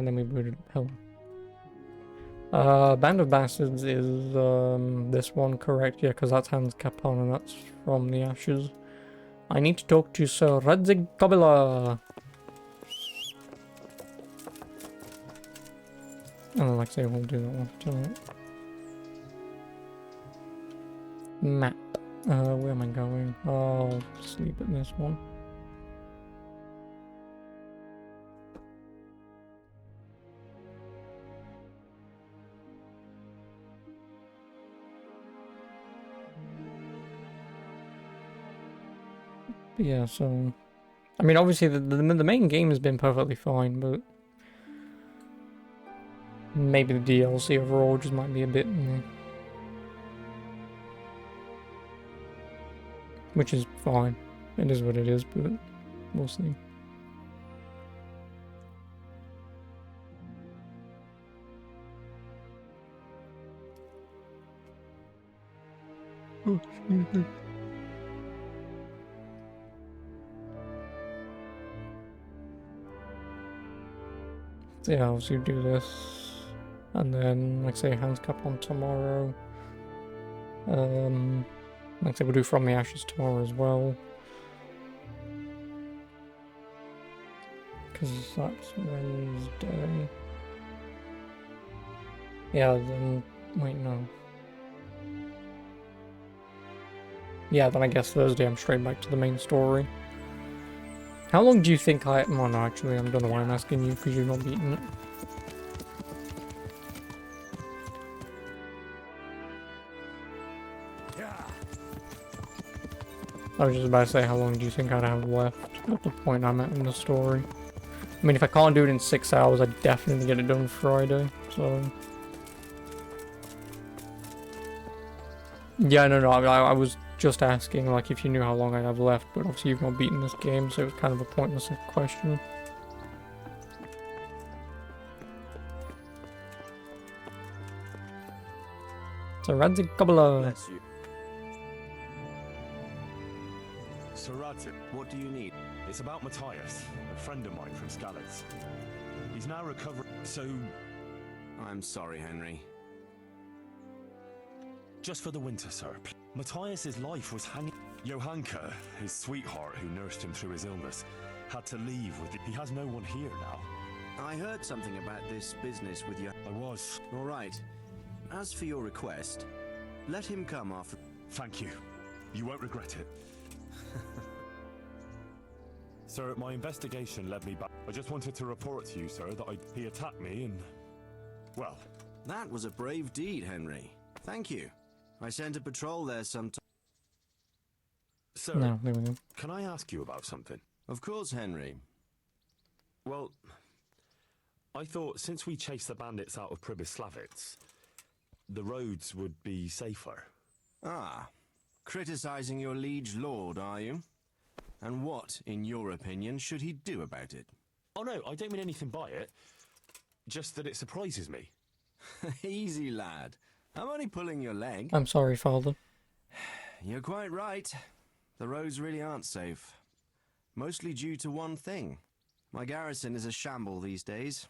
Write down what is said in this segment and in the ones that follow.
and then we booted up hell. Band of Bastards is this one, correct? Yeah, because that's Hans Capon and that's from the Ashes. I need to talk to Sir Radzig Kobila. And like I say, we'll do that one tonight. Map. Where am I going? I'll sleep at this one. But yeah, so I mean, obviously the main game has been perfectly fine, but maybe the DLC overall just might be a bit, which is fine. It is what it is, but we'll see. Oh, excuse me. So yeah, obviously do this, and then like I say, Hands Cup on tomorrow. Like I say, we'll do From the Ashes tomorrow as well, because that's Wednesday. Yeah, then wait, no. Yeah, then I guess Thursday I'm straight back to the main story. How long do you think I... Well, no, actually, I don't know why I'm asking you, because you're not beating it. I was just about to say, how long do you think I'd have left at the point I'm at in the story? I mean, if I can't do it in 6 hours, I'd definitely get it done Friday, so... Yeah, no, I was just asking, like, if you knew how long I have left, but obviously you've not beaten this game, so it's kind of a pointless question. So, Radzig Kobila. Sir Radzig, what do you need? It's about Matthias, a friend of mine from Skalitz. He's now recovering, so... I'm sorry, Henry. Just for the winter, sir. Matthias's life was hanging... Johanka, his sweetheart who nursed him through his illness, had to leave with... He has no one here now. I heard something about this business with you. I was. All right. As for your request, let him come after... Thank you. You won't regret it. Sir, my investigation led me back. I just wanted to report to you, sir, that he attacked me and... Well... That was a brave deed, Henry. Thank you. I sent a patrol there sometime. Sir, No, there we go. Can I ask you about something? Of course, Henry. Well, I thought since we chased the bandits out of Pribyslavitz, the roads would be safer. Ah, criticizing your liege lord, are you? And what, in your opinion, should he do about it? Oh no, I don't mean anything by it. Just that it surprises me. Easy, lad. I'm only pulling your leg. I'm sorry, Father. You're quite right. The roads really aren't safe. Mostly due to one thing. My garrison is a shamble these days.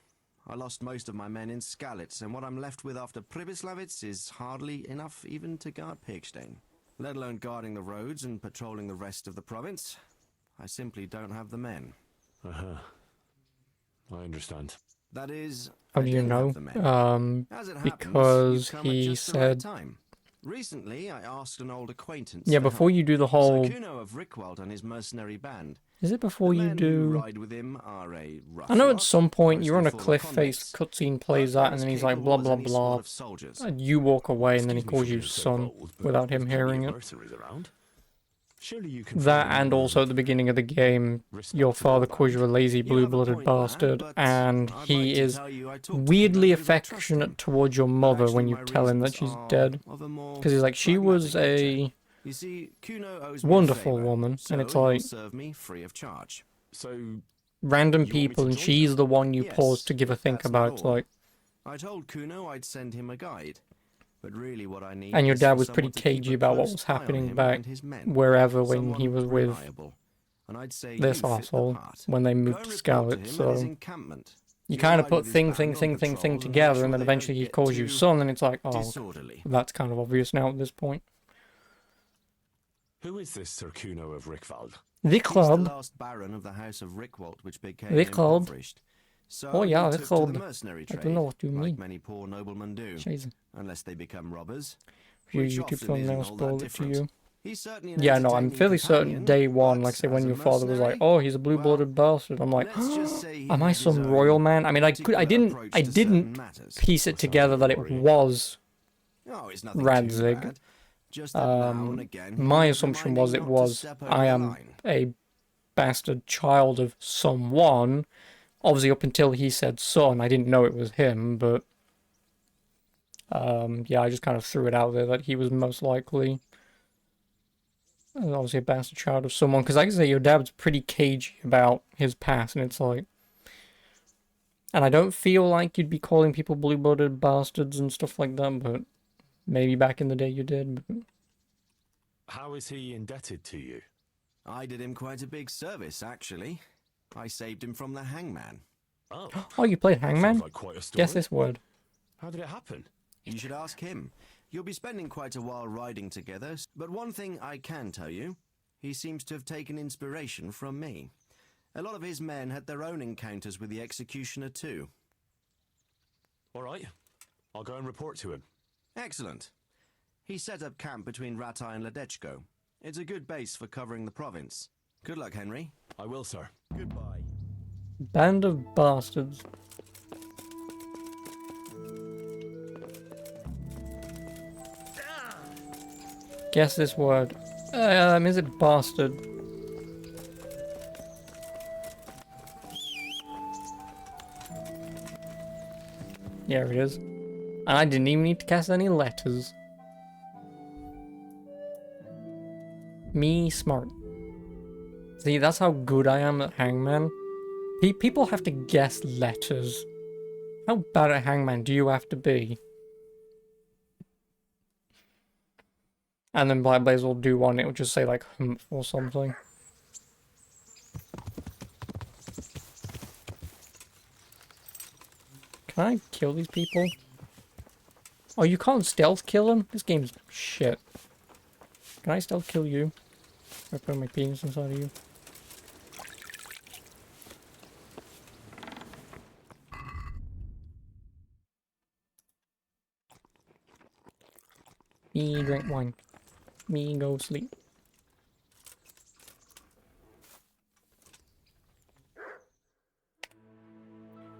I lost most of my men in Skalitz, and what I'm left with after Pribyslavitz is hardly enough even to guard Pigstein. Let alone guarding the roads and patrolling the rest of the province. I simply don't have the men. Uh-huh. I understand. That is, How I do you do know? have the men. As it happens, Because you've come at he just the right said... time. Recently, I asked an old acquaintance. Yeah, before you do the whole... Sir Kuno of Rickwald and his mercenary band. Is it before The you men who do... ride with him are a rough I know at lot, some point you're on a mostly full of cliff-face convicts, cutscene plays that, and then he's like blah blah capable as any squad blah. of soldiers. And you walk away, and then he Excuse me calls for you being so son bold, but without him there's plenty hearing of it. mercenaries around. Surely you can That, find and also at the beginning of the game, your father calls you a lazy You have a blue-blooded point, lad, bastard, but and I'd he like to is tell you I talked to weirdly Kuno, but I trust him. affectionate towards your But mother actually when you my tell him that reasons she's are dead. of a more Because he's like, she was pragmatic a nature. You see, Kuno owes me a wonderful favor, woman, so and it's he'll like serve me free of charge. So, random You want me people, to and join she's them? the one you pause Yes, to give a but think that's not about, all. like, I told Kuno I'd send him a guide, but really what I need and your is dad for was pretty someone to keep cagey a about what close was eye on happening him back and his men. wherever when Someone he was with reliable. And I'd say this you fit the asshole part. when they Go moved and to report to Skalitz, him at his so... encampment. you He kind of allied put with his thing, band thing, on thing, thing, patrol thing and make together, sure and then they eventually don't he get calls you too son, and it's like, oh, disorderly. that's kind of obvious now at this point. Who is this Sir Kuno of Rickvald? The He's the club. last baron of the House of Rickwalt, which became Rickhold. impoverished. So Oh, yeah, he took to the Rickhold. mercenary I trade, don't know what you like mean. many poor noblemen do, Jeez. unless they become robbers, If your which YouTube often thumbnail isn't all that spoiled it to different. you. He's certainly an Yeah, no, I'm entertaining fairly certain companion, day one, like but say when as a your father was like, mercenary, "Oh, he's a well, blue-blooded bastard," I'm like, let's just say he "Am I had his some own royal man?" I mean, I particular didn't, approach I to certain didn't matters. piece it That sounds together a bit that it worrying. was Oh, it's nothing too Radzig. bad. Just that now and again, he My needs assumption was reminding it not to was step over I the am line. a bastard child of someone. Obviously, up until he said son, I didn't know it was him, but yeah, I just kind of threw it out there that he was most likely obviously a bastard child of someone. Because like I say, your dad's pretty cagey about his past, and it's like, and I don't feel like you'd be calling people blue-blooded bastards and stuff like that, but maybe back in the day you did. But... How is he indebted to you? I did him quite a big service, actually. I saved him from the hangman. Oh, Oh, you played that Hangman? sounds like quite a story. Guess this word. How did it happen? You should ask him. You'll be spending quite a while riding together, but one thing I can tell you, he seems to have taken inspiration from me. A lot of his men had their own encounters with the executioner too. All right, I'll go and report to him. Excellent. He set up camp between Ratai and Ledechko. It's a good base for covering the province. Good luck, Henry. I will, sir. Goodbye. Band of bastards. Guess this word. Is it bastard? Yeah, it is. And I didn't even need to cast any letters. Me smart. See, that's how good I am at Hangman. People have to guess letters. How bad at Hangman do you have to be? And then Black Blaze will do one, it will just say like humph or something. Can I kill these people? Oh, you can't stealth kill them? This game's shit. Can I stealth kill you? I put my penis inside of you. Me drink wine. Me go sleep.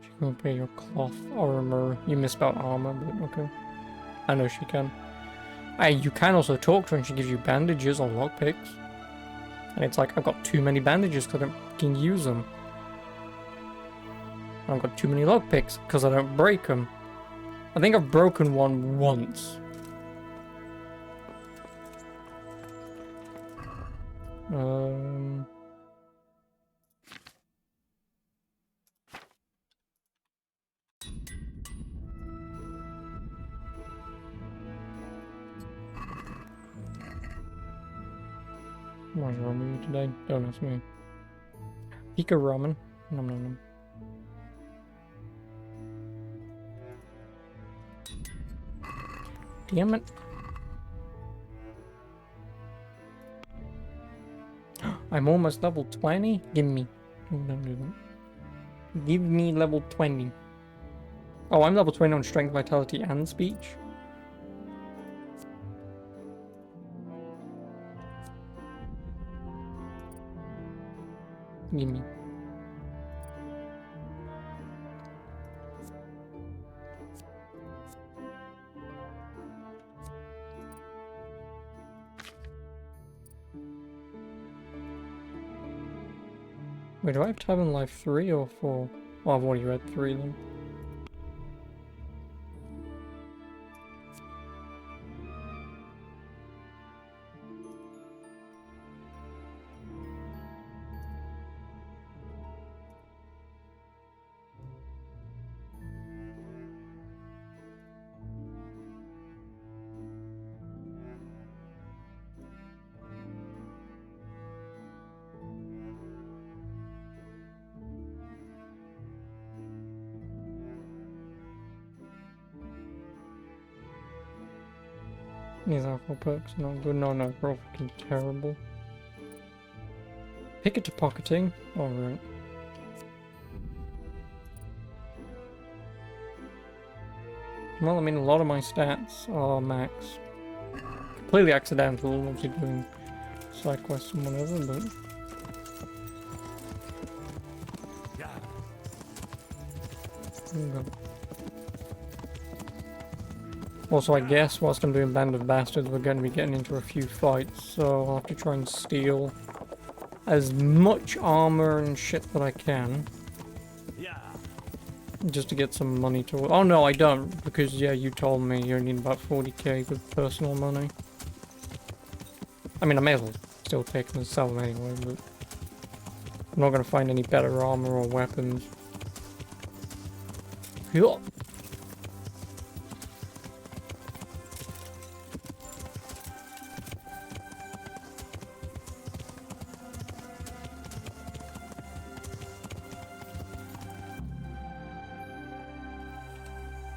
She can repair your cloth armor. You misspelled armor, but okay. I know she can. Hey, you can also talk to her and she gives you bandages or lockpicks. And it's like, I've got too many bandages because I don't fucking use them. I've got too many lockpicks because I don't break them. I think I've broken one once. What's wrong with you today? Don't ask me. Pika ramen. Nom nom nom. Damn it. I'm almost level 20? Give me. Don't do that. Give me level 20. Oh, I'm level 20 on strength, vitality, and speech. Give me. Wait, do I have Tavern Life 3 or 4? Oh, I've already read 3 then. These alcohol perks are not good. No, they're all fucking terrible. Picket to pocketing. Alright. Well, I mean, a lot of my stats are max. Completely accidental, obviously doing side quests and whatever, but... Okay. Also, I guess whilst I'm doing Band of Bastards, we're going to be getting into a few fights, so I'll have to try and steal as much armor and shit that I can. Just to get some money to... Oh no, I don't, because yeah, you told me you need about 40k with personal money. I mean, I may as well still take them and sell them anyway, but... I'm not going to find any better armor or weapons. Yup.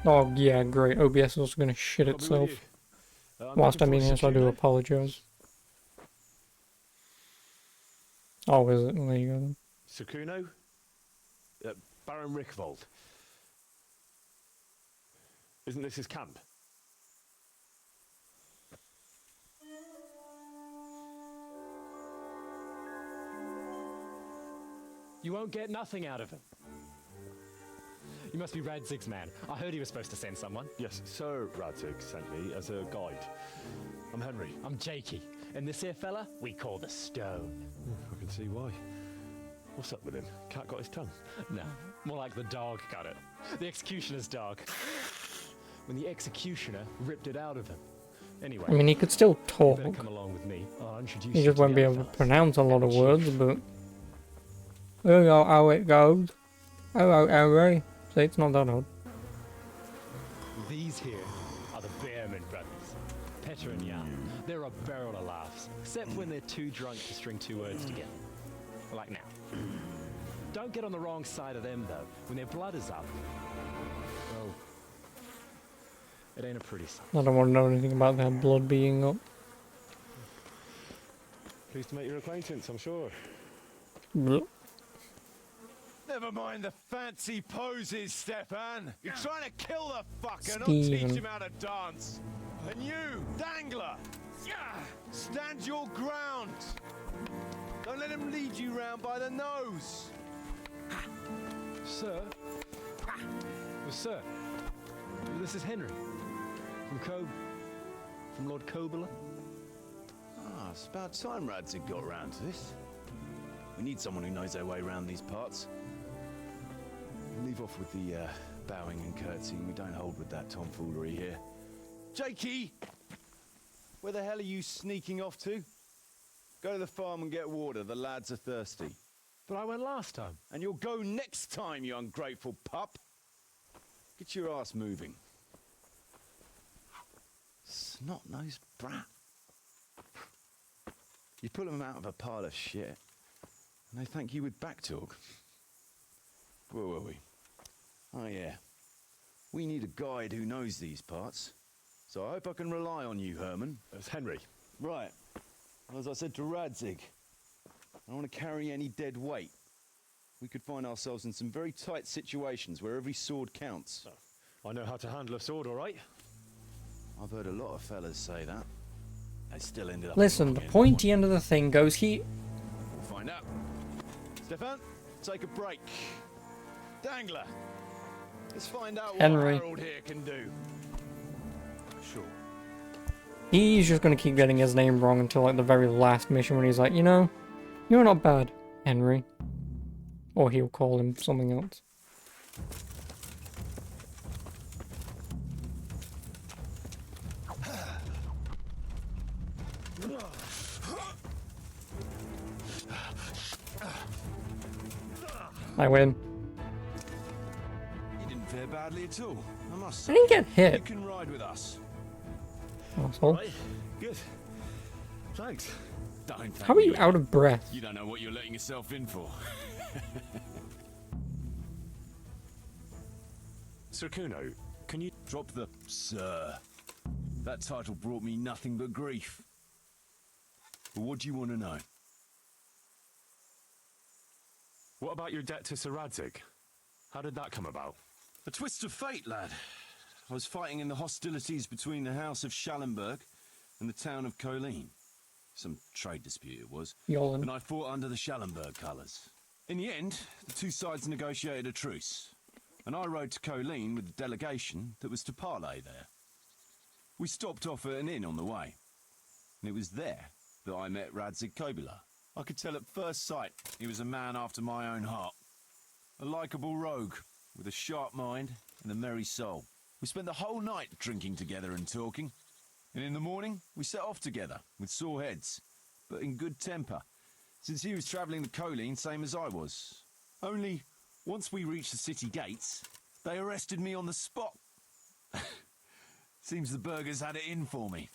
Oh yeah, great. OBS is also going to shit itself. Whilst I'm in here, so I do apologize. Oh, is it? Well, there you go then. Sukuno? Baron Rickvold. Isn't this his camp? You won't get nothing out of him. You must be Radzig's man. I heard he was supposed to send someone. Yes, Sir Radzig sent me as a guide. I'm Henry. I'm Jakey. And this here fella, we call the Stone. I can see why. What's up with him? Cat got his tongue? No, more like the dog got it. The executioner's dog. When the executioner ripped it out of him. Anyway, I mean, he could still you talk. better come along with me. I'll introduce He you just to won't the be other able to fellas. pronounce a lot of And the words, chief. but... You know how it goes. Hello, Henry. See, it's not that hard. These here are the Bearman brothers. Petter and Jan. They're a barrel of laughs, except when they're too drunk to string two words together. Like now. Don't get on the wrong side of them, though. When their blood is up, well, it ain't a pretty sight. I don't want to know anything about their blood being up. Pleased to make your acquaintance, I'm sure. Blech. Never mind the fancy poses, Stefan. You're trying to kill the fucker, not Steven. teach him how to dance. And you, Dangler, stand your ground. Don't let him lead you round by the nose. Sir? Well, sir, this is Henry. From Lord Kobula. Ah, it's about time Radzig got round to this. We need someone who knows their way around these parts. Leave off with the bowing and curtsying. We don't hold with that tomfoolery here. Jakey! Where the hell are you sneaking off to? Go to the farm and get water. The lads are thirsty. But I went last time. And you'll go next time, you ungrateful pup. Get your ass moving. Snot-nosed brat. You pull them out of a pile of shit, and they thank you with back talk. Where were we? Oh yeah. We need a guide who knows these parts. So I hope I can rely on you, Herman. It's Henry. Right. Well, as I said to Radzig, I don't want to carry any dead weight. We could find ourselves in some very tight situations where every sword counts. I know how to handle a sword, all right? I've heard a lot of fellas say that. They still ended up... Listen, the wrong pointy end of the thing goes here. We'll find out. Stefan, take a break. Dangler, let's find out what Henry. Harold here can do. Sure. He's just gonna keep getting his name wrong until like the very last mission when he's like, you know, you're not bad, Henry. Or he'll call him something else. I win. You didn't fare badly at all, I must I say. didn't get You hit, can ride with us. asshole. Right, good. Thanks. Don't thank How are you me. out of breath? You don't know what you're letting yourself in for. Sir Kuno, can you drop the... Sir. That title brought me nothing but grief. But what do you want to know? What about your debt to Sir Radzig? How did that come about? A twist of fate, lad. I was fighting in the hostilities between the House of Schallenberg and the town of Colleen. Some trade dispute it was. Yolan. And I fought under the Schallenberg colours. In the end, the two sides negotiated a truce. And I rode to Colleen with the delegation that was to parley there. We stopped off at an inn on the way. And it was there that I met Radzig Kobyla. I could tell at first sight he was a man after my own heart. A likeable rogue with a sharp mind and a merry soul. We spent the whole night drinking together and talking. And in the morning, we set off together with sore heads, but in good temper, since he was travelling to Colleen same as I was. Only, once we reached the city gates, they arrested me on the spot. Seems the burghers had it in for me,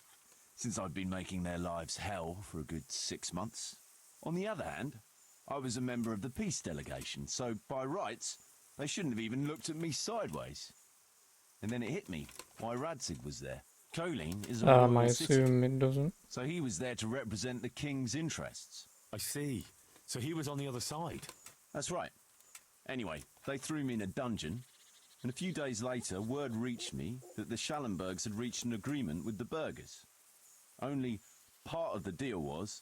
since I'd been making their lives hell for a good 6 months. On the other hand, I was a member of the peace delegation, so by rights, they shouldn't have even looked at me sideways. And then it hit me why Radzig was there. Colleen is a I royal city, assume it doesn't. so he was there to represent the king's interests. I see. So he was on the other side. That's right. Anyway, they threw me in a dungeon, and a few days later, word reached me that the Schallenbergs had reached an agreement with the burghers. Only part of the deal was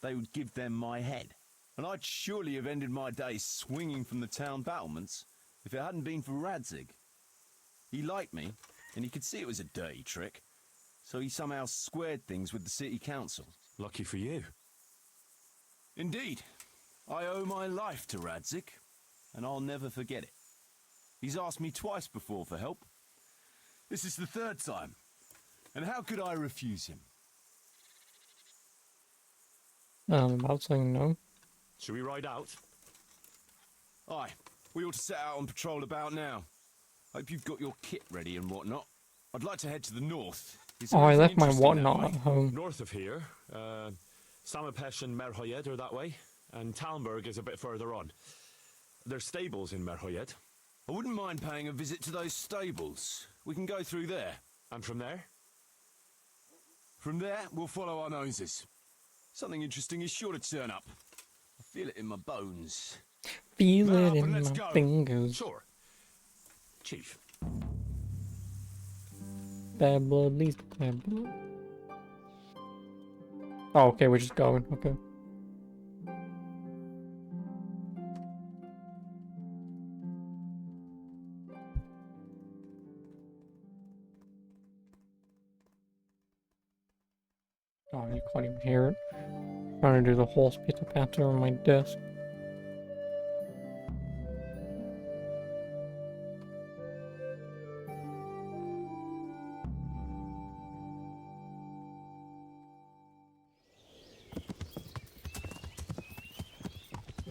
they would give them my head. And I'd surely have ended my days swinging from the town battlements if it hadn't been for Radzig. He liked me, and he could see it was a dirty trick, so he somehow squared things with the city council. Lucky for you. Indeed. I owe my life to Radzig, and I'll never forget it. He's asked me twice before for help. This is the third time, and how could I refuse him? I'm about saying no. Should we ride out? Aye, we ought to set out on patrol about now. Hope you've got your kit ready and whatnot. I'd like to head to the north. Is Oh, I anything left my interesting that whatnot way? at home. North of here, Samapesh and Merhoyed are that way, and Talmberg is a bit further on. There's stables in Merhoyed. I wouldn't mind paying a visit to those stables. We can go through there. And from there? From there, we'll follow our noses. Something interesting is sure to turn up. I feel it in my bones. Feel Mount it up and in let's my go. fingers. Sure. Chief. Bad blood leads to bad blood. Oh, okay, we're just going. Okay. Oh, you can't even hear it. Trying to do the horse pitter patter on my desk.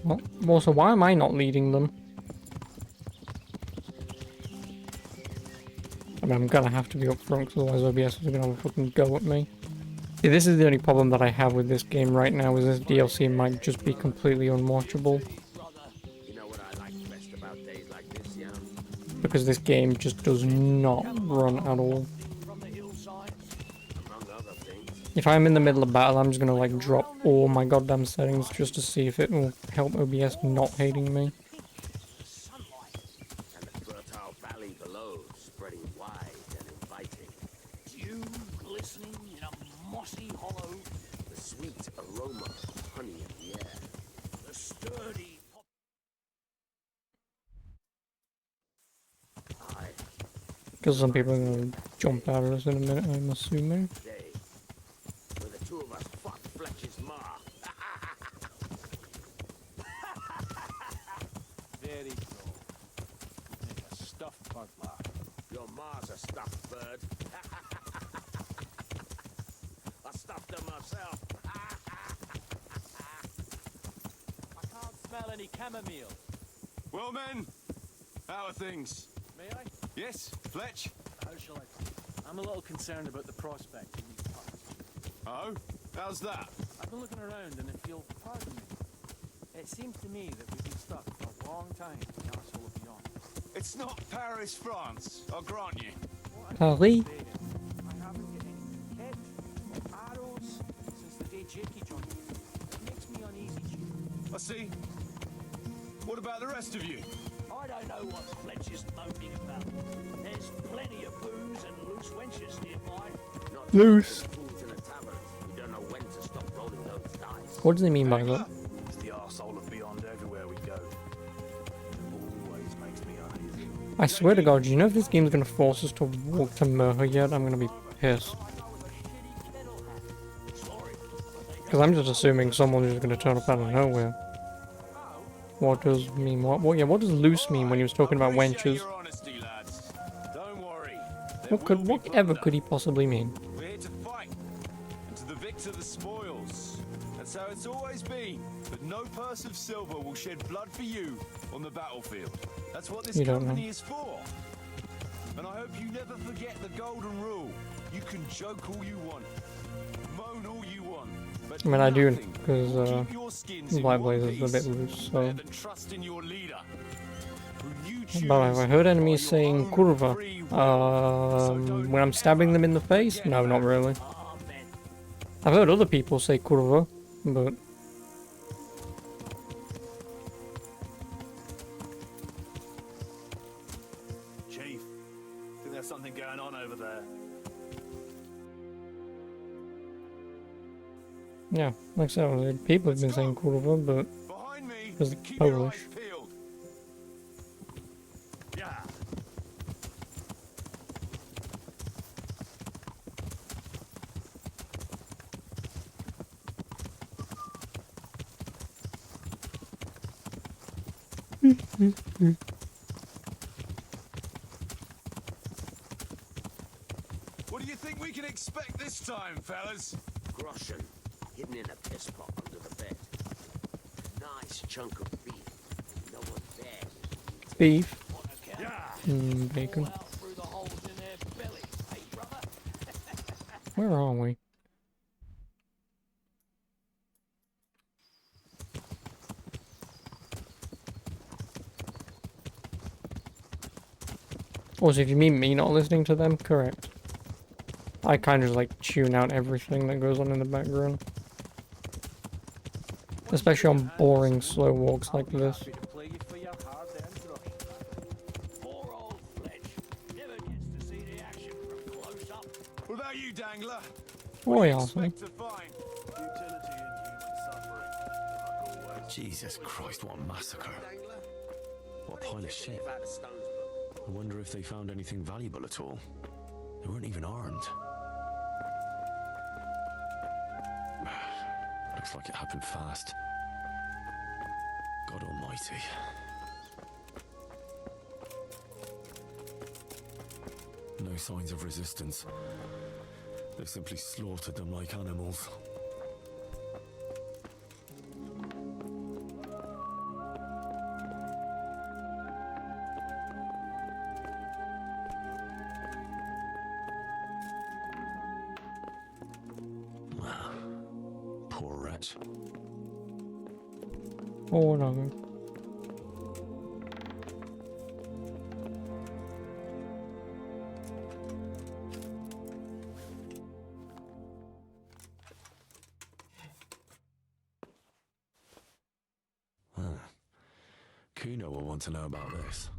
Well, also, why am I not leading them? I mean, I'm gonna have to be up front, because otherwise OBS is gonna have a fucking go at me. See, this is the only problem that I have with this game right now, is this DLC might just be completely unwatchable. Because this game just does not run at all. If I'm in the middle of battle, I'm just gonna like drop all my goddamn settings just to see if it will help OBS not hating me. And the fertile valley below, spreading wide and inviting. Dew glistening in a mossy hollow. The sweet aroma of honey in the air. The sturdy Aye, Because some people are gonna jump out of us in a minute, I'm assuming. day, where the two of us fought Fletcher's ma. Very cool. Make a stuffed butler. Your ma's a stuffed bird. I stuffed her myself. I can't smell any chamomile. Well, men, how are things? May I? Yes, Fletch? How shall I? I'm a little concerned about the prospect in these parts. Oh, how's that? I've been looking around and if you'll pardon me, it seems to me that we've been stuck for a long time in the castle of beyond. It's not Paris, France, I'll grant you. What Paris? I haven't got any shaky joint. It makes me uneasy, Chief. I see. What about the rest of you? I don't know what Fletch is moaning about. There's plenty of booze and loose wenches nearby. Not Loose. fools in a tavern who don't know when to stop rolling those dice. What does he mean by that? It's the arsehole of beyond everywhere we go. Always makes me uneasy. I swear to God, you know if this game's gonna force us to walk to Murder yet, I'm gonna be pissed. Because I'm just assuming someone's just gonna turn up out of nowhere. What does mean? What? Yeah, what does loose mean when he was talking about wenches? Your honesty, lads. Don't worry. Whatever could he possibly mean? We're here to fight, and to the victor the spoils. That's how it's always been. But no purse of silver will shed blood for you on the battlefield. That's what this You don't company know. is for. And I hope you never forget the golden rule. You can joke all you want, moan all you want. But I mean, I do, nothing because will keep your skins in Light one Blaze is a bit piece loose, so. better than trust in your leader, who you choose But have I heard enemies by your saying own curva? free will. So don't When I'm stabbing them in the face? forget No, that. not really. I've heard other people say curva, but Chief, think there's something going on over there. yeah, like I said, people have been saying curva, but Behind me, It's and keep your Polish. eyes peeled. Yeah. What do you think we can expect this time, fellas? Groschen, hidden in a piss pot under the bed. Nice chunk of beef. No one dares eat it. beef, On account Yeah. bacon. out through the holes in their belly, hey brother? Where are we? Also, if you mean me not listening to them, correct. I kind of just like tune out everything that goes on in the background. Especially on boring, slow walks like this. Happy to play you for your hard-earned groschen. Poor old Fletch. Never gets to see the action from close up. What about you, Dangler? Oh, yeah, Expect to find utility in human suffering, like always. Jesus Christ, what a massacre. What a pile of shit. Out of Stonesbrook. I wonder if they found anything valuable at all. They weren't even armed. Looks like it happened fast. God almighty. No signs of resistance. They simply slaughtered them like animals. Poor wretch. Oh no. Kuno will want to know about this.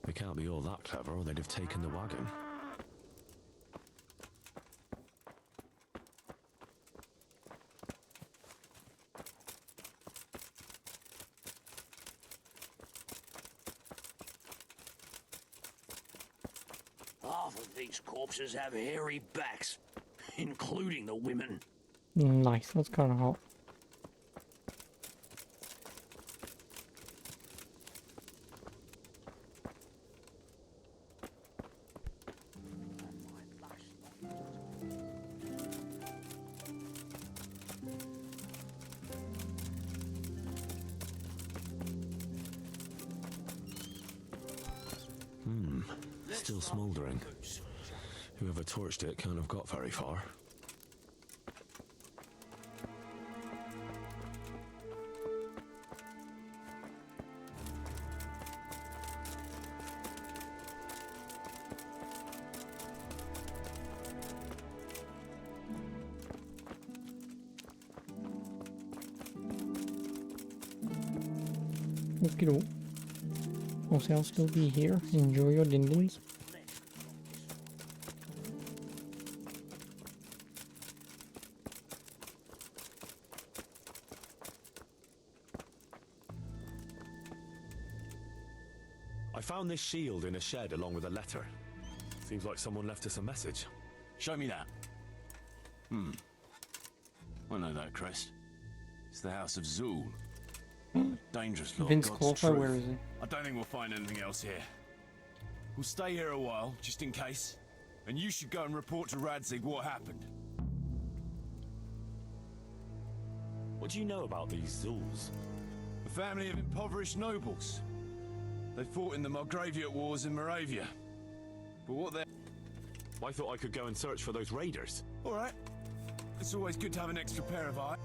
They can't be all that clever or they'd have taken the wagon. Half of these corpses have hairy backs, including the women. Nice, that's kind of hot. still smouldering. Whoever torched it can't have got very far. Okay, also, I'll still be here. Enjoy your dindins. I found this shield in a shed along with a letter. Seems like someone left us a message. Show me that. I know that crest. It's the House of Zool. Dangerous lot. Vince God's Crawford, truth. where is he? I don't think we'll find anything else here. We'll stay here a while, just in case. And you should go and report to Radzig what happened. What do you know about these Zools? A family of impoverished nobles. They fought in the Margraviate Wars in Moravia. But what they... I thought I could go and search for those raiders. Alright. It's always good to have an extra pair of eyes.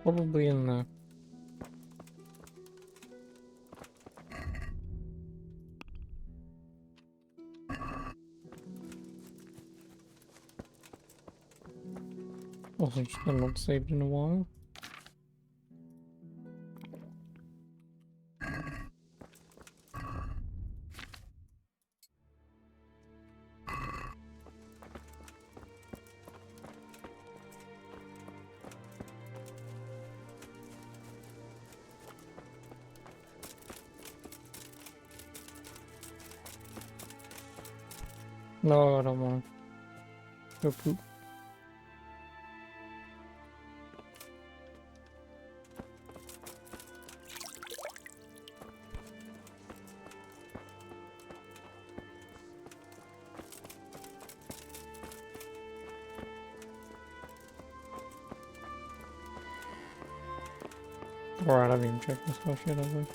Probably in the... Also, just been not saved in a while. No, I don't want to. Go poop. Alright, I haven't even checked this house yet, have I?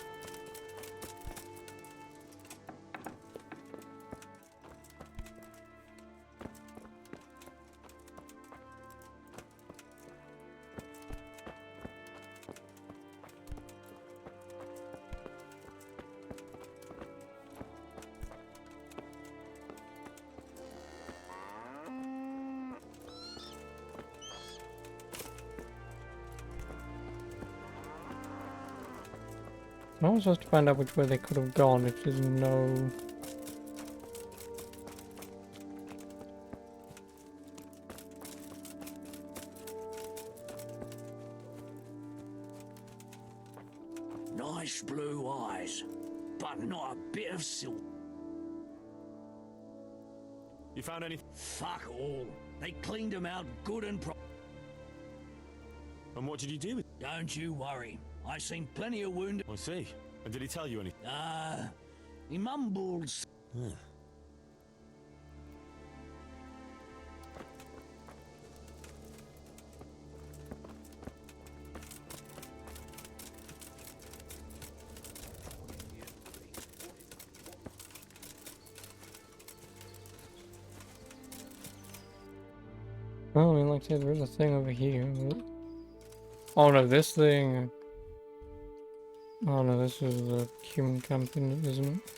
I was supposed to find out which way they could have gone if there's no... Nice blue eyes, but not a bit of silk. You found any? Fuck all. They cleaned them out good and And what did you do with? Don't you worry. I seen plenty of wounded. I see. And did he tell you anything? He mumbles. Well, I mean, like I said, there is a thing over here. But... Oh no, this thing... Oh no, this is the human camping, isn't it?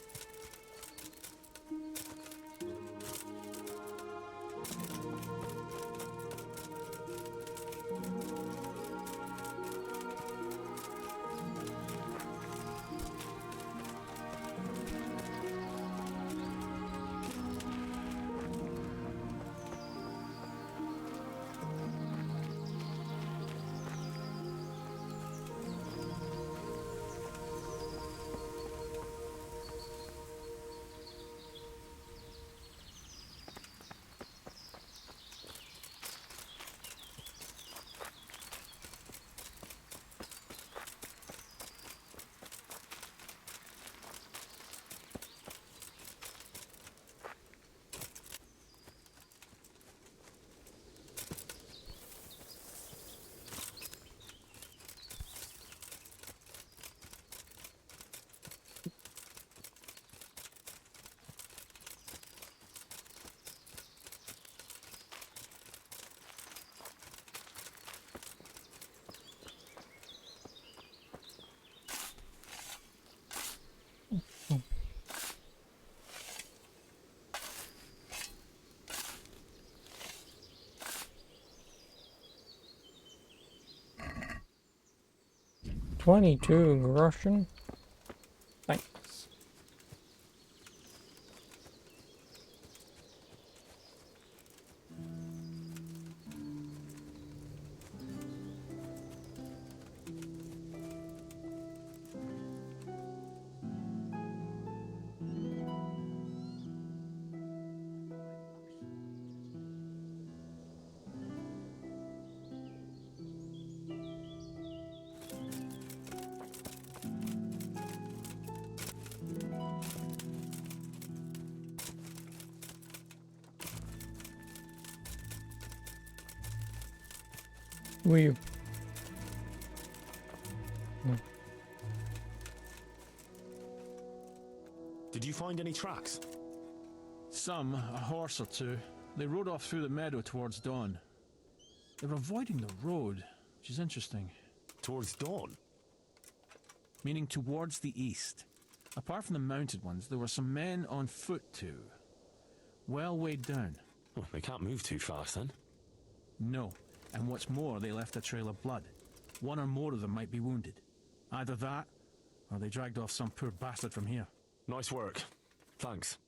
22 Russian. Thanks. Who are you? Did you find any tracks? Some, a horse or two. They rode off through the meadow towards dawn. They were avoiding the road, which is interesting. Towards dawn? Meaning towards the east. Apart from the mounted ones, there were some men on foot too. Well weighed down. Oh, they can't move too fast then. No. And what's more, they left a trail of blood. One or more of them might be wounded. Either that, or they dragged off some poor bastard from here. Nice work. Thanks.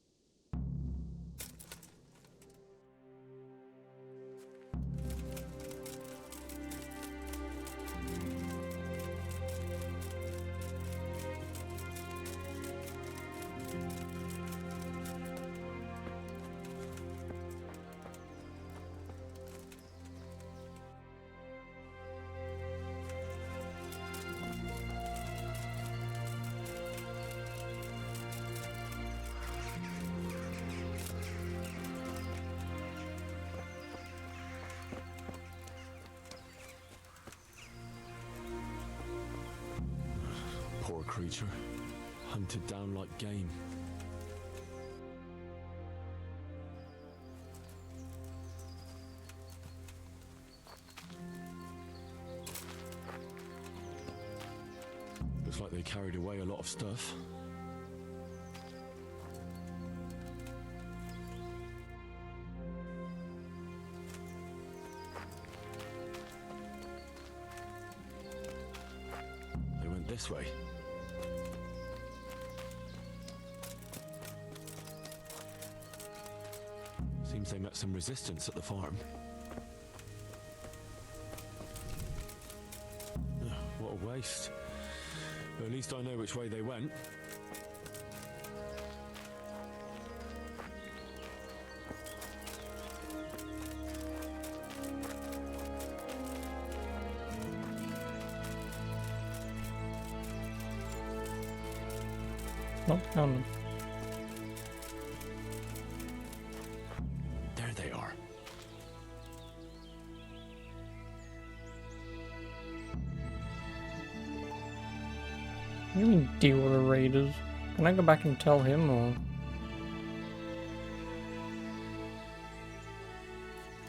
Poor creature. Hunted down like game. Looks like they carried away a lot of stuff. They went this way. Seems they met some resistance at the farm. Ugh, what a waste. But at least I know which way they went. Not found them. There they are. What do you mean deal with the raiders? Can I go back and tell him or?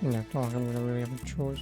No, it's not like I'm gonna really have a choice.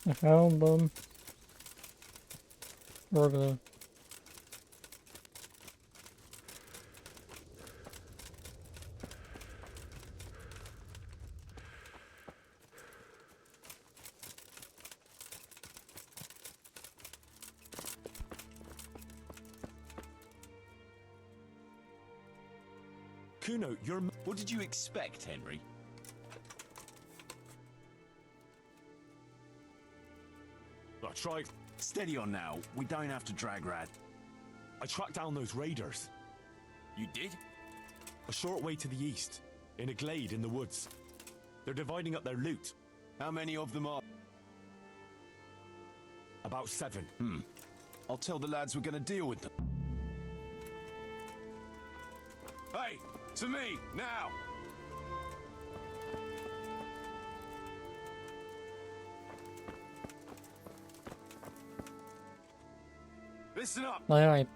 I found them. We're gonna. Kuno, you're... What did you expect, Henry? I tried... Steady on now. We don't have to drag Rad. I tracked down those raiders. You did? A short way to the east, in a glade in the woods. They're dividing up their loot. How many of them are? About 7. I'll tell the lads we're gonna deal with them. Hey, to me, now! Listen up! Alright,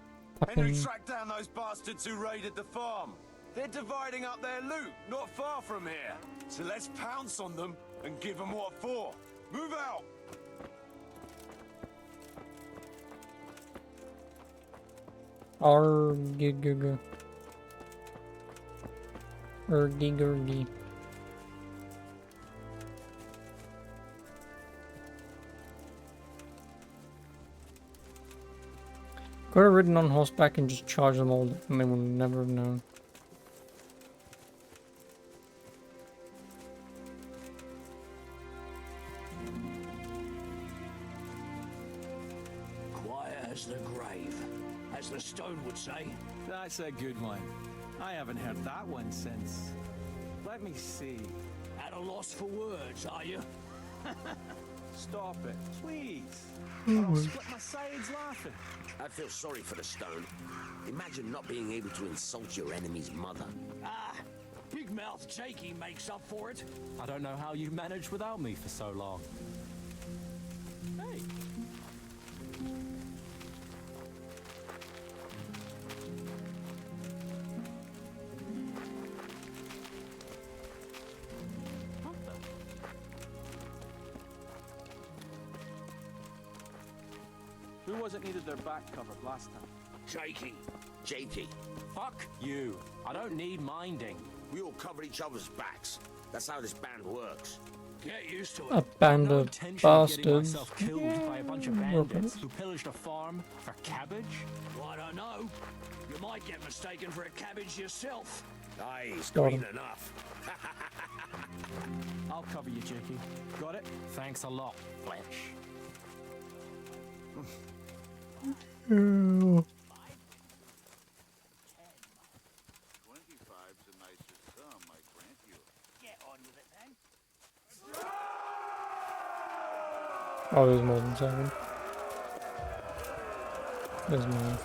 Henry fucking... tracked down those bastards who raided the farm. They're dividing up their loot, not far from here. So let's pounce on them and give them what for. Move out! Argigiga. Ergigurgi. Could have ridden on horseback and just charged them all, and they would never have known. Quiet as the grave, as the stone would say. That's a good one. I haven't heard that one since. Let me see. At a loss for words, are you? Stop it, please. Or I'll split my sides laughing. I feel sorry for the stone. Imagine not being able to insult your enemy's mother. Ah, big mouth Jakey makes up for it. I don't know how you managed without me for so long. Hey, who was it needed their back covered last time? Jakey. Jakey. Fuck you. I don't need minding. We all cover each other's backs. That's how this band works. Get used to it. A band No of intention of getting bastards. myself killed by a bunch of bandits who pillaged a farm for cabbage. Well, I don't know. You might get mistaken for a cabbage yourself. Aye, it's Got green him. enough. I'll cover you, Jakey. Got it? Thanks a lot, Fletch. Oh, there's more than 7. There's more.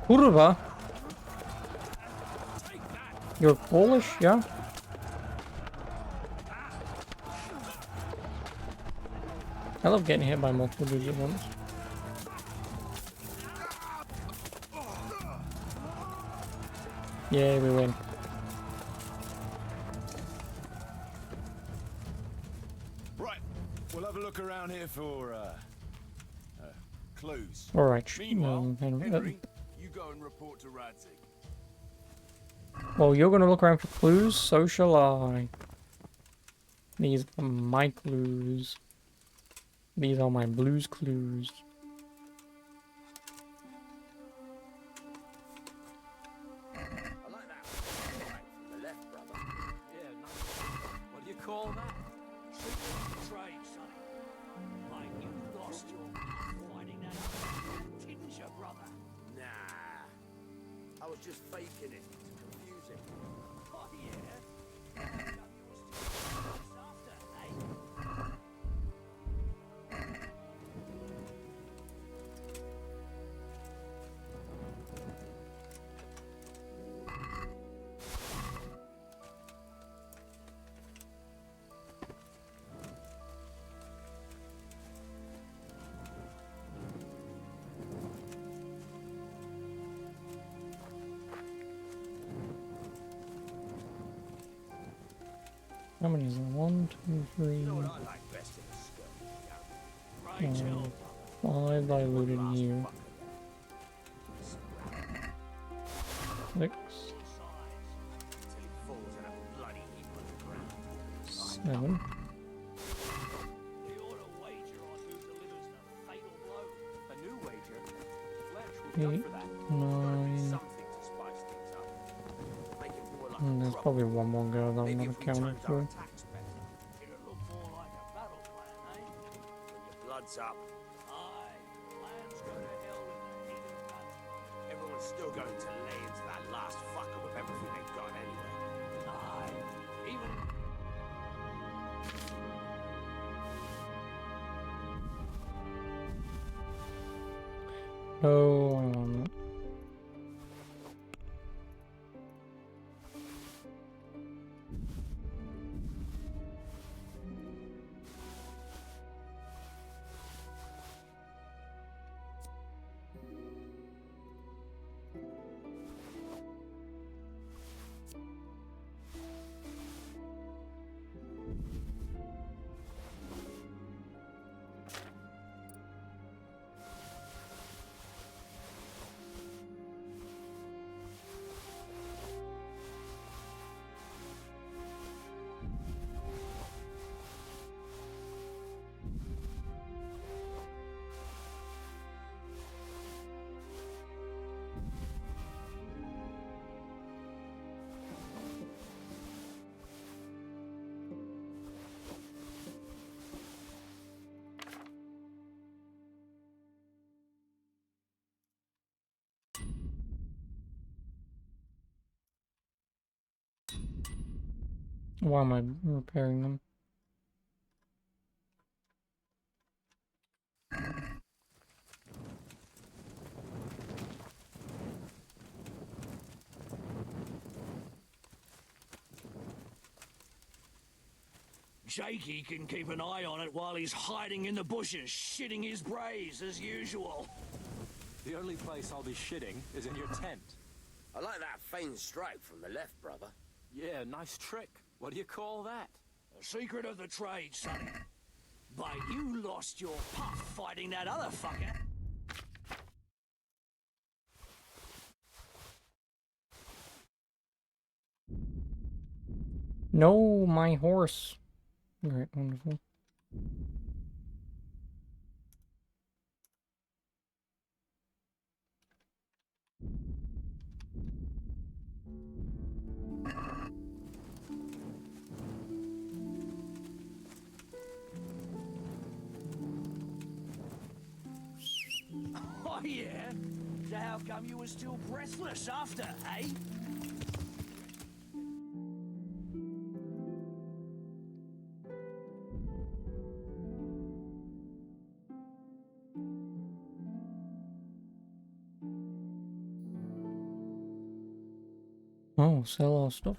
Kurwa? You're Polish, yeah? I love getting hit by multiple dudes at once. Yay, we win. Right, we'll have a look around here for, clues. Alright, Meanwhile, Henry. Henry, you go and report to Radzig. Well, you're gonna look around for clues, so shall I. These are my clues. These are my blues clues. I like that. Right from the left, brother. Yeah, nice. What do you call that? Trade, sonny. Like you lost your finding that out, didn't you, brother? Nah. I was just faking it to confuse him. Oh, yeah? After, eh? How many is there? 1, 2, 3, You know what I like best in a skirt? Right, Oh. 5 diluted here. 6, Till he falls in a bloody heap on the ground. 7, We ought to wager on who delivers the fatal blow. A new wager. Fletch will be 8, up for that. 9. Something to spice things up. Make it more like And a there's crop. probably one more girl that I'm Maybe not if we timed accounting our for. attacks better, it'll look more like a battle plan. blood's up. Aye, lands go to hell with the heathen nuts. Everyone's still going to lay into that last fucker with everything they've got anyway. Aye, even... Oh, I want it. Why am I repairing them? Jakey can keep an eye on it while he's hiding in the bushes, shitting his brains as usual. The only place I'll be shitting is in your tent. I like that feint strike from the left, brother. Yeah, nice trick. What do you call that? A secret of the trade, sonny. But you lost your puff fighting that other fucker. No, my horse. Great, wonderful. Oh, yeah? So how come you were still breathless after, eh? Oh, sell our stuff.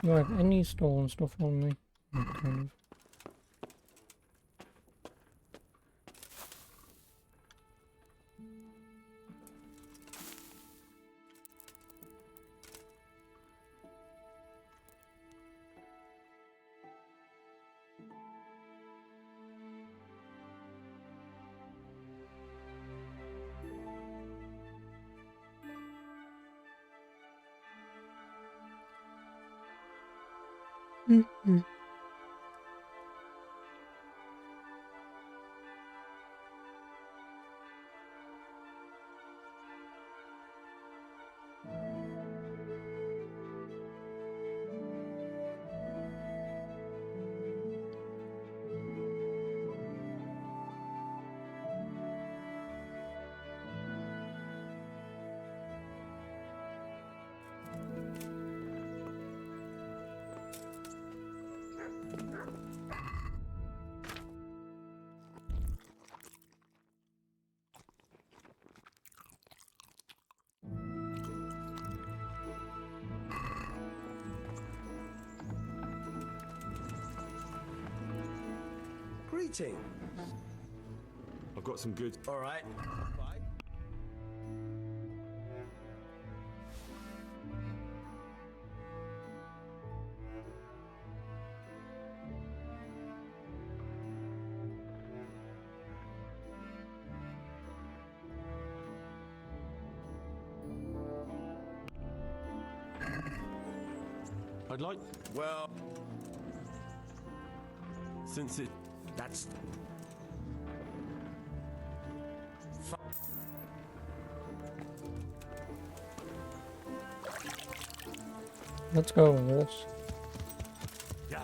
Do I have any stolen stuff on me? Kind of. Greetings. I've got some good. All right. I'd like. Well, Since it. that's Let's go, horse. Yeah.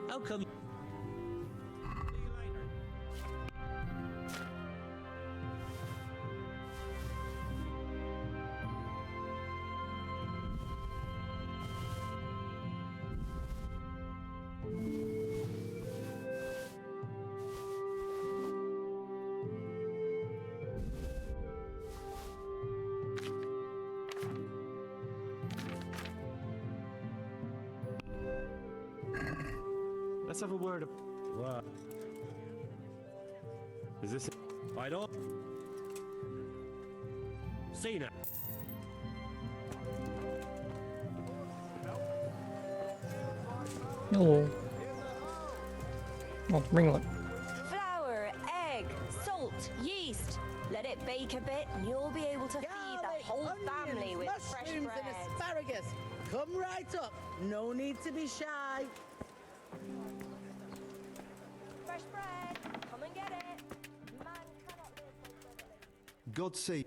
How come? Let's have a word. What? Is this? I don't. Cena. Hello. Oh, ringlet. Flour, egg, salt, yeast. Let it bake a bit and you'll be able to feed the whole family with fresh mushrooms bread. and asparagus. Come right up. No need to be shy. Fresh bread. Come and get it. Man cannot live on bread alone. Godspeed. see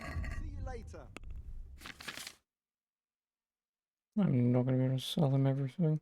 you later. I'm not gonna be able to sell him everything.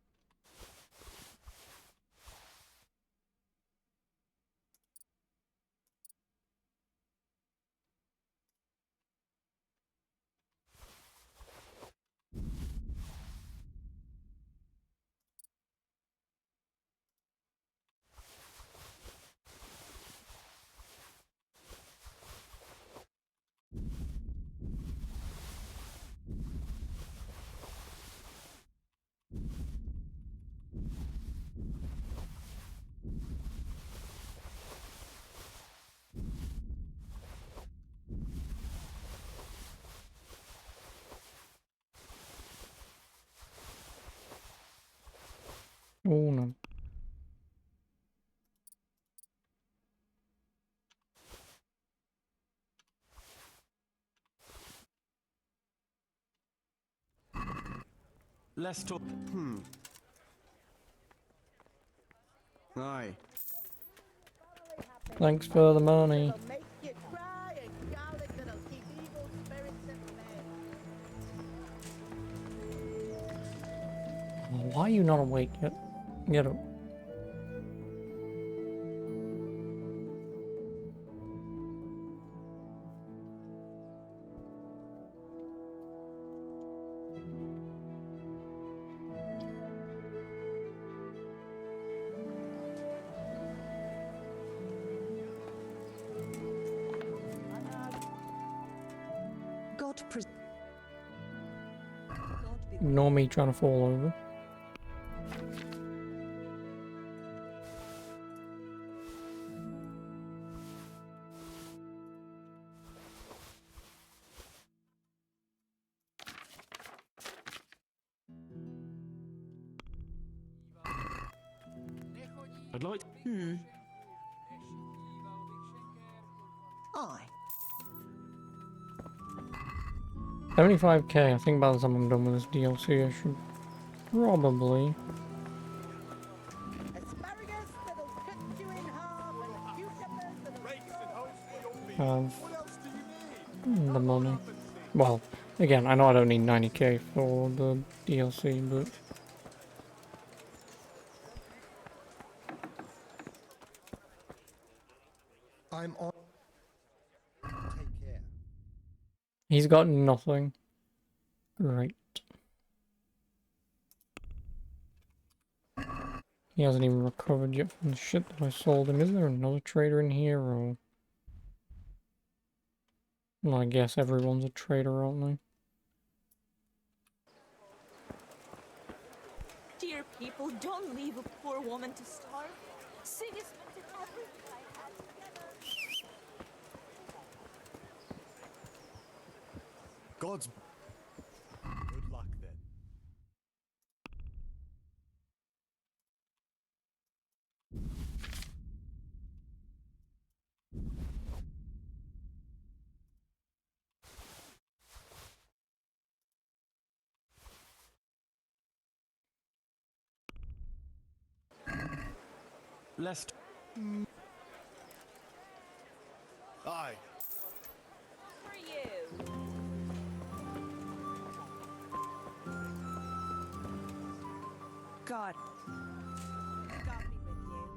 Oh no. Let's talk. Aye. Thanks for the money. It'll make you cry and garlic that'll keep evil spirits at bay. Why are you not awake yet? Get up. God Ignore me trying to fall over. I'd like. Aye. 75k. I think by the time I'm done with this DLC, I should probably Asparagus that'll cut you in half and cucumbers that'll have the money. Well, again, I know I don't need 90k for the DLC, but I'm on. Take care. he's got nothing. Great. He hasn't even recovered yet from the shit that I sold him. Is there another trader in here, or... Well, I guess everyone's a trader, aren't they? Dear people, don't leave a poor woman to starve. Sigismund did everything I had together. God's. Good luck then. Left. Aye. For you. God. God be with you.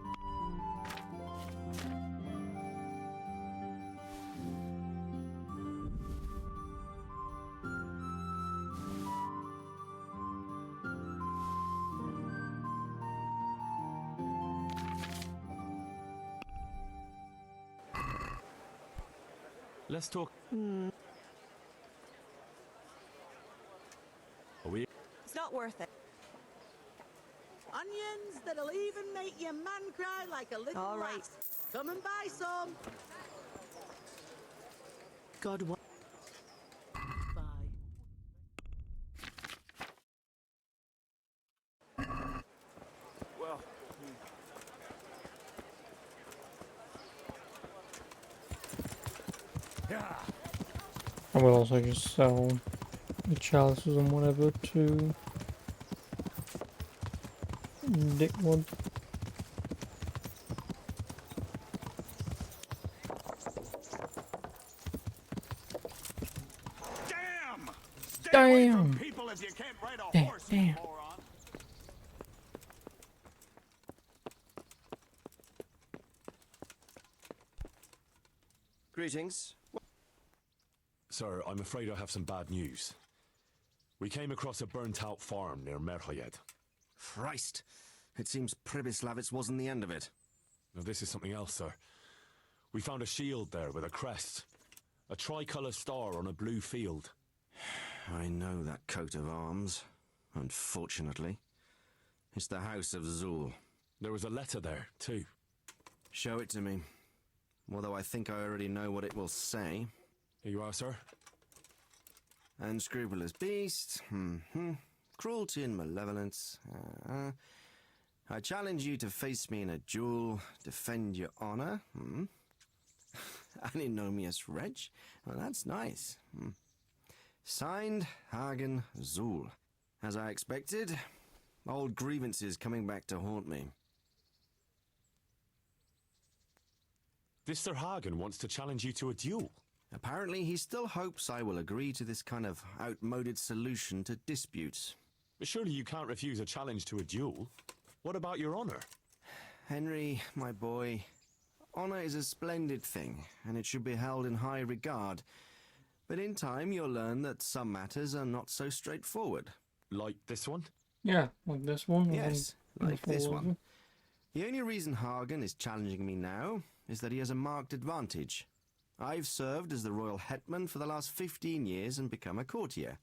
Let's talk. Are we? It's not worth it. onions that'll even make your man cry like a little All right. lass. Come and buy some. God, what? Bye. Well, I will also just sell the chalices and whatever to Dickwood. Damn! Stay Damn! away from people if you can't ride a horse, you Damn. moron. Greetings. Sir, I'm afraid I have some bad news. We came across a burnt-out farm near Merhayed. Christ. It seems Pribyslavitz wasn't the end of it. Now, this is something else, sir. We found a shield there with a crest. A tricolour star on a blue field. I know that coat of arms, unfortunately. It's the House of Zul. There was a letter there, too. Show it to me. Although I think I already know what it will say. Here you are, sir. Unscrupulous beast. Cruelty and malevolence. I challenge you to face me in a duel. Defend your honor. Antinomius Reg. Well, that's nice. Signed, Hagen Zul. As I expected, old grievances coming back to haunt me. This Sir Hagen wants to challenge you to a duel. Apparently, he still hopes I will agree to this kind of outmoded solution to disputes. But surely you can't refuse a challenge to a duel. What about your honor? Henry, my boy, honor is a splendid thing, and it should be held in high regard. But in time, you'll learn that some matters are not so straightforward. Like this one? Yeah, like this one. Yes, and like this before. one. The only reason Hagen is challenging me now is that he has a marked advantage. I've served as the royal hetman for the last 15 years and become a courtier.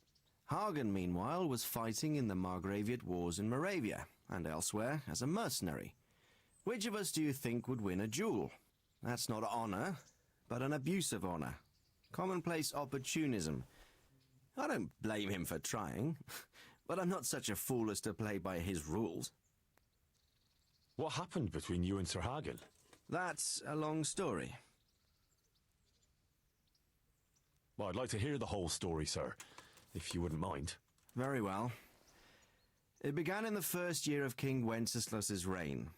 Hagen, meanwhile, was fighting in the Margraviate Wars in Moravia and elsewhere as a mercenary. Which of us do you think would win a duel? That's not honor, but an abuse of honor. Commonplace opportunism. I don't blame him for trying, but I'm not such a fool as to play by his rules. What happened between you and Sir Hagen? That's a long story. Well, I'd like to hear the whole story, sir. if you wouldn't mind. Very well. It began in the first year of King Wenceslas's reign.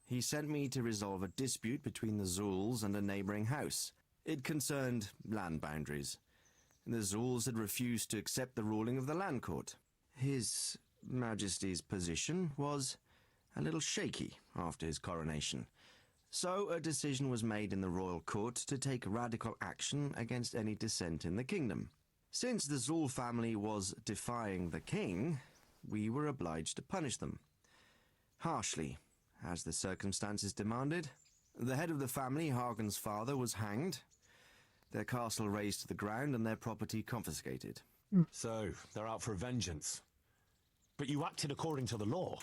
He sent me to resolve a dispute between the Zulls and a neighbouring house. It concerned land boundaries. The Zulls had refused to accept the ruling of the land court. His Majesty's position was a little shaky after his coronation. So a decision was made in the royal court to take radical action against any dissent in the kingdom. Since the Zull family was defying the king, we were obliged to punish them. Harshly, as the circumstances demanded. The head of the family, Hagen's father, was hanged, their castle razed to the ground and their property confiscated. So, they're out for vengeance. But you acted according to the law.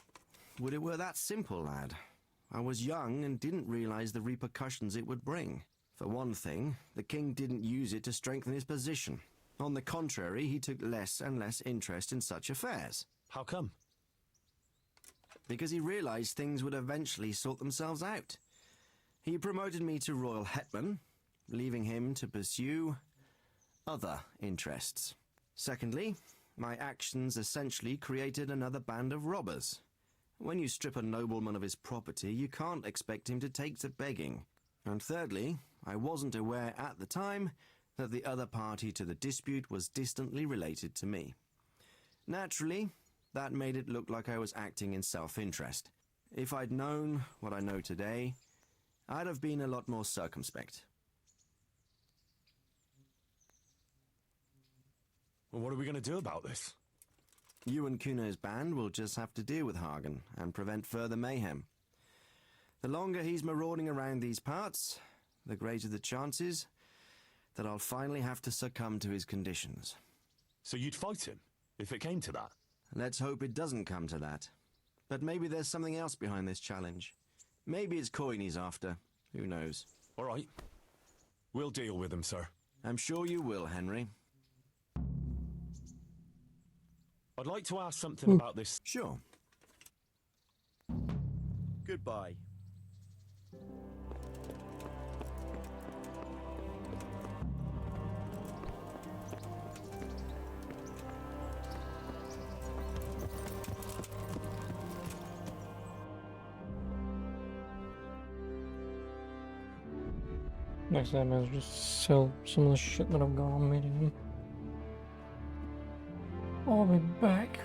Would it were that simple, lad. I was young and didn't realize the repercussions it would bring. For one thing, the king didn't use it to strengthen his position. On the contrary, he took less and less interest in such affairs. How come? Because he realized things would eventually sort themselves out. He promoted me to royal hetman, leaving him to pursue other interests. Secondly, my actions essentially created another band of robbers. When you strip a nobleman of his property, you can't expect him to take to begging. And thirdly, I wasn't aware at the time that the other party to the dispute was distantly related to me. Naturally, that made it look like I was acting in self-interest. If I'd known what I know today, I'd have been a lot more circumspect. Well, what are we going to do about this? You and Kuno's band will just have to deal with Hagen and prevent further mayhem. The longer he's marauding around these parts, the greater the chances that I'll finally have to succumb to his conditions. So you'd fight him, if it came to that? Let's hope it doesn't come to that. But maybe there's something else behind this challenge. Maybe it's coin he's after. Who knows? All right. We'll deal with him, sir. I'm sure you will, Henry. I'd like to ask something about this. Sure. Goodbye. Next time is just sell some of the shit that I've got on me to him. I'll be back.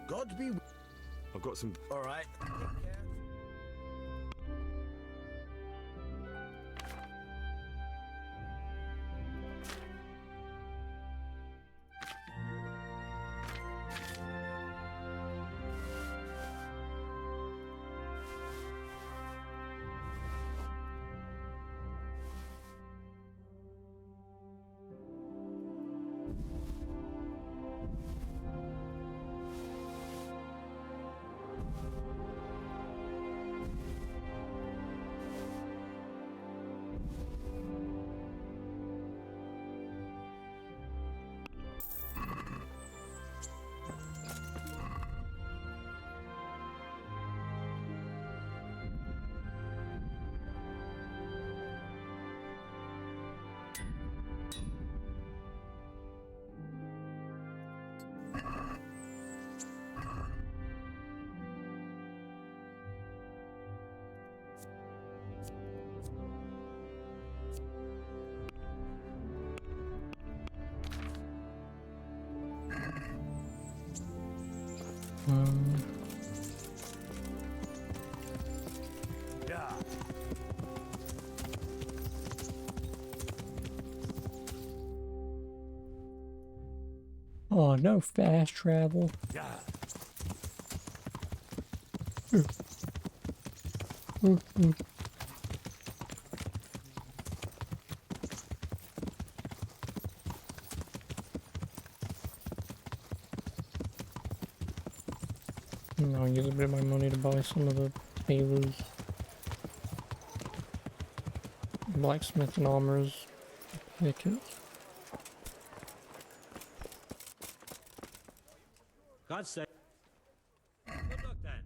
God be. I've got some... All right. Yeah. Oh, no fast travel. Yeah. I'll use a bit of my money to buy some of the tailors. blacksmith and armorers. Pick it. God's sake. Good luck then.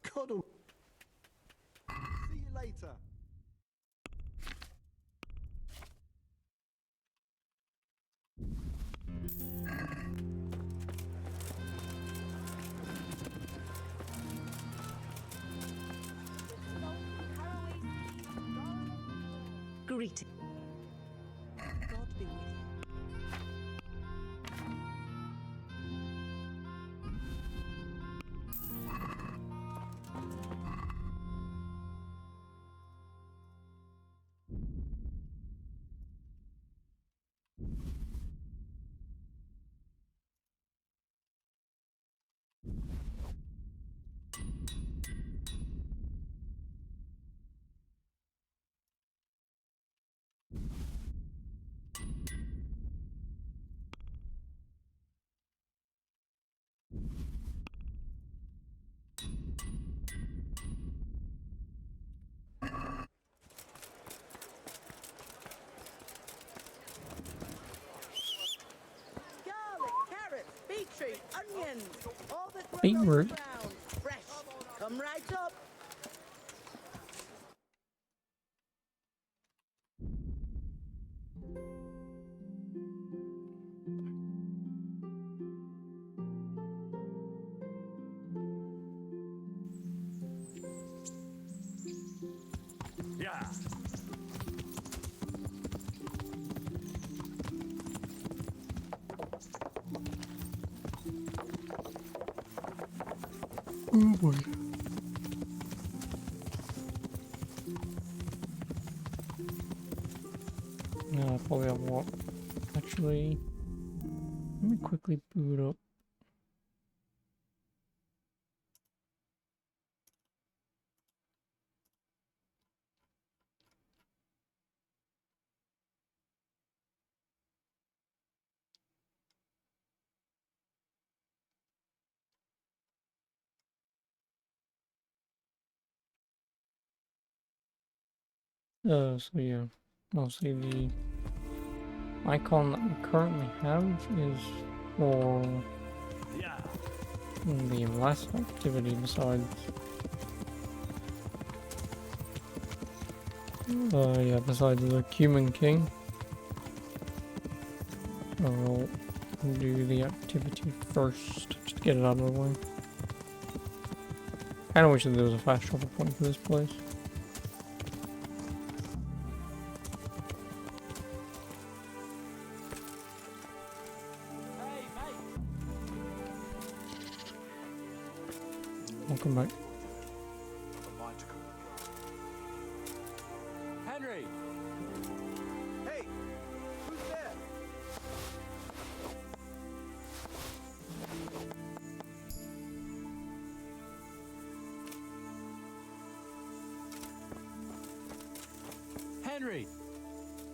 Cuddle. See you later. Greeting. God be with you. Garlic, carrots, beetroot, onions, all that grows on the Beetroot? ground. Fresh. Come right up. Yeah. Oh boy. No, I probably have what? Actually, let me quickly boot up. So yeah, I'll see the icon that we currently have is for Yeah. the last activity besides besides the Cumin King. I'll do the activity first, just to get it out of the way. Kinda wish that there was a fast travel point for this place. Welcome back. Henry! Hey, who's there? Henry!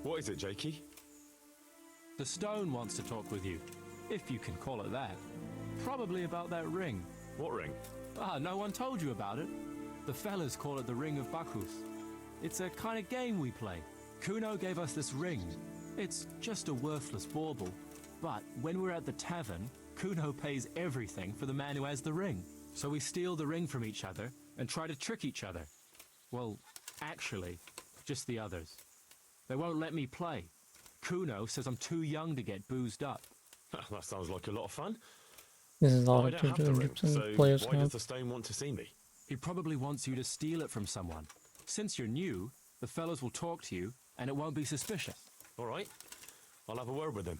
What is it, Jakey? The stone wants to talk with you, if you can call it that. Probably about that ring. What ring? Ah, no one told you about it. The fellas call it the Ring of Bacchus. It's a kind of game we play. Kuno gave us this ring. It's just a worthless bauble. But when we're at the tavern, Kuno pays everything for the man who has the ring. So we steal the ring from each other and try to trick each other. Well, actually, just the others. They won't let me play. Kuno says I'm too young to get boozed up. That sounds like a lot of fun. This is all I the don't have the ring, Egyptian so players why does have. the stone want to see me? He probably wants you to steal it from someone. Since you're new, the fellows will talk to you, and it won't be suspicious. All right, I'll have a word with him.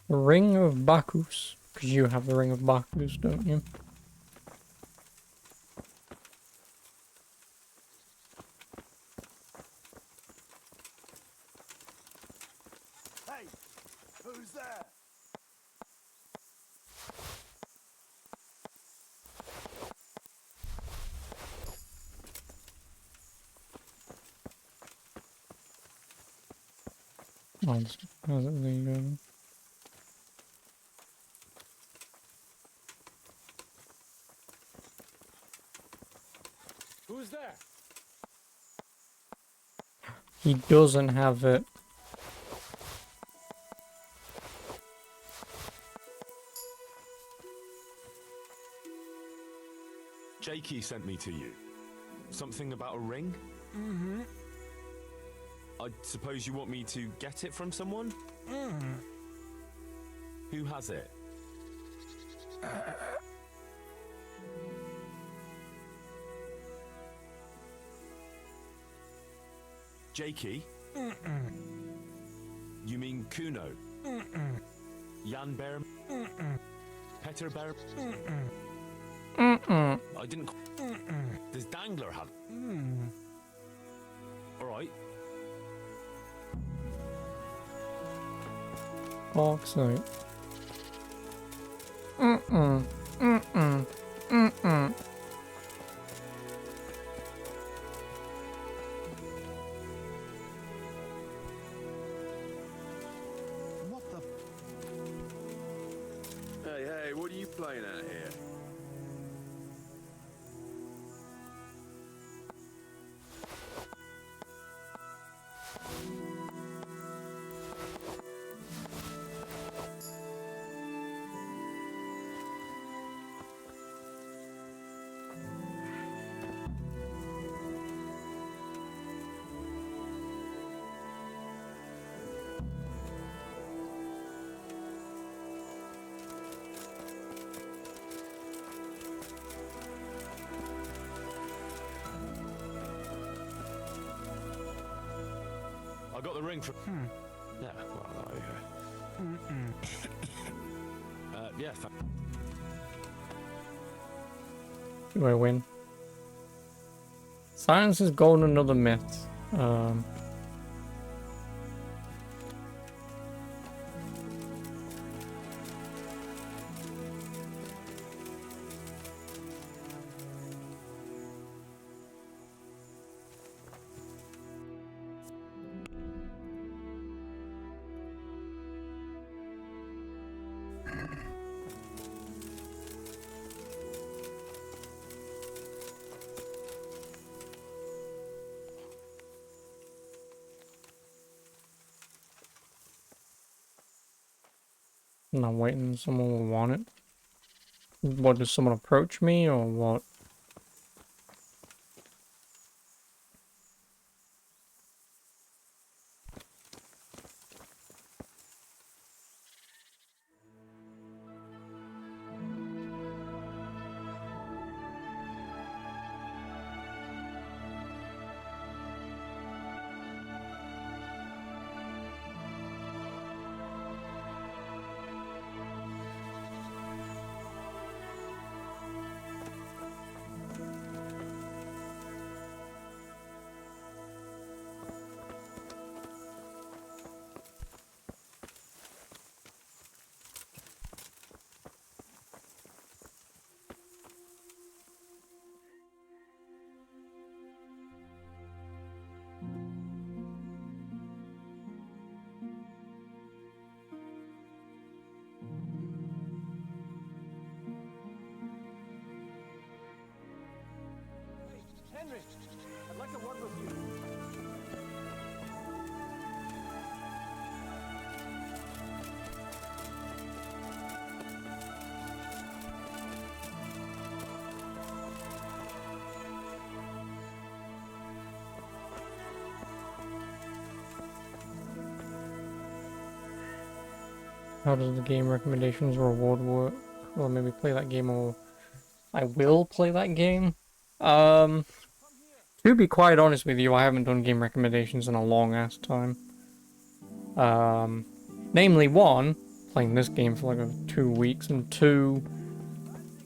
The Ring of Bacchus. Because you have the Ring of Bacchus, don't you? Hey, who's there? Oh, how's it really going? Who's there? He doesn't have it. Jakey sent me to you. Something about a ring? Mm-hmm. I suppose you want me to get it from someone? Mm. Who has it? Jakey? Mm-mm. You mean Kuno? Mm-mm. Jan Bear? Mm-mm. Peter Bear? Mm-mm. Mm-mm. I didn't... Mm-mm. Does Dangler have... Mm. Alright. Fuck's sake. Mm-mm. Mm-mm. Mm-mm. What the? Hey, hey, what are you playing at here? I got the ring from... Yeah, well, Mm-mm. yeah, Do I win? Silence is gold, another myth. And I'm waiting someone will want it. What, does someone approach me or what? Henry, I'd like a word with you. How does the game recommendations reward work? Or maybe play that game, or I will play that game. To be quite honest with you, I haven't done game recommendations in a long ass time. Namely one, playing this game for like 2 weeks, and two,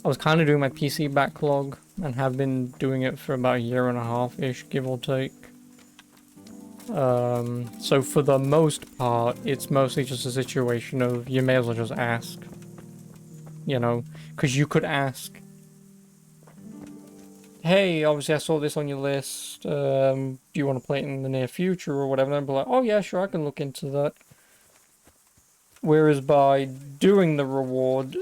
I was kind of doing my PC backlog and have been doing it for about a year and a half-ish, give or take. So for the most part, it's mostly just a situation of you may as well just ask. You know, because you could ask, hey, obviously I saw this on your list, do you want to play it in the near future or whatever? And I'd be like, oh yeah, sure, I can look into that. Whereas by doing the reward,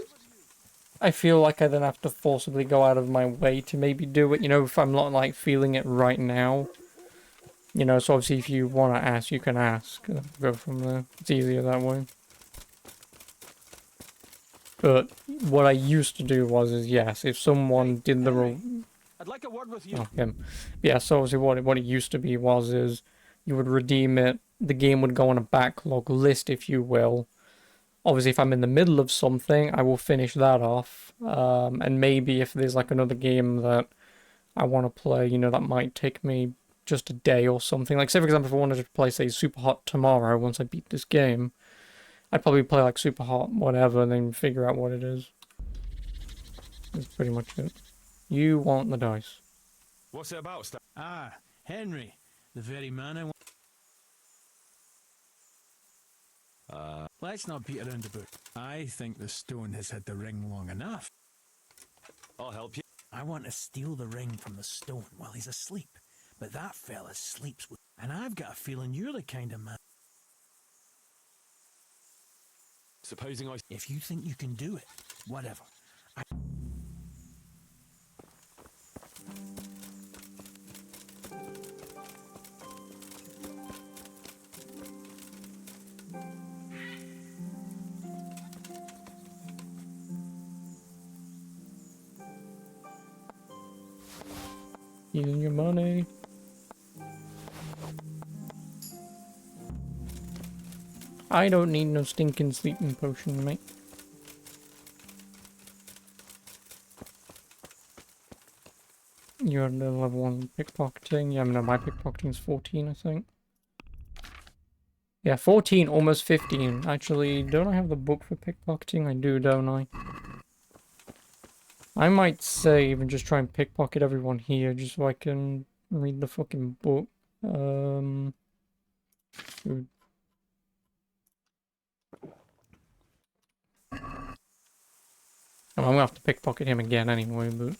I feel like I then have to forcibly go out of my way to maybe do it. You know, if I'm not like feeling it right now. You know, so obviously if you want to ask, you can ask. Go from there. It's easier that way. But what I used to do is yes, if someone did the I'd like a word with you. oh, him. Yeah, so obviously what it used to be is you would redeem it, the game would go on a backlog list, if you will. Obviously, if I'm in the middle of something, I will finish that off. And maybe if there's like another game that I want to play, you know, that might take me just a day or something. Like, say, for example, if I wanted to play, say, Super Hot tomorrow, once I beat this game, I'd probably play, like, Super Hot, whatever, and then figure out what it is. That's pretty much it. You want the dice. What's it about, Stan? Ah, Henry, the very man I want. Let's not beat around the bush. I think the stone has had the ring long enough. I'll help you. I want to steal the ring from the stone while he's asleep. But that fella sleeps with... And I've got a feeling you're the kind of man... Supposing I... If you think you can do it, whatever. Using your money. I don't need no stinking sleeping potion, mate. You're the level 1 pickpocketing. Yeah, no, my pickpocketing is 14, I think. Yeah, 14, almost 15. Actually, don't I have the book for pickpocketing? I do, don't I? I might save and just try and pickpocket everyone here, just so I can read the fucking book. Dude. I'm gonna have to pickpocket him again anyway, but...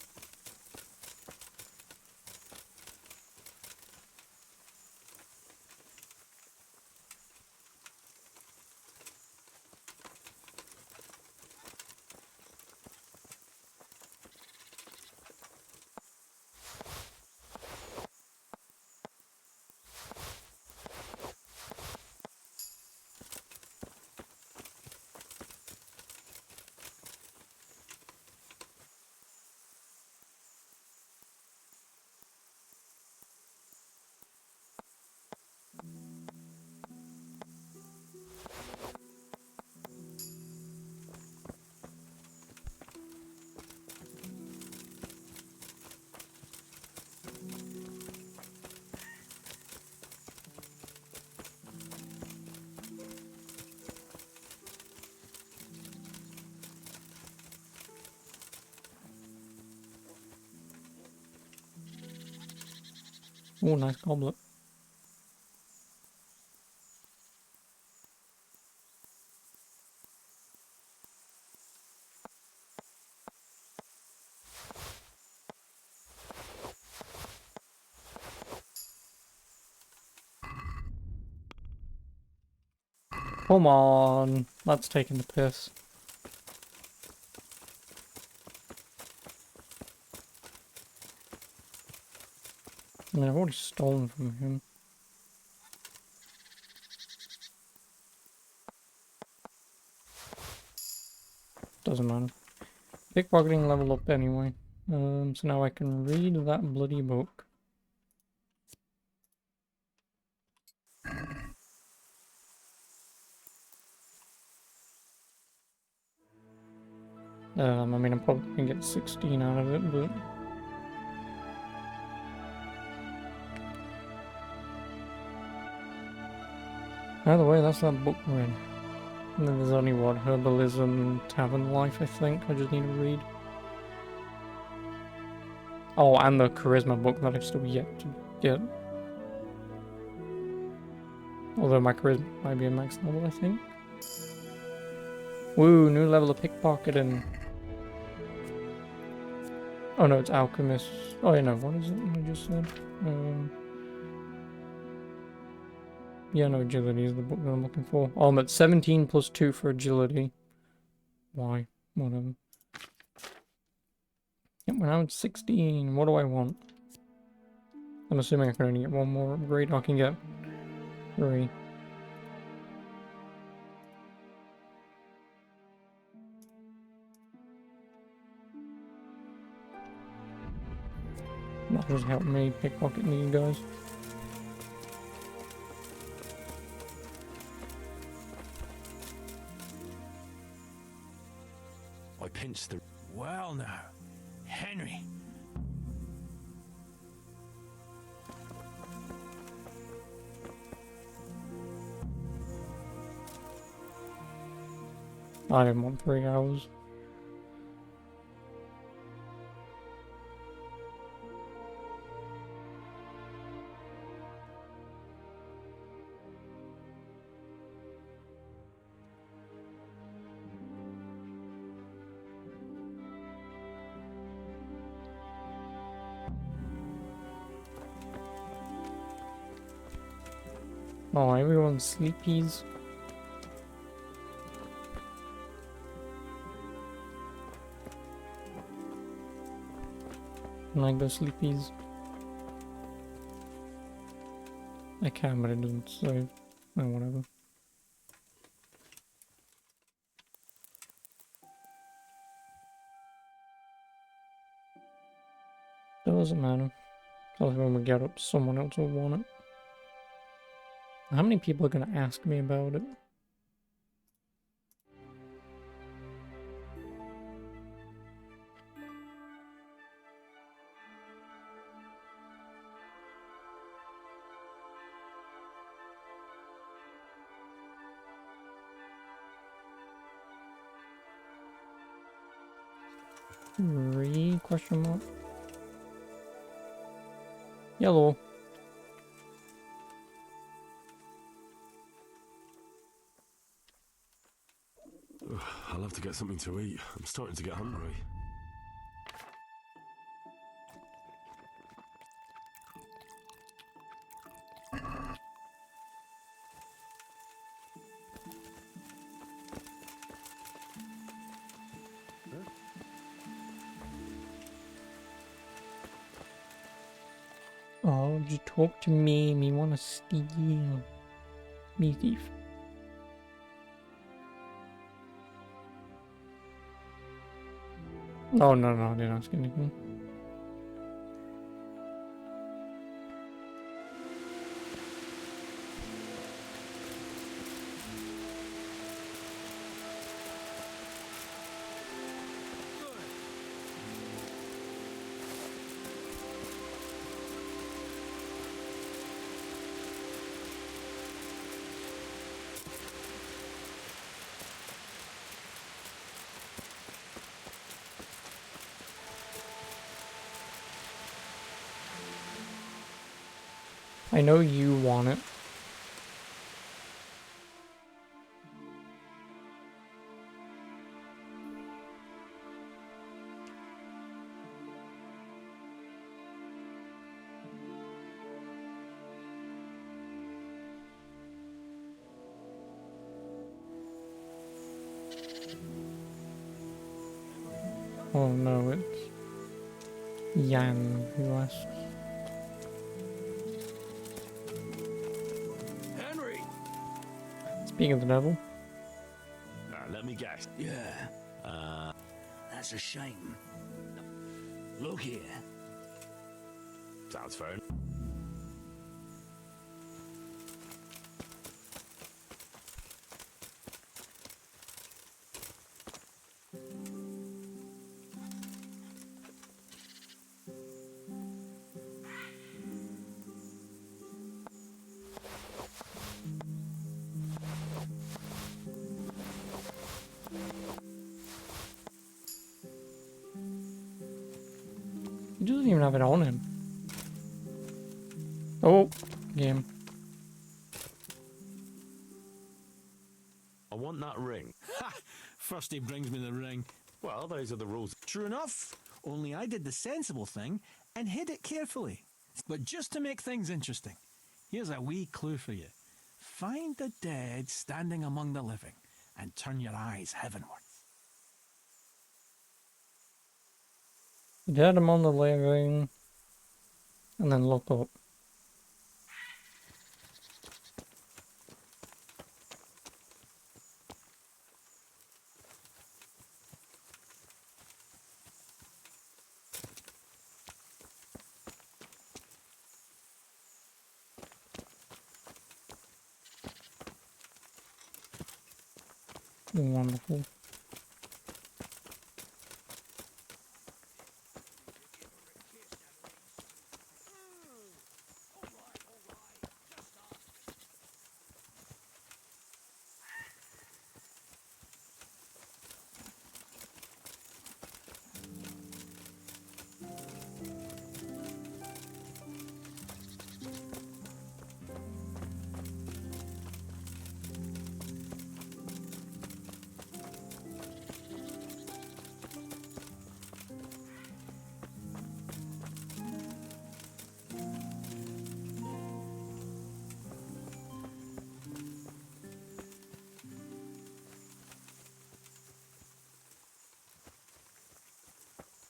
Oh, nice goblet. Come on, that's taking the piss. I mean, I've already stolen from him. Doesn't matter. Pickpocketing level up anyway. So now I can read that bloody book. I mean, I'm probably gonna get 16 out of it, but... Either way, that's that book we're in. And then there's only, what, Herbalism, Tavern Life, I think, I just need to read. Oh, and the Charisma book that I've still yet to get. Although my Charisma might be a max level, I think. Woo, new level of pickpocketing. Oh no, it's Alchemist. Oh yeah, no, what is it I just said? Yeah, no, agility is the book that I'm looking for. Oh, I'm at 17 plus 2 for agility. Why? Whatever. Yep, we're now at 16. What do I want? I'm assuming I can only get one more upgrade. I can get 3. That'll just help me pickpocket these guys. I pinched the... Well now, Henry. I didn't want 3 hours. Oh, everyone's sleepies. I like those sleepies. I can, but it doesn't save. Oh, whatever. Doesn't matter. Because when we get up, someone else will want it. How many people are going to ask me about it? Question mark? Yellow. I'll have to get something to eat. I'm starting to get hungry. Oh, just talk to me. Me wanna steal. Me thief. Oh, no, I didn't ask anything. I know you want it. Oh no, it's Yan who asks. Henry! Speaking of the devil. Let me guess. Yeah. That's a shame. Look here. Sounds fair. He doesn't even have it on him. Oh, game. I want that ring. Ha! First he brings me the ring. Well, those are the rules. True enough. Only I did the sensible thing and hid it carefully. But just to make things interesting, here's a wee clue for you. find the dead standing among the living, and turn your eyes heavenward. Dead among the living, and then look up. Wonderful.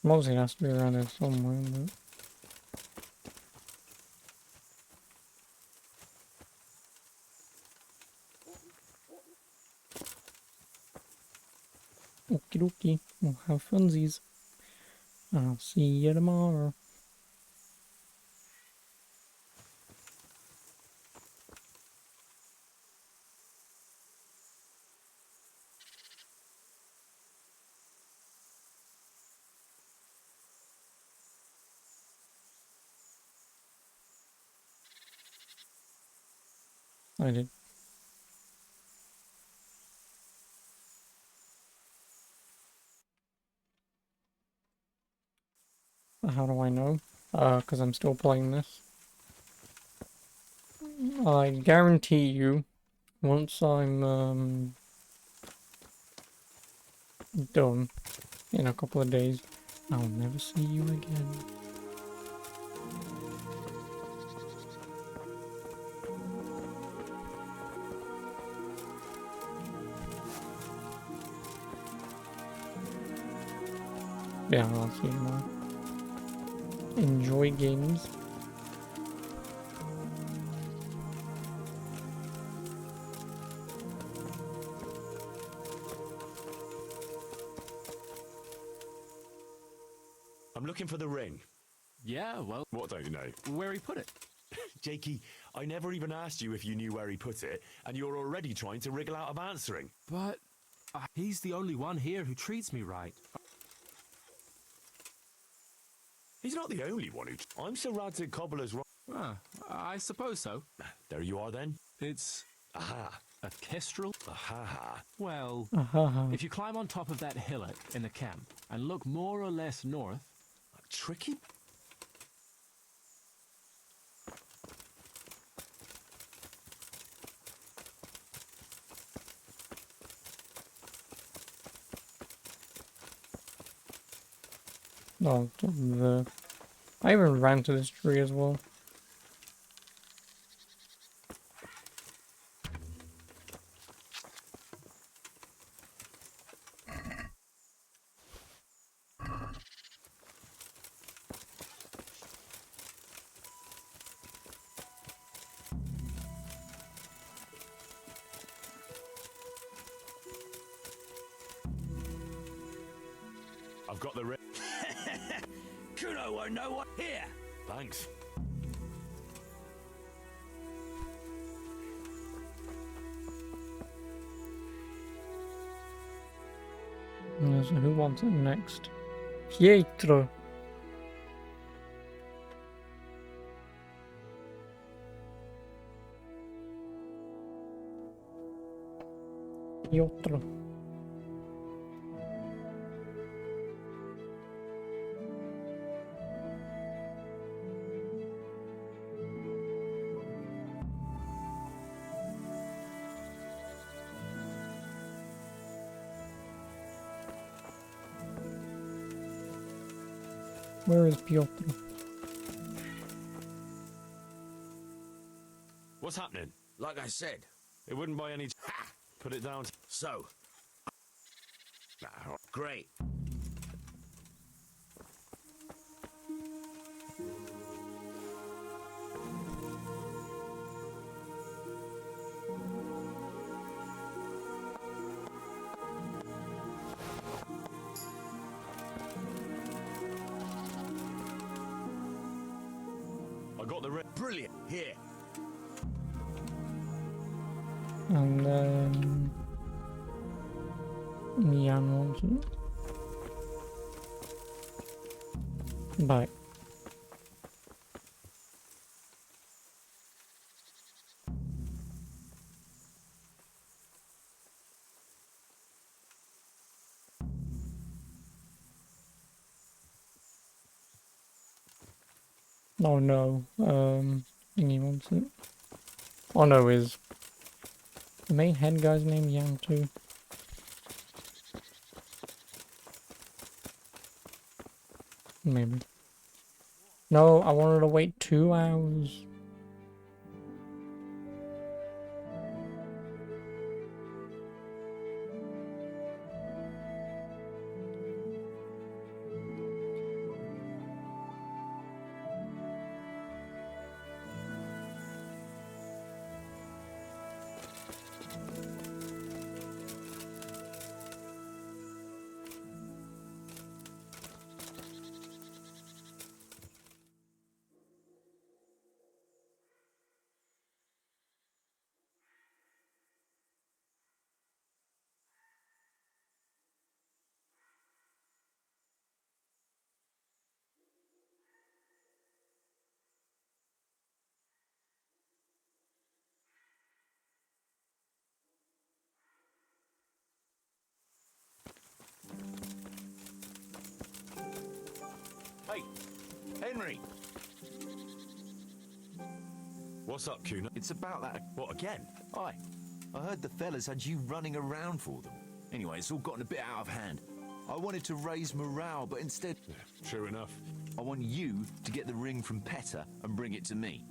Mostly has to be around here somewhere, but... Okie dokie, we'll have funsies. I'll see you tomorrow. I did. How do I know? Because I'm still playing this. I guarantee you, once I'm done in a couple of days, I'll never see you again. Yeah, I'll see you tomorrow. Enjoy games. I'm looking for the ring. Yeah, well, What don't you know? where he put it. Jakey, I never even asked you if you knew where he put it, and you're already trying to wriggle out of answering. But he's the only one here who treats me right. He's not the only one who... I'm Sir Radzig Cobbler's... I suppose so. There you are then. It's Aha. a kestrel. Aha. Well, Ahaha. if you climb on top of that hillock in the camp and look more or less north... Tricky? Oh, I even ran to this tree as well. I've got the ring. Kuno won't know what here. Thanks. So who wants it next? Pietro. Pietro. Where is Piotr? What's happening? Like I said, It wouldn't by any... Ha! Put it down. So. Great. I got the Brilliant. Here. And then Mian wants it. Bye. Oh no, thingy wants it. Oh no, is the main head guy's name Yang too? Maybe. No, I wanted to wait 2 hours. Hey, Henry! What's up, Kuna? It's about that. What, again? Hi. I heard the fellas had you running around for them. Anyway, it's all gotten a bit out of hand. I wanted to raise morale, but instead... Yeah, true enough. I want you to get the ring from Petter and bring it to me.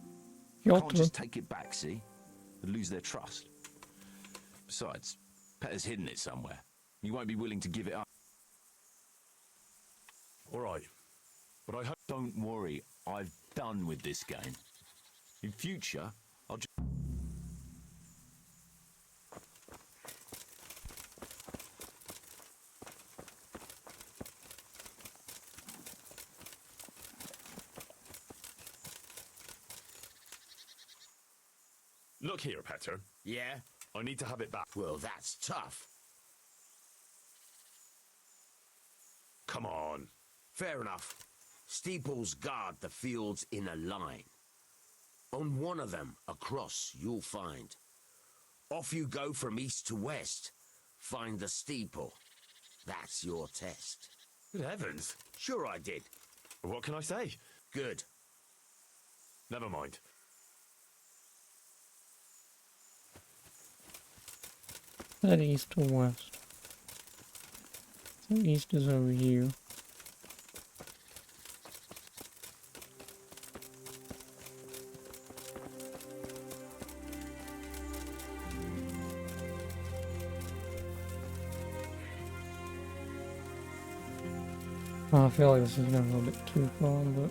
You I ought can't to. just take it back, see? And lose their trust. Besides, Petter's hidden it somewhere. He won't be willing to give it up. All right. But I hope... Don't worry, I've done with this game. In future, I'll just... Look here, Petter. Yeah? I need to have it back. Well, that's tough. Come on. Fair enough. Steeples guard the fields in a line. On one of them, across, you'll find. Off you go from east to west. Find the steeple. That's your test. Good heavens. Sure I did. What can I say? Good. Never mind. That east or west? So east is over here. I feel like this is going a little bit too far, but...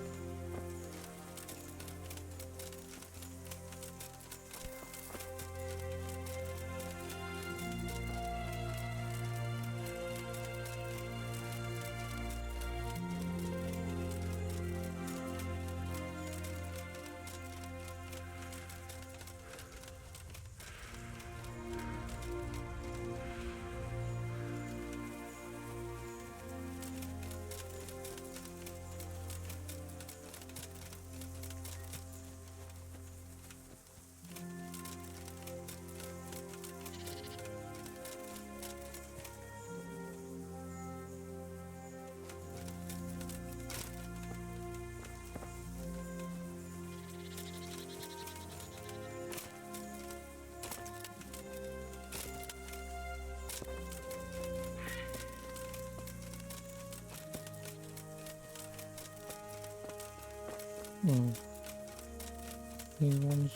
These ones.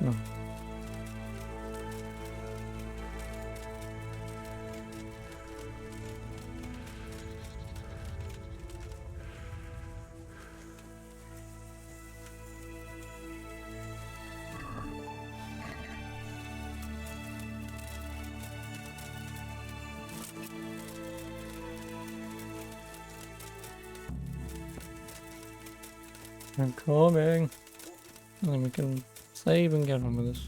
No. I'm coming. And then we can save and get on with this.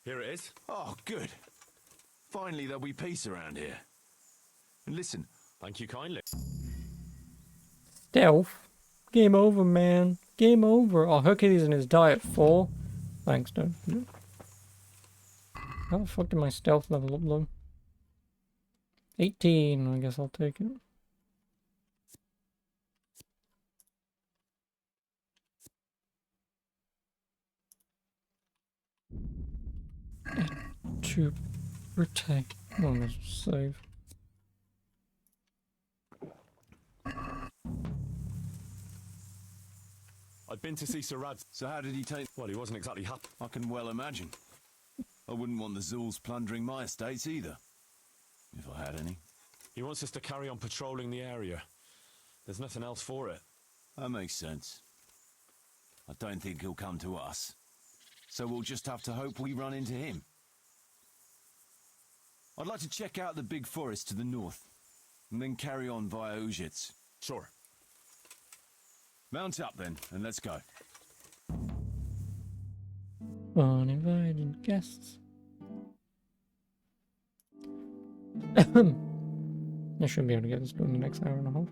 Here it is. Oh, good. Finally there'll be peace around here. And listen, Thank you kindly. Stealth? Game over, man. Game over. Oh, Hercules and his diet 4. Thanks, dude. How the fuck did my stealth level up, though? 18. I guess I'll take it. To protect. Oh, let's save. I'd been to see Sir Rad. so how did he take... Well, he wasn't exactly happy. I can well imagine. I wouldn't want the Zulls plundering my estates either. If I had any. He wants us to carry on patrolling the area. There's nothing else for it. That makes sense. I don't think he'll come to us. So we'll just have to hope we run into him. I'd like to check out the big forest to the north, and then carry on via Ujits. Sure. Mount up then, and let's go. Uninvited guests. I should be able to get this done in the next hour and a half.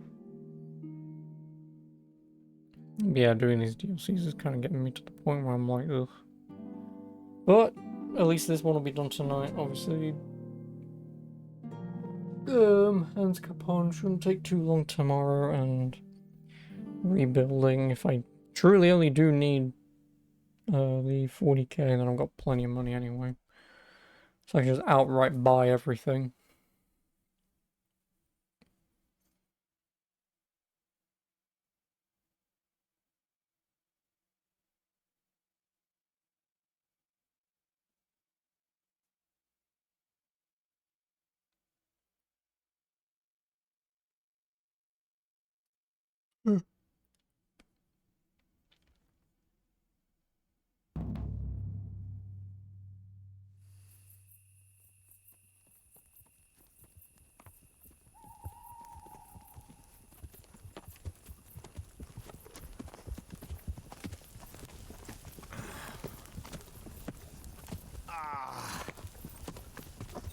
Yeah, doing these DLCs is kind of getting me to the point where I'm like, ugh. But at least this one will be done tonight, obviously. Hans Capone shouldn't take too long tomorrow, and rebuilding, if I truly only do need the 40k, then I've got plenty of money anyway. So I can just outright buy everything.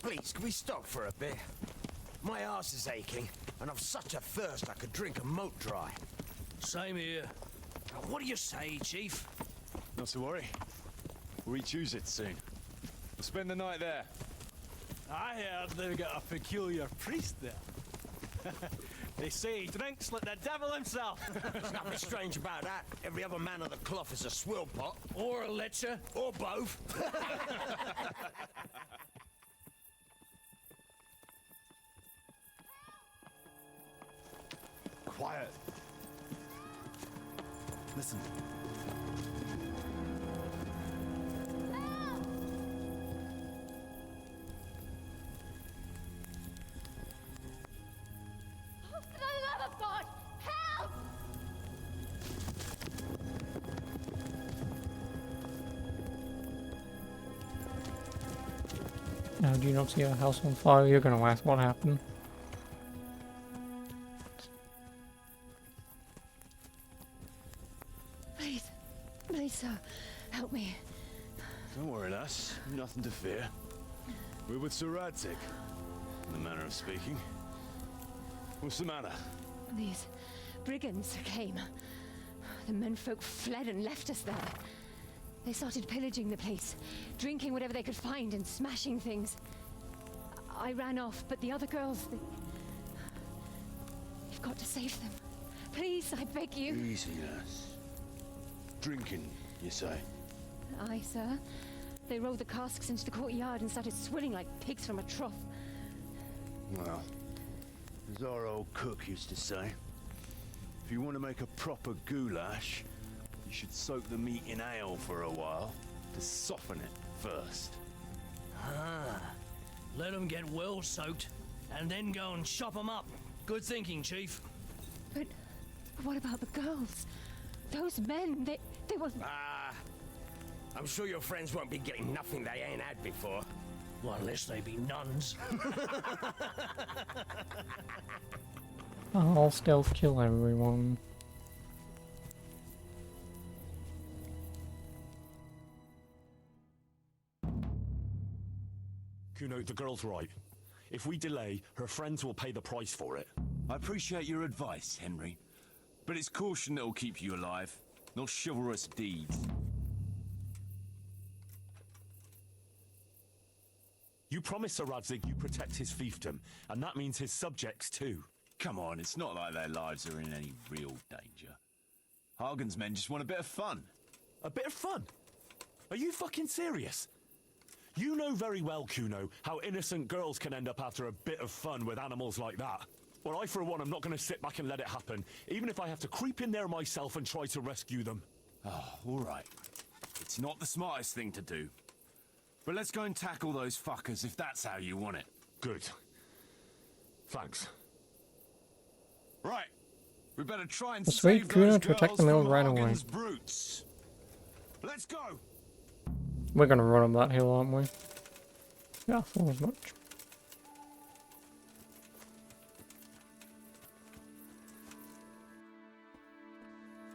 Please, can we stop for a bit? My arse is aching, and I've such a thirst I could drink a moat dry. Same here. What do you say, Chief? Not to worry. We'll reach it soon. We'll spend the night there. I heard they've got a peculiar priest there. They say he drinks like the devil himself. There's nothing strange about that. Every other man of the cloth is a swill pot. Or a licher. Or both. Quiet. Listen. For the love of God, help! Now, do you not see a house on fire? You're gonna ask what happened. Please, sir, help me. Don't worry, lass. Nothing to fear. We're with Sir Radzik, in the manner of speaking. What's the matter? These brigands came. The menfolk fled and left us there. They started pillaging the place, drinking whatever they could find and smashing things. I ran off, but the other girls, You've got to save them. Please, I beg you. Easy, lass. Drinking, you say? Aye, sir. They rolled the casks into the courtyard and started swilling like pigs from a trough. Well, as our old cook used to say, if you want to make a proper goulash, you should soak the meat in ale for a while to soften it first. Ah, let them get well soaked, and then go and chop them up. Good thinking, Chief. But what about the girls? Those men, they were... Ah, I'm sure your friends won't be getting nothing they ain't had before. Well, unless they be nuns. I'll stealth kill everyone. Kuno, the girl's right. If we delay, her friends will pay the price for it. I appreciate your advice, Henry, but it's caution that'll keep you alive, not chivalrous deeds. You promised Sir Radzig you protect his fiefdom, and that means his subjects too. Come on, it's not like their lives are in any real danger. Hagen's men just want a bit of fun. A bit of fun? Are you fucking serious? You know very well, Kuno, how innocent girls can end up after a bit of fun with animals like that. Well, I, for one, am not going to sit back and let it happen, even if I have to creep in there myself and try to rescue them. Oh, all right. It's not the smartest thing to do. But let's go and tackle those fuckers if that's how you want it. Good. Thanks. Right. We better try and Persuade save Kuno those to attack girls the mill from right away. Hagen's brutes. Let's go. We're gonna run up that hill, aren't we? Yeah, I thought as much.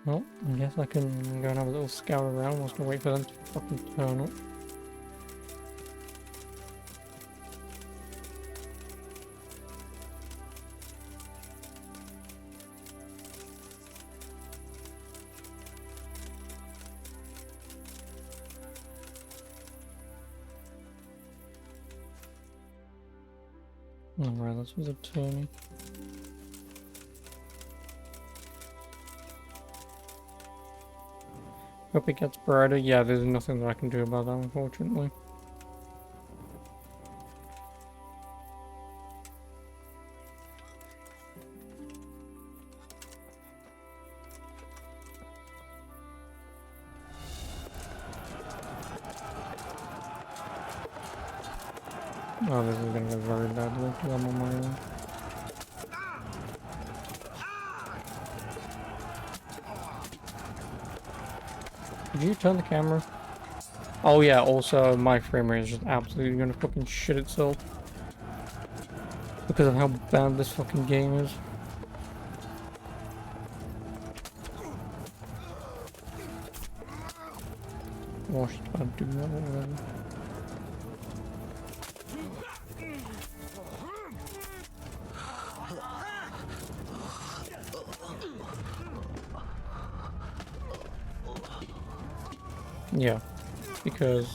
Well, I guess I can go and have a little scour around whilst I wait for them to fucking turn up. Alright, this was a turning. Hope it gets brighter. Yeah, there's nothing that I can do about that, unfortunately. Oh, this is gonna go very badly because I'm on my own. Did you turn the camera? Oh yeah, also my frame rate is just absolutely gonna fucking shit itself. Because of how bad this fucking game is. Oh, should I do that or whatever? Yeah, because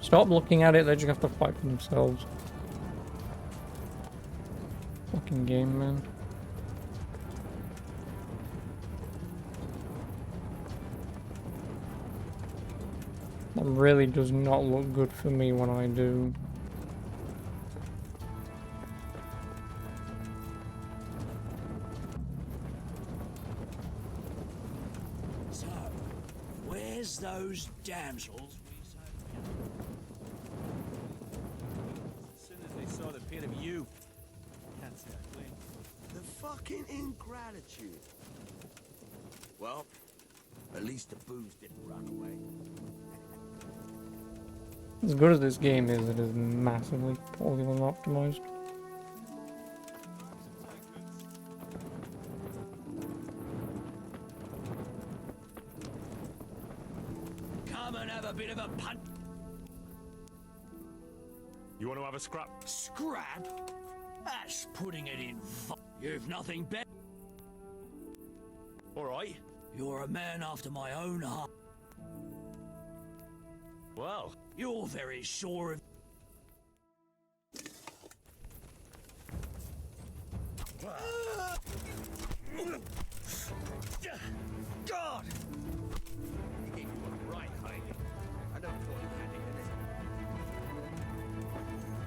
stop looking at it, they just have to fight for themselves. Fucking game, man. That really does not look good for me when I do. So, where's those damsels? As soon as they saw the pair of you. Can't say I blame. The fucking ingratitude. Well, at least the booze didn't run away. As good as this game is, it is massively poorly optimized. Come and have a bit of a punt. You want to have a scrap? Scrap? That's putting it in. You've nothing better. All right. You're a man after my own heart. Well, You're very sure of.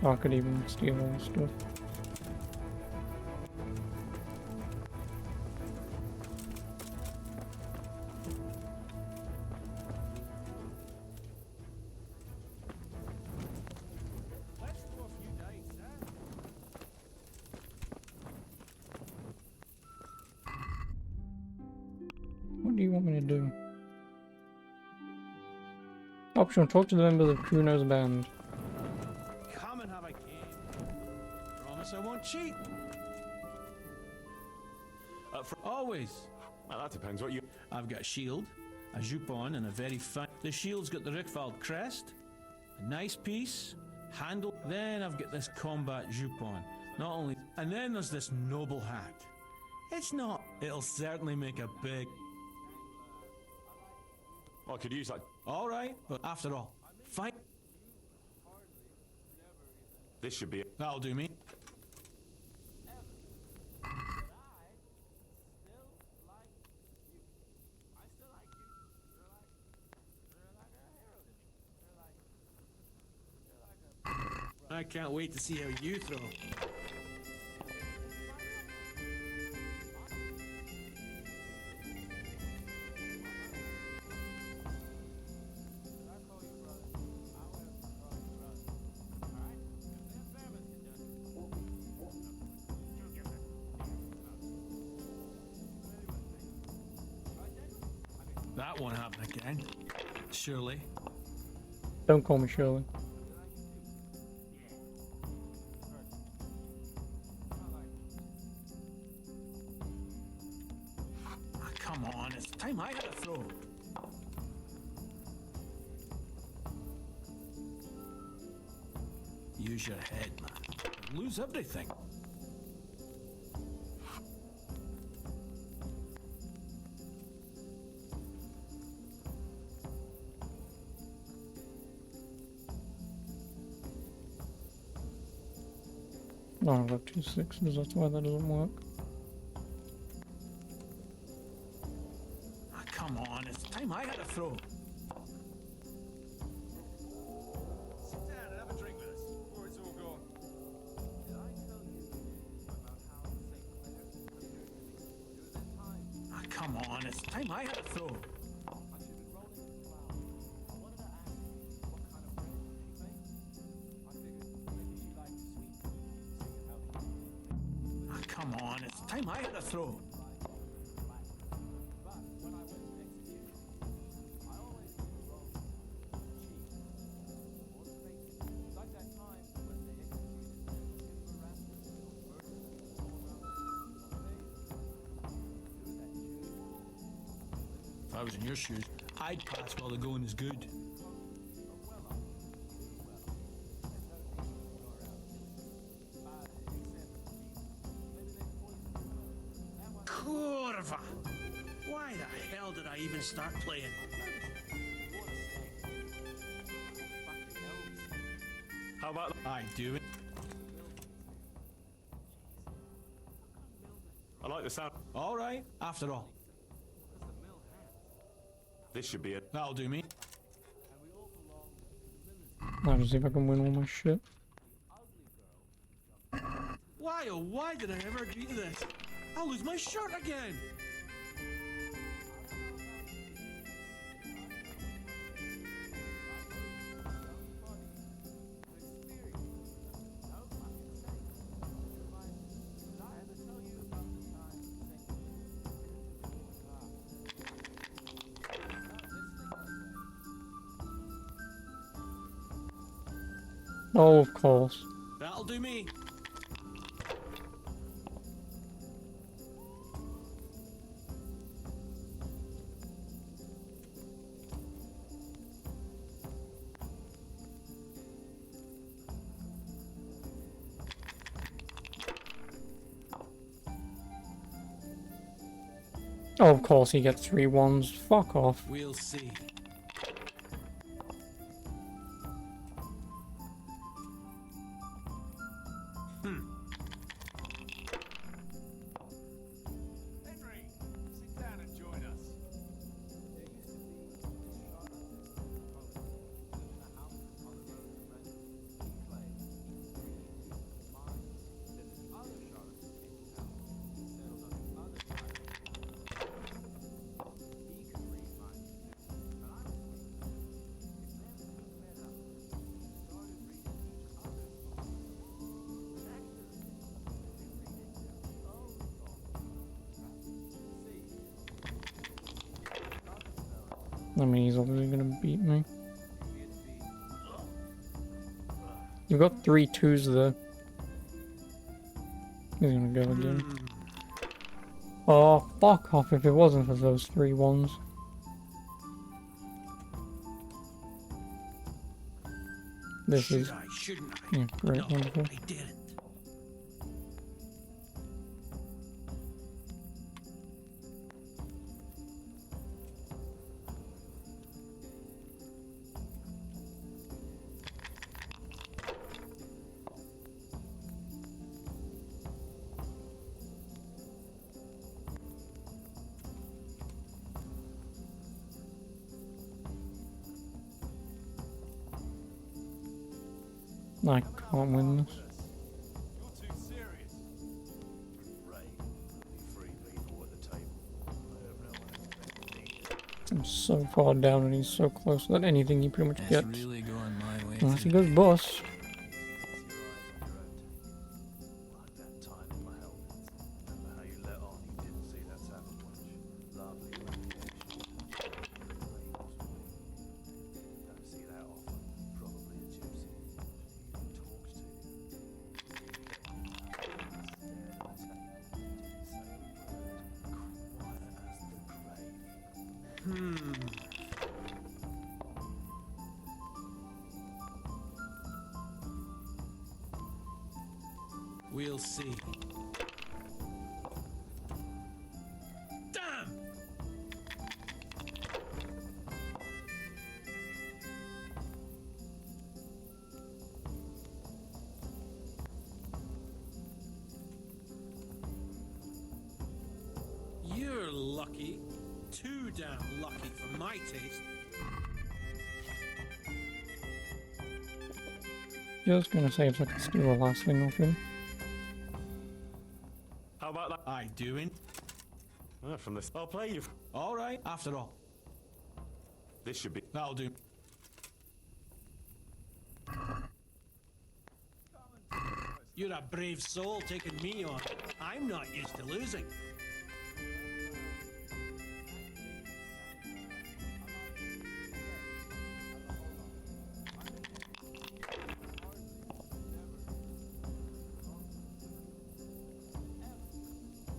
I could even steal all the stuff. Let's go a few nights, huh? What do you want me to do? Option, talk to the members of Kuno's band. Come and have a game. Promise I won't cheat. Always. Well, that depends what you... I've got a shield, a jupon, and a very fine... The shield's got the Rickfald crest, a nice piece, handle... Then I've got this combat jupon. Not only... And then there's this noble hat. It's not... It'll certainly make a big... I could use that. All right, but after all, fine. This should be it. That'll do me. I can't wait to see how you throw. That won't happen again. Surely. Don't call me Shirley. Ah, come on, it's time I had a throw. Use your head, man. Lose everything. No, I've got 2 6s, that's why that doesn't work. Ah, come on, it's time I had a throw. Sit down and have a drink with us before it's all gone. Did I tell you about how St. Clair during that time? Ah, come on, it's time I had a throw. I should be rolling in the clouds. I wanted to ask you what kind of bread she makes. I figured maybe she liked sweet, seeing how they Ah, come on, it's time I had a throw. But when I went to execute, I always did it wrong. Cheap. Or fake it. Like that time when they executed Timber Rasmus, murdered all around the It was that Jew. If I was in your shoes, I'd pass while the going is good. Curva! Why the hell did I even start playing? How about... I do it. I like the sound. All right, after all. This should be it. That'll do me. I'll just see if I can win all my shit. Why, oh why did I ever agree to this? I'll lose my shirt again! Oh, of course. That'll do me. Oh, of course he gets 3 1s. Fuck off. We'll see. Henry, sit down and join us. There used to be this Charlotte poet who lived in a house on the road with friend Clay. I mean, he's obviously gonna beat me. You've got 3 2s there. He's gonna go again. Oh, fuck off if it wasn't for those 3 1s. This is... Shouldn't I? Yeah, great, No, wonderful. I didn't. I can't win this. You're too serious. Right. Three people at the table. I have no one expected. I'm so far down and he's so close that anything he pretty much It's gets. really going my way. Unless he goes boss. Like that time in my helmet. Remember how you let on you didn't see that sandwich? Lovely reputation. Don't see that often. Probably a gypsy. She even talks to you. We'll see. Damn! You're lucky. Too damn lucky for my taste. Just gonna say if I can steal the last thing off him. How about that? I doing. From this, I'll play you. All right, after all. This should be. That'll do. You're a brave soul taking me on. I'm not used to losing.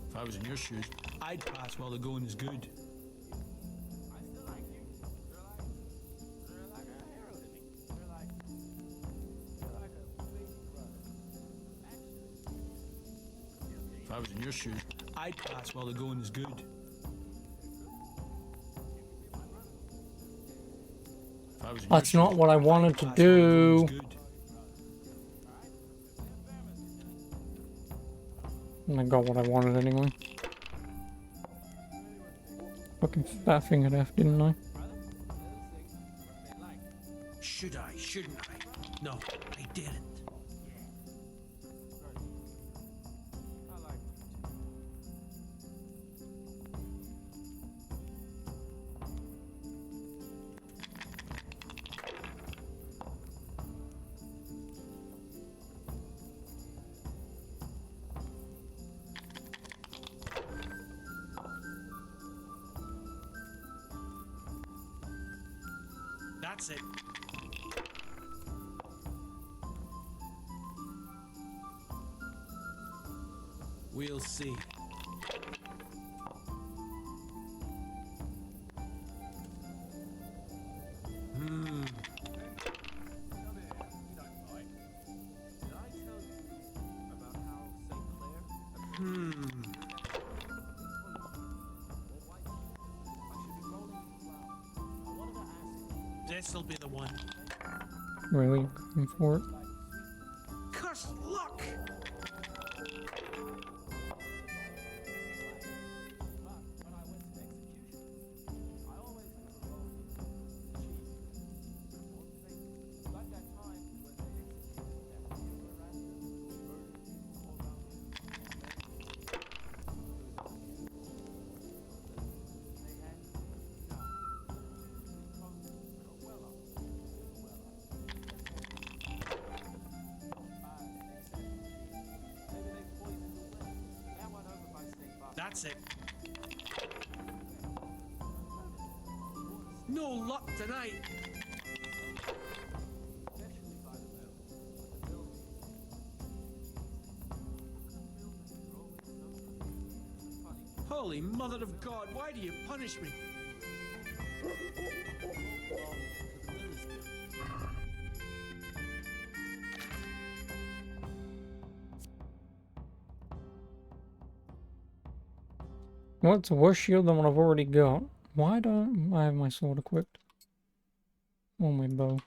If I was in your shoes, I'd pass while the going is good. If I was in your shoes, I'd pass while the going is good. If I was in That's your not shoes, what I I'd wanted to pass while the going is do. good. And I got what I wanted anyway. Fucking fat fingered F, didn't I? Should I? Shouldn't I? No, I didn't. That's it. We'll see. This'll be the one. Really going for it. Cursed luck! That's it. no luck tonight. Eventually by the mill, but the mill funny. Holy Mother of God, why do you punish me? What's a worse shield than what I've already got? Why don't I have my sword equipped? Or my bow?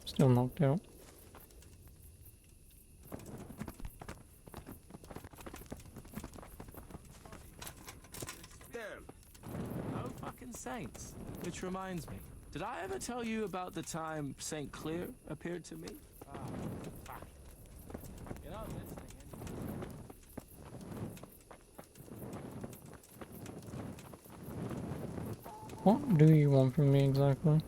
Still knocked out. Damn. Oh, fucking saints. Which reminds me, did I ever tell you about the time St. Clair appeared to me? Ah, fuck. You're not listening anyway. What do you want from me exactly?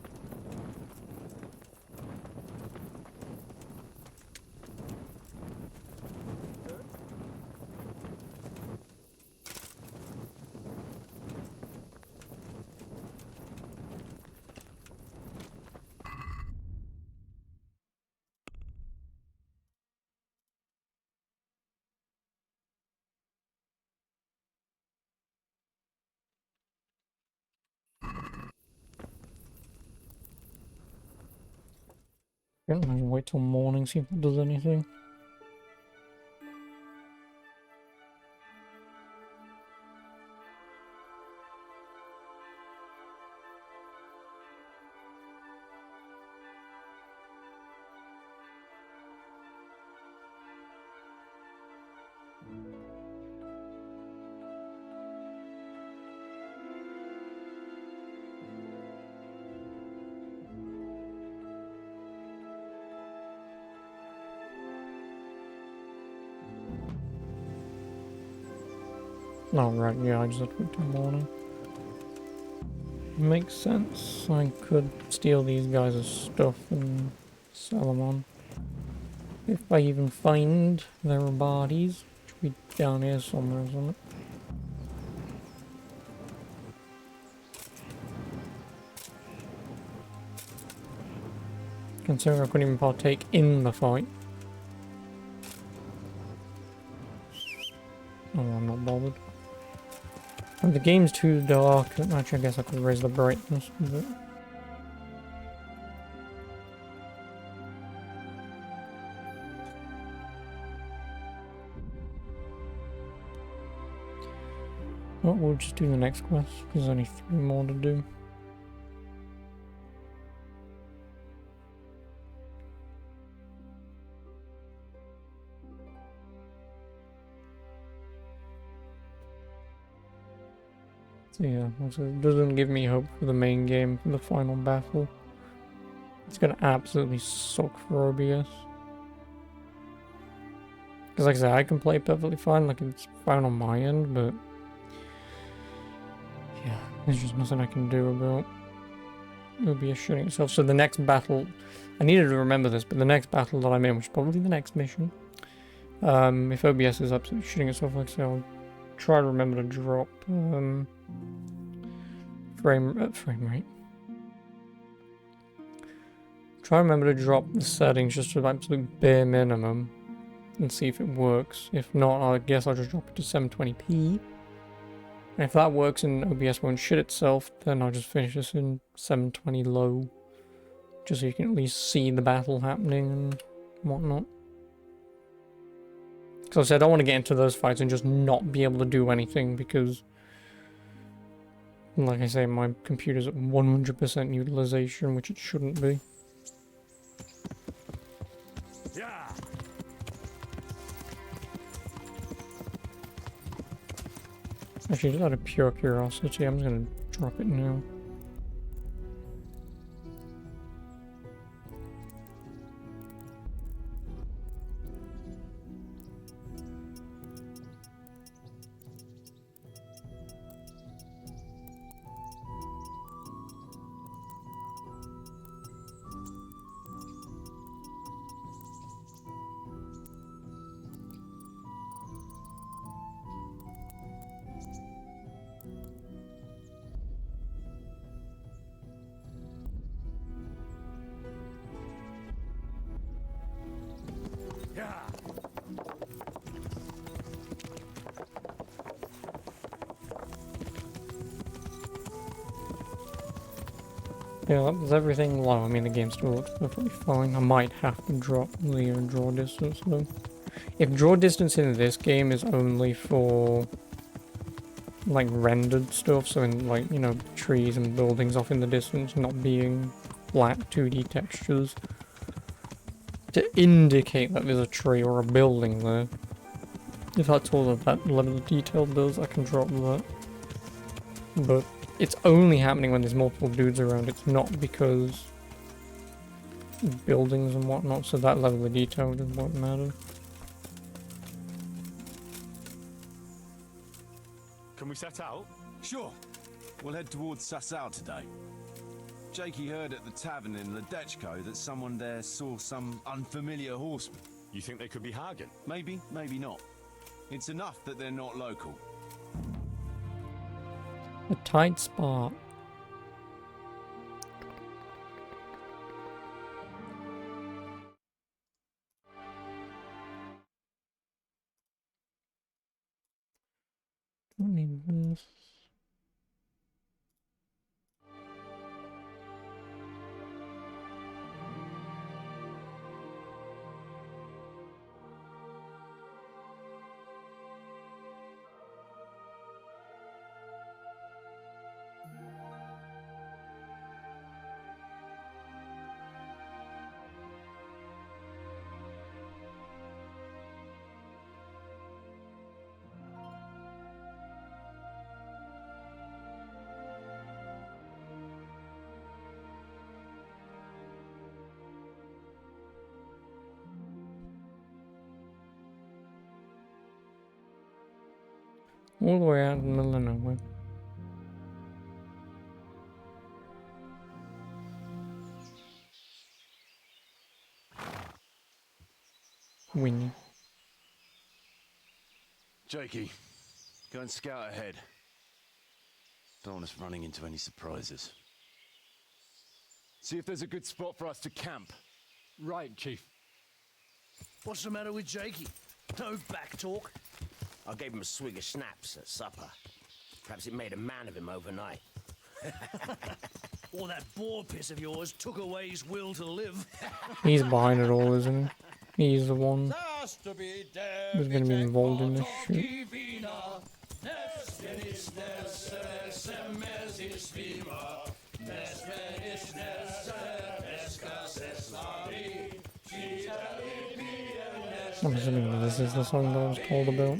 Can't really wait till morning, see if it does anything. Oh, right, yeah, I just have to wait till morning. Makes sense. I could steal these guys' stuff and sell them on. If I even find their bodies. Should be down here somewhere, isn't it? Considering I couldn't even partake in the fight. Oh, I'm not bothered. And the game's too dark. Actually, I guess I could raise the brightness a bit. Well, we'll just do the next quest. There's only 3 more to do. So yeah, it doesn't give me hope for the main game, for the final battle. It's gonna absolutely suck for OBS. Because like I said, I can play perfectly fine, like it's fine on my end, but yeah, there's just nothing I can do about OBS shooting itself. So the next battle, I needed to remember this, but the next battle that I'm in, which is probably the next mission, if OBS is absolutely shooting itself, like I say, I'll try to remember to drop frame rate. Try to remember to drop the settings just to the absolute bare minimum and see if it works. If not, I guess I'll just drop it to 720p. And if that works and OBS won't shit itself, then I'll just finish this in 720 low. Just so you can at least see the battle happening and whatnot. Because I said I don't want to get into those fights and just not be able to do anything because Like I say, my computer's at 100% utilization, which it shouldn't be. Yeah. Actually, just out of pure curiosity, I'm just gonna drop it now. Yeah. Yeah, that's everything low. I mean, the game still looks perfectly fine. I might have to drop the draw distance though. If draw distance in this game is only for like rendered stuff, so in like, you know, trees and buildings off in the distance, not being flat 2D textures, to indicate that there's a tree or a building there. If that's all that level of detail does, I can drop that. But it's only happening when there's multiple dudes around. It's not because buildings and whatnot, so that level of detail just won't matter. Can we set out? Sure. We'll head towards Sasau today. Jakey heard at the tavern in Ledechko that someone there saw some unfamiliar horseman. You think they could be Hagen? Maybe, maybe not. It's enough that they're not local. A tight spot. Don't need this. All the way out in the middle of nowhere. Winnie. Jakey, go and scout ahead. Don't want us running into any surprises. See if there's a good spot for us to camp. Right, Chief. What's the matter with Jakey? No back talk. I gave him a swig of schnapps at supper. Perhaps it made a man of him overnight. All that boar piss of yours took away his will to live. He's behind it all, isn't he? He's the one who's going to be involved in this shit. I'm assuming that this is the song that I was told about.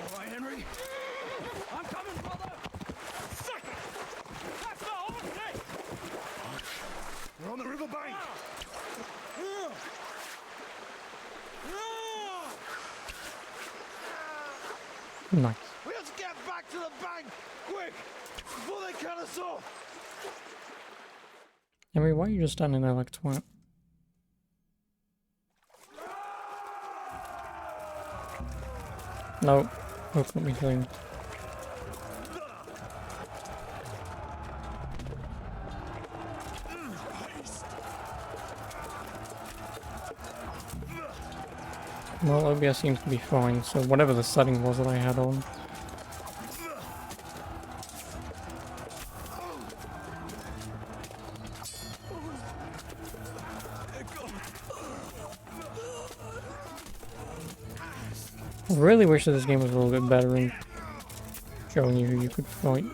All right, Henry. I'm coming, brother. Second. That's the whole thing. We're on the river bank. Nice. We have to get back to the bank, quick, before they cut us off. Henry, why are you just standing there like a twat? No, look at me thing. Well, OBS seems to be fine, so whatever the setting was that I had on. I really wish that this game was a little bit better in showing you who you could fight.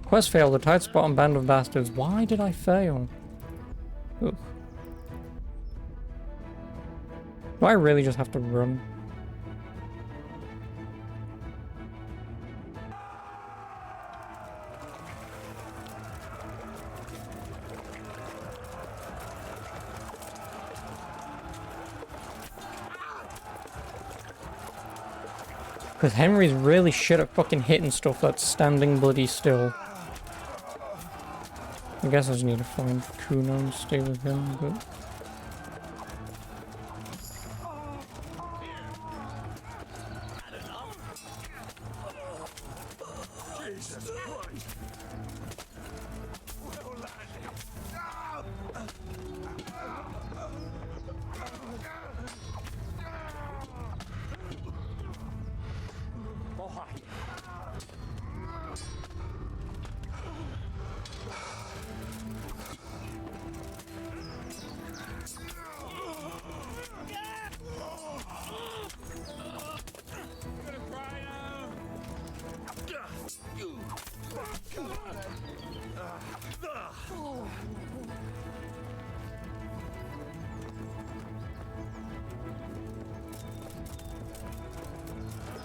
Quest failed, a tight spot on Band of Bastards. Why did I fail? Ugh. Do I really just have to run? Because Henry's really shit at fucking hitting stuff that's standing bloody still. I guess I just need to find Kuno and stay with him, but...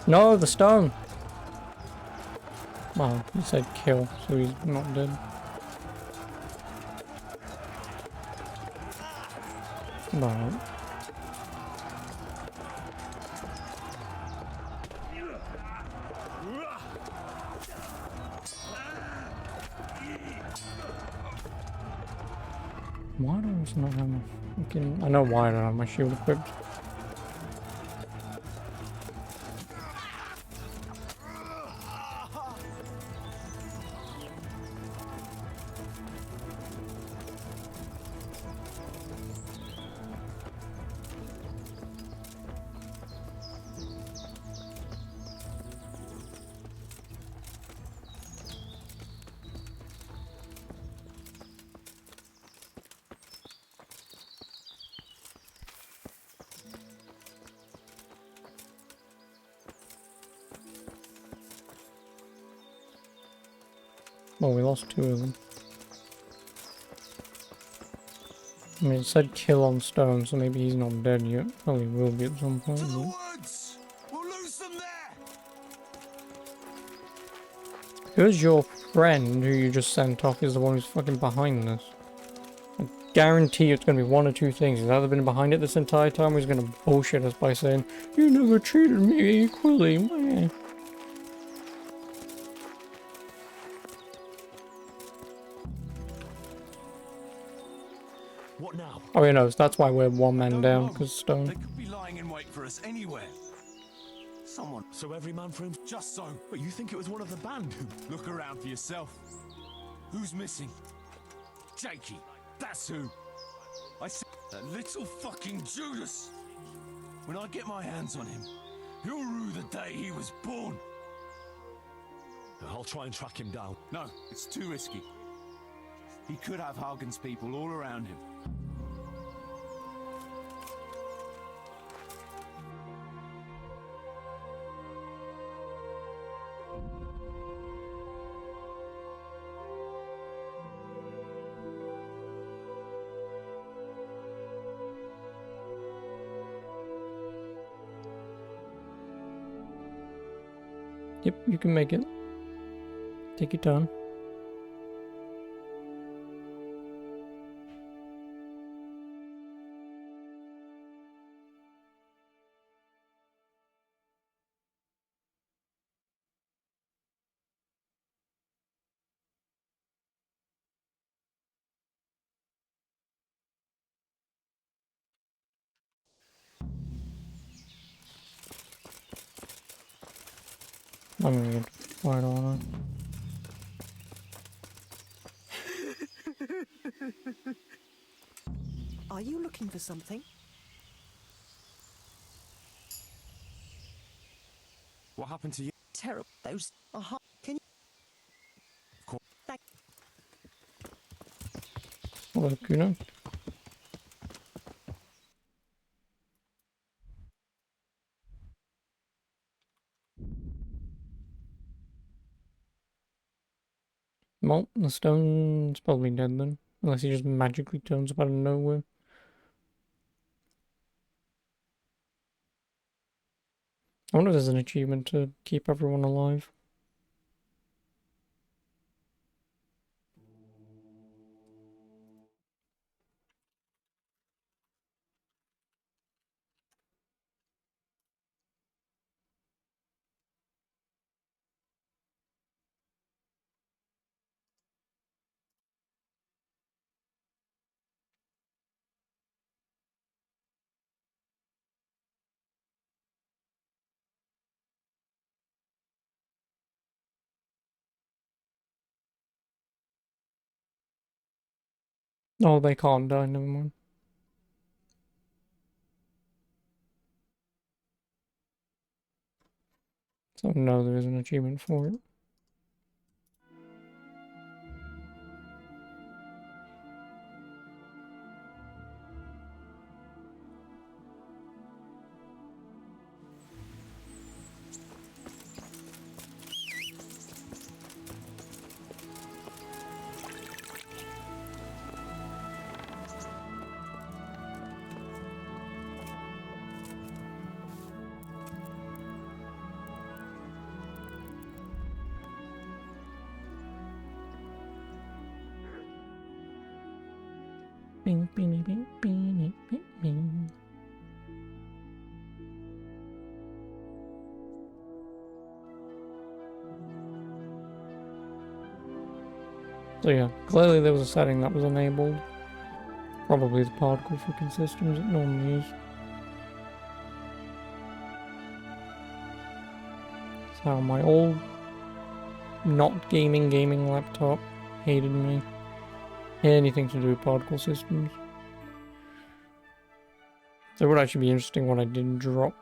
No, the stone! Well, he said kill, so he's not dead. Right. Why do I just not have my fucking... I know why I don't have my shield equipped. Well, we lost 2 of them. I mean, it said kill on stone, so maybe he's not dead yet. Probably will be at some point. To the But... woods! We'll lose them there! Who's your friend who you just sent off is the one who's fucking behind this? I guarantee it's going to be one or two things. He's either been behind it this entire time or he's going to bullshit us by saying, "You never treated me equally." Meh. What now? Oh, yeah, no, that's why we're one man Don't down, know. because stone. They could be lying in wait for us anywhere. Someone. So every man for him? Just so. But you think it was one of the band who... Look around for yourself. Who's missing? Jakey. That's who. I said that little fucking Judas. When I get my hands on him, he'll rue the day he was born. I'll try and track him down. No, it's too risky. He could have Hagen's people all around him. Yep, you can make it. Take your time. I'm gonna get fight on it. Are you looking for something? What happened to you? Terrible. Those are hot. Can you? Of course. Thank Hello, Kuno. Well, the stone's probably dead then. Unless he just magically turns up out of nowhere. I wonder if there's an achievement to keep everyone alive. Oh, they can't die, never mind. So no, there is an achievement for it. Bing, bing, bing, bing, bing, bing. So yeah, clearly there was a setting that was enabled. Probably the particle fucking systems it normally is. So my old not gaming laptop hated me. Anything to do with particle systems. So it would actually be interesting when I did drop.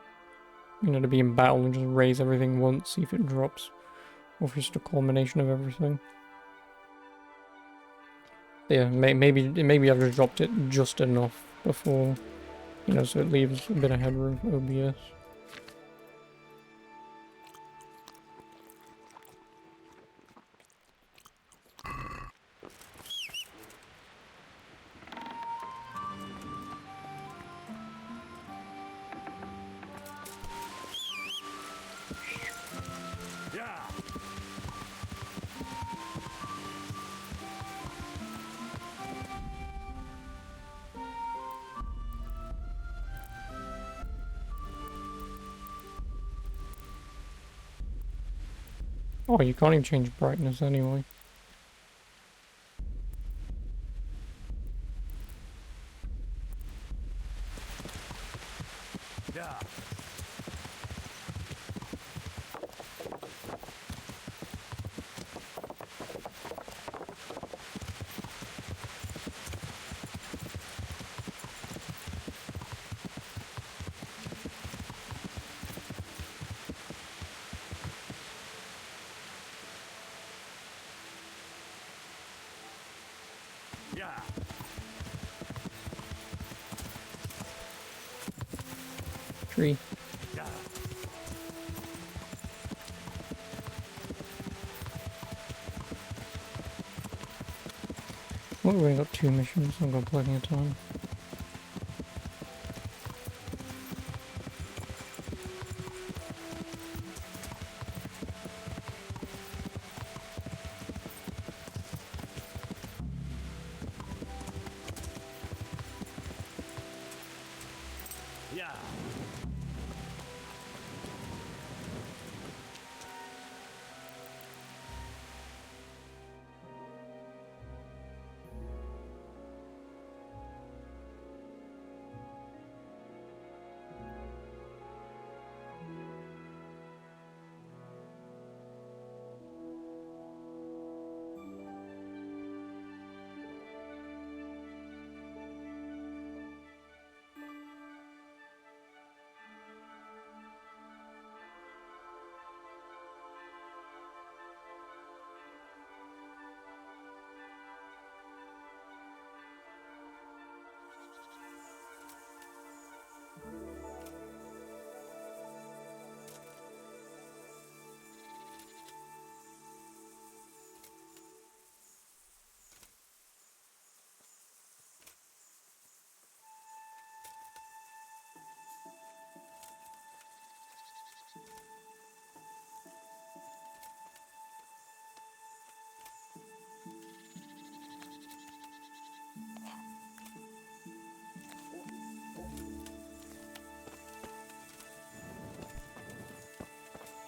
You know, to be in battle and just raise everything once, see if it drops. Or if it's just a culmination of everything. Yeah, maybe I've just dropped it just enough before, you know, so it leaves a bit of headroom for OBS. Yeah. Oh, you can't even change brightness anyway. Yeah. Yeah. Tree. Yeah. Well, we've only got 2 missions, I've got plenty of time. Yeah.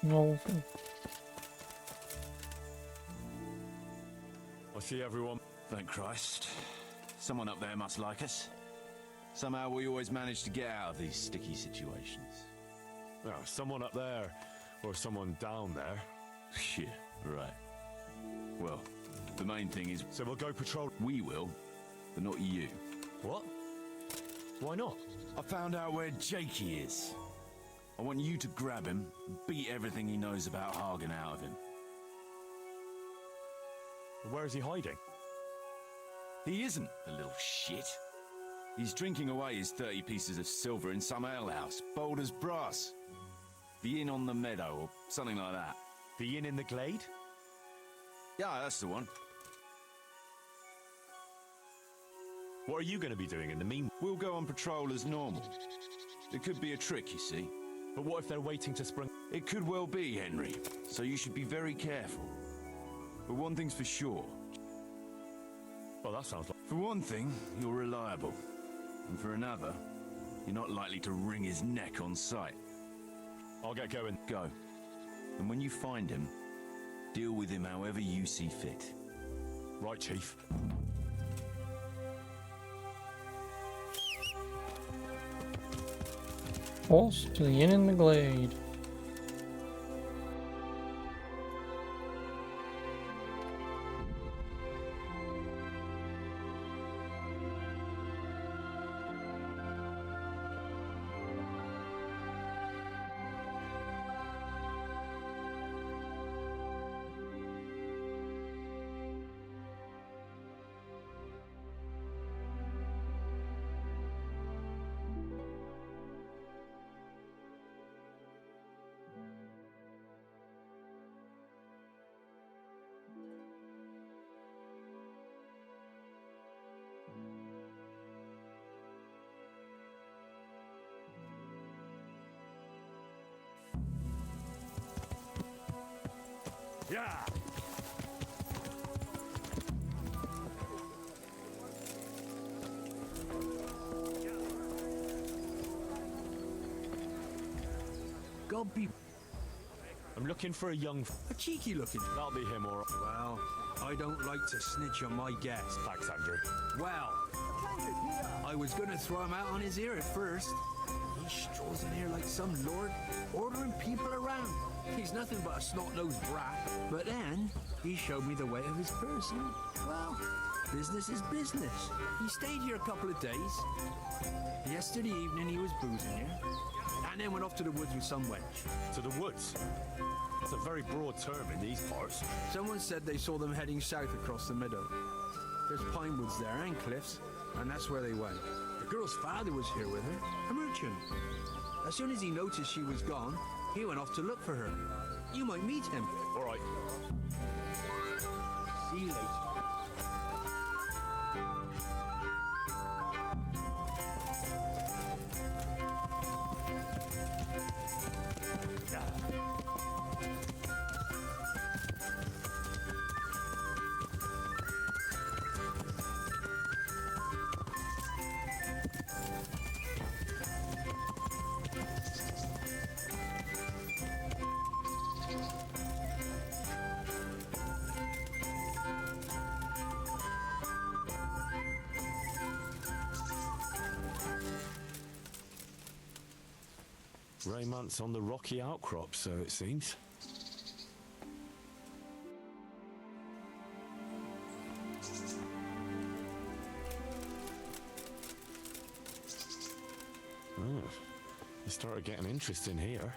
No. Okay. I see everyone. Thank Christ. Someone up there must like us. Somehow we always manage to get out of these sticky situations. Oh, someone up there, or someone down there. Yeah, right. Well, the main thing is... So we'll go patrol. We will, but not you. What? Why not? I found out where Jakey is. I want you to grab him, beat everything he knows about Hagen out of him. Where is he hiding? He isn't, the little shit. He's drinking away his 30 pieces of silver in some alehouse, bold as brass. The inn on the meadow, or something like that. The inn in the glade? Yeah, that's the one. What are you going to be doing in the meantime? We'll go on patrol as normal. It could be a trick, you see. But what if they're waiting to spring? It could well be, Henry. So you should be very careful. But one thing's for sure. Well, that sounds like... For one thing, you're reliable. And for another, you're not likely to wring his neck on sight. I'll get going. Go. And when you find him, deal with him however you see fit. Right, Chief. Horse to the inn in the glade. Yeah! God be I'm looking for a young... a cheeky looking. That'll be him, all right. Well, I don't like to snitch on my guest. Thanks, Andrew. Well, I was gonna throw him out on his ear at first. He strolls in here like some lord, ordering people around. He's nothing but a snot-nosed brat. But then, he showed me the way of his person. Well, business is business. He stayed here a couple of days. Yesterday evening, he was boozing here. And then went off to the woods with some wench. To the woods? That's a very broad term in these parts. Someone said they saw them heading south across the meadow. There's pine woods there and cliffs, and that's where they went. The girl's father was here with her, a merchant. As soon as he noticed she was gone, he went off to look for her. You might meet him. All right. See you later. Raymond's on the rocky outcrop, so it seems. Oh, you started getting interesting here.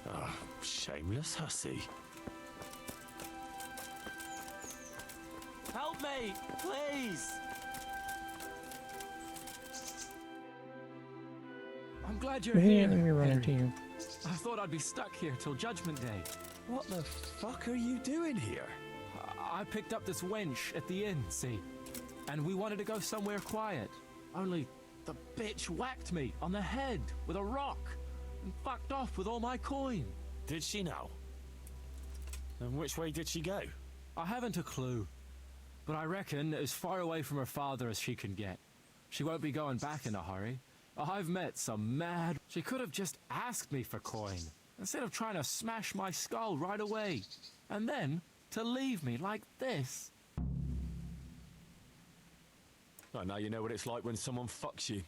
Ah, shameless hussy. Help me, please! I'm glad you're Yeah, here. let me run Henry. into you. I thought I'd be stuck here till Judgment Day. What the fuck are you doing here? I picked up this wench at the inn, see? And we wanted to go somewhere quiet. Only the bitch whacked me on the head with a rock and fucked off with all my coin. Did she now? And which way did she go? I haven't a clue. But I reckon as far away from her father as she can get. She won't be going back in a hurry. I've met some mad... She could have just asked me for coin, instead of trying to smash my skull right away. And then, to leave me like this. Oh, now you know what it's like when someone fucks you.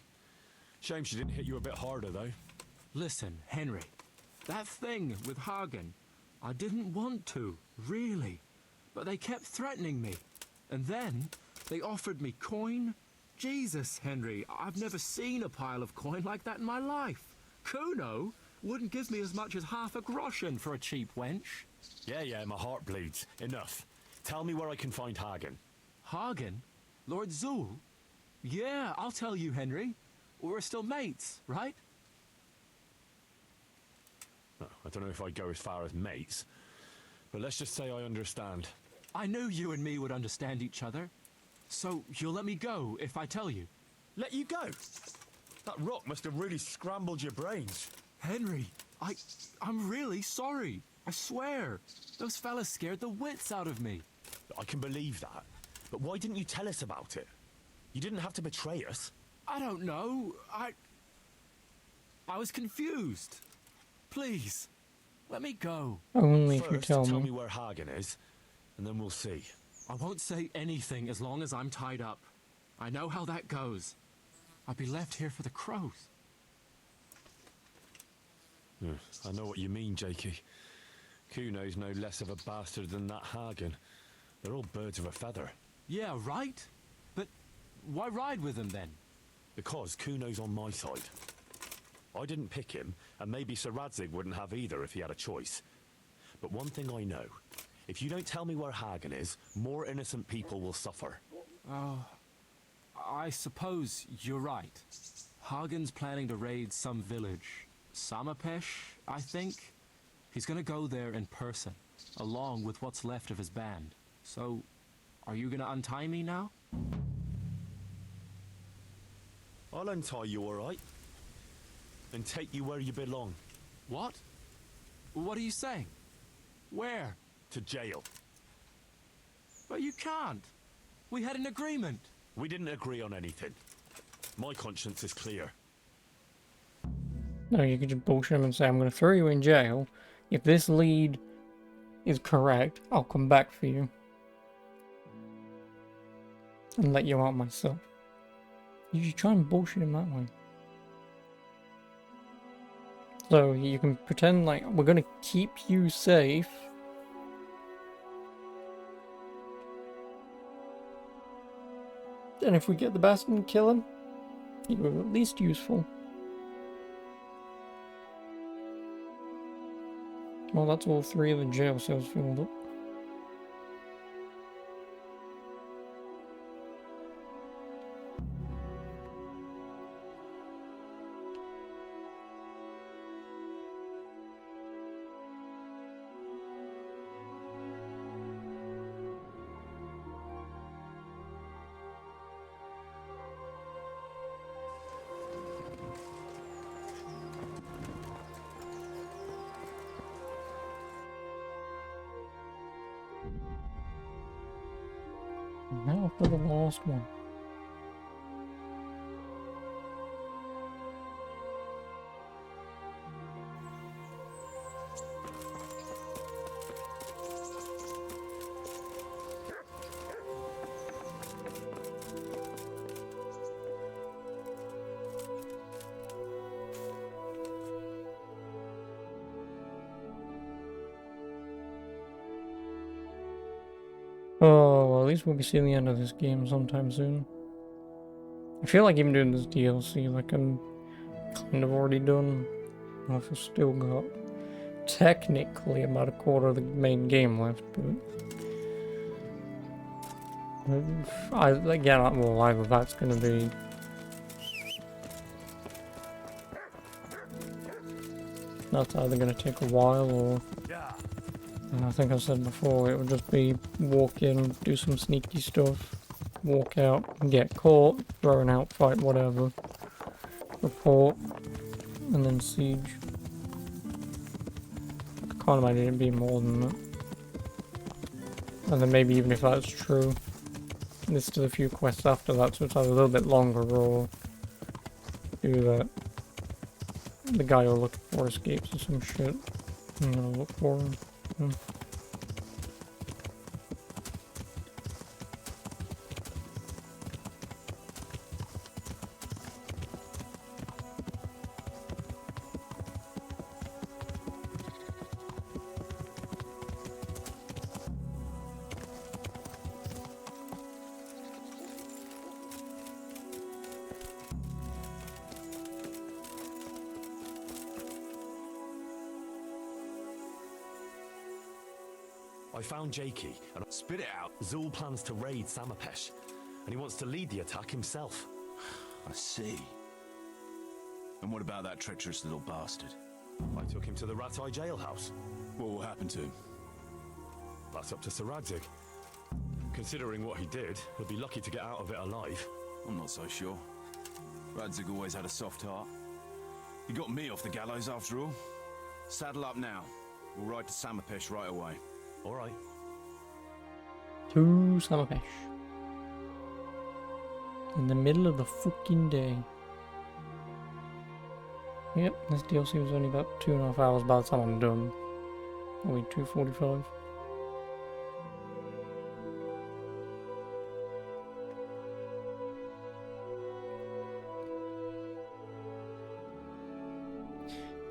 Shame she didn't hit you a bit harder, though. Listen, Henry. That thing with Hagen, I didn't want to, really. But they kept threatening me. And then, they offered me coin. Jesus, Henry, I've never seen a pile of coin like that in my life. Kuno wouldn't give me as much as half a groschen for a cheap wench. Yeah, my heart bleeds. Enough. Tell me where I can find Hagen. Hagen? Lord Zool? Yeah, I'll tell you, Henry. We're still mates, right? Oh, I don't know if I'd go as far as mates, but let's just say I understand. I knew you and me would understand each other. So, you'll let me go if I tell you? Let you go? That rock must have really scrambled your brains. Henry, I'm really sorry. I swear. Those fellas scared the wits out of me. I can believe that. But why didn't you tell us about it? You didn't have to betray us. I don't know. I was confused. Please, let me go. Only if you First, tell tell me. me where Hagen is, and then we'll see. I won't say anything as long as I'm tied up. I know how that goes. I'll be left here for the crows. I know what you mean, Jakey. Kuno's no less of a bastard than that Hagen. They're all birds of a feather. Yeah, right? But why ride with him then? Because Kuno's on my side. I didn't pick him, and maybe Sir Radzig wouldn't have either if he had a choice. But one thing I know. If you don't tell me where Hagen is, more innocent people will suffer. Oh, I suppose you're right. Hagen's planning to raid some village. Samapesh, I think. He's gonna go there in person, along with what's left of his band. So, are you gonna untie me now? I'll untie you, all right? And take you where you belong. What? What are you saying? Where? To jail. But you can't. We had an agreement. We didn't agree on anything. My conscience is clear. No, you could just bullshit him and say, I'm going to throw you in jail. If this lead is correct, I'll come back for you. And let you out myself. You should try and bullshit him that way. So you can pretend like we're going to keep you safe. And if we get the bastard and kill him, he was at least useful. Well, that's all three of the jail cells filled up. Now for the last one. Oh, well, at least we'll be seeing the end of this game sometime soon. I feel like even doing this DLC, like I'm kind of already done. I've still got technically about a quarter of the main game left, but either that's gonna be that's either gonna take a while or. And I think I said before, it would just be walk in, do some sneaky stuff, walk out, get caught, thrown out, fight whatever, report, and then siege. I can't imagine it being more than that. And then maybe even if that's true, there's still a few quests after that, so it's either a little bit longer or do that. The guy you're looking for escapes or some shit. I'm gonna look for him. I found Jakey, and spit it out. Zul plans to raid Samapesh, and he wants to lead the attack himself. I see. And what about that treacherous little bastard? I took him to the Ratai jailhouse. What will happen to him? That's up to Sir Radzig. Considering what he did, he'll be lucky to get out of it alive. I'm not so sure. Radzig always had a soft heart. He got me off the gallows after all. Saddle up now. We'll ride to Samapesh right away. All right. To Samapesh. In the middle of the fucking day. Yep, this DLC was only about 2.5 hours by the time I'm done. Only 2:45.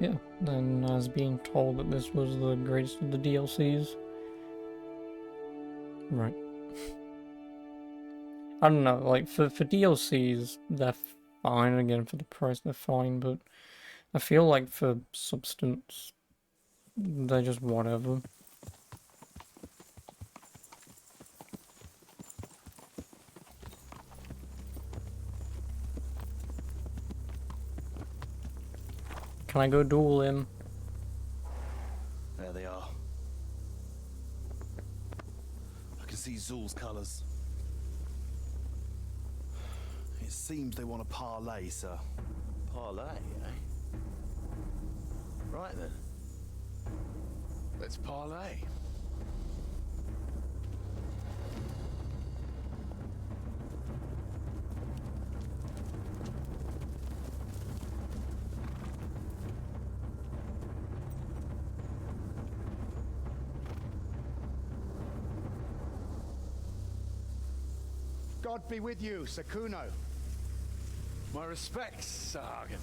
Yeah, then I was being told that this was the greatest of the DLCs. Right. I don't know, like, for DLCs, they're fine. Again, for the price, they're fine, but I feel like for substance, they're just whatever. Can I go duel him? There they are. I can see Zul's colours. It seems they want a parlay, sir. Parlay, eh? Right then. Let's parlay. God be with you, Sakuno. My respects, Sir Hagen.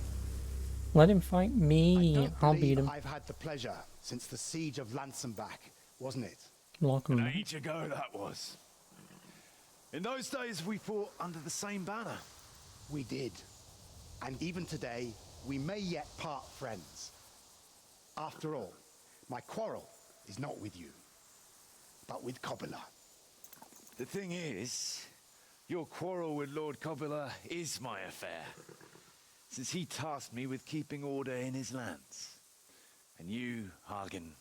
Let him fight me. I'll beat him. I've had the pleasure since the siege of Lansenbach, wasn't it? Lock him. An age ago that was. In those days we fought under the same banner. We did. And even today, we may yet part friends. After all, my quarrel is not with you, but with Kobila. The thing is, your quarrel with Lord Kobila is my affair, since he tasked me with keeping order in his lands. And you, Hagen,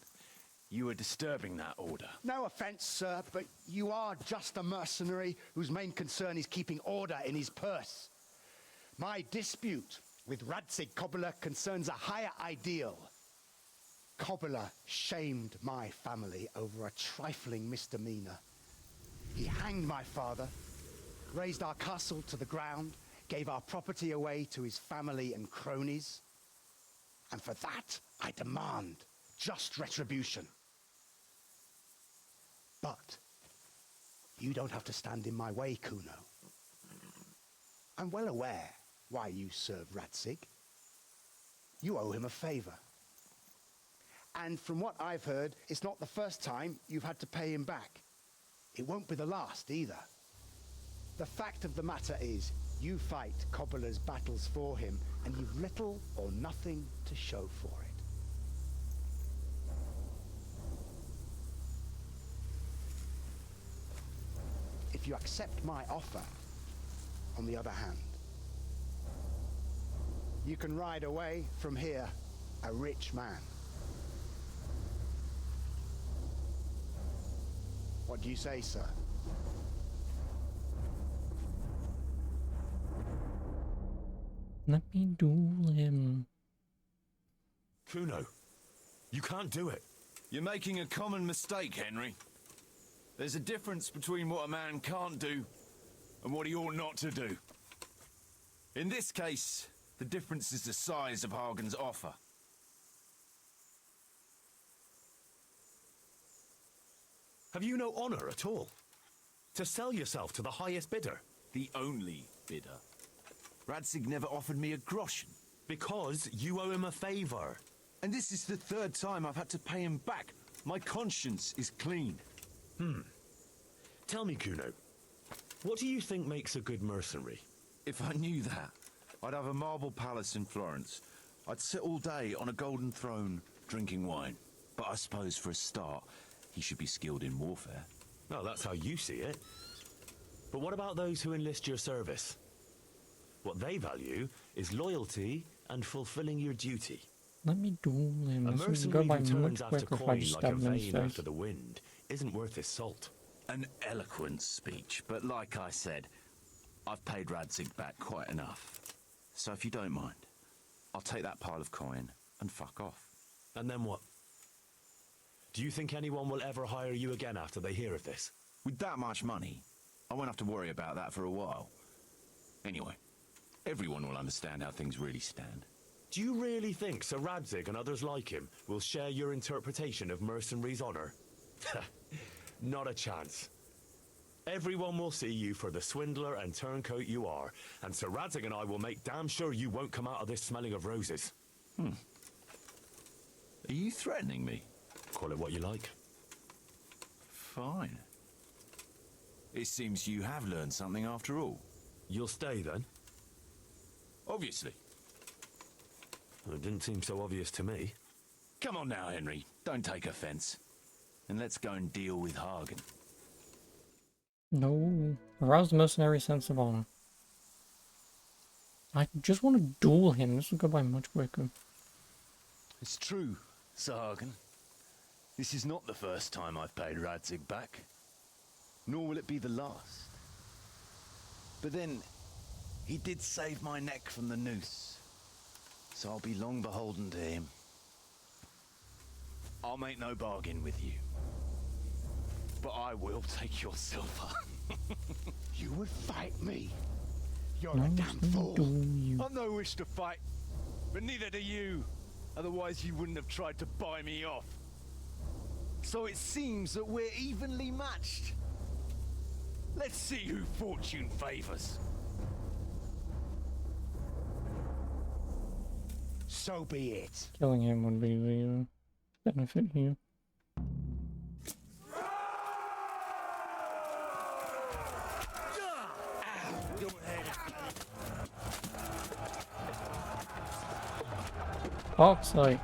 you are disturbing that order. No offense, sir, but you are just a mercenary whose main concern is keeping order in his purse. My dispute with Radzig Kobila concerns a higher ideal. Kobila shamed my family over a trifling misdemeanor. He hanged my father, razed our castle to the ground, gave our property away to his family and cronies. And for that, I demand just retribution. But you don't have to stand in my way, Kuno. I'm well aware why you serve Radzig. You owe him a favor. And from what I've heard, it's not the first time you've had to pay him back. It won't be the last either. The fact of the matter is, you fight Kobila's battles for him, and you've little or nothing to show for it. If you accept my offer, on the other hand, you can ride away from here a rich man. What do you say, sir? Let me duel him. Kuno, you can't do it. You're making a common mistake, Henry. There's a difference between what a man can't do and what he ought not to do. In this case, the difference is the size of Hagen's offer. Have you no honor at all? To sell yourself to the highest bidder? The only bidder. Radzig never offered me a groschen. Because you owe him a favor. And this is the third time I've had to pay him back. My conscience is clean. Tell me, Kuno, what do you think makes a good mercenary? If I knew that, I'd have a marble palace in Florence. I'd sit all day on a golden throne, drinking wine. But I suppose for a start, he should be skilled in warfare. Well, that's how you see it. But what about those who enlist your service? What they value is loyalty and fulfilling your duty. Let me duel him. A This would go mercenary by who turns much after quicker if I coin just like a stabbed him in his vane face. after the wind isn't worth his salt. An eloquent speech, but like I said, I've paid Radzig back quite enough. So if you don't mind, I'll take that pile of coin and fuck off. And then what? Do you think anyone will ever hire you again after they hear of this? With that much money, I won't have to worry about that for a while. Anyway, everyone will understand how things really stand. Do you really think Sir Radzig and others like him will share your interpretation of mercenaries' honor? Not a chance. Everyone will see you for the swindler and turncoat you are, and Sir Radzig and I will make damn sure you won't come out of this smelling of roses. Are you threatening me? Call it what you like. Fine. It seems you have learned something after all. You'll stay then? Obviously. Well, it didn't seem so obvious to me. Come on now, Henry. Don't take offense. And let's go and deal with Hagen. No. Arouse the mercenary sense of honor. I just want to duel him. This will go by much quicker. It's true, Sir Hagen. This is not the first time I've paid Radzig back. Nor will it be the last. But then, he did save my neck from the noose. So I'll be long beholden to him. I'll make no bargain with you. But I will take your silver. You would fight me? You're a damn fool. I've no wish to fight, but neither do you. Otherwise you wouldn't have tried to buy me off. So it seems that we're evenly matched. Let's see who fortune favors. So be it. Killing him would be the benefit here. Fuck's sake.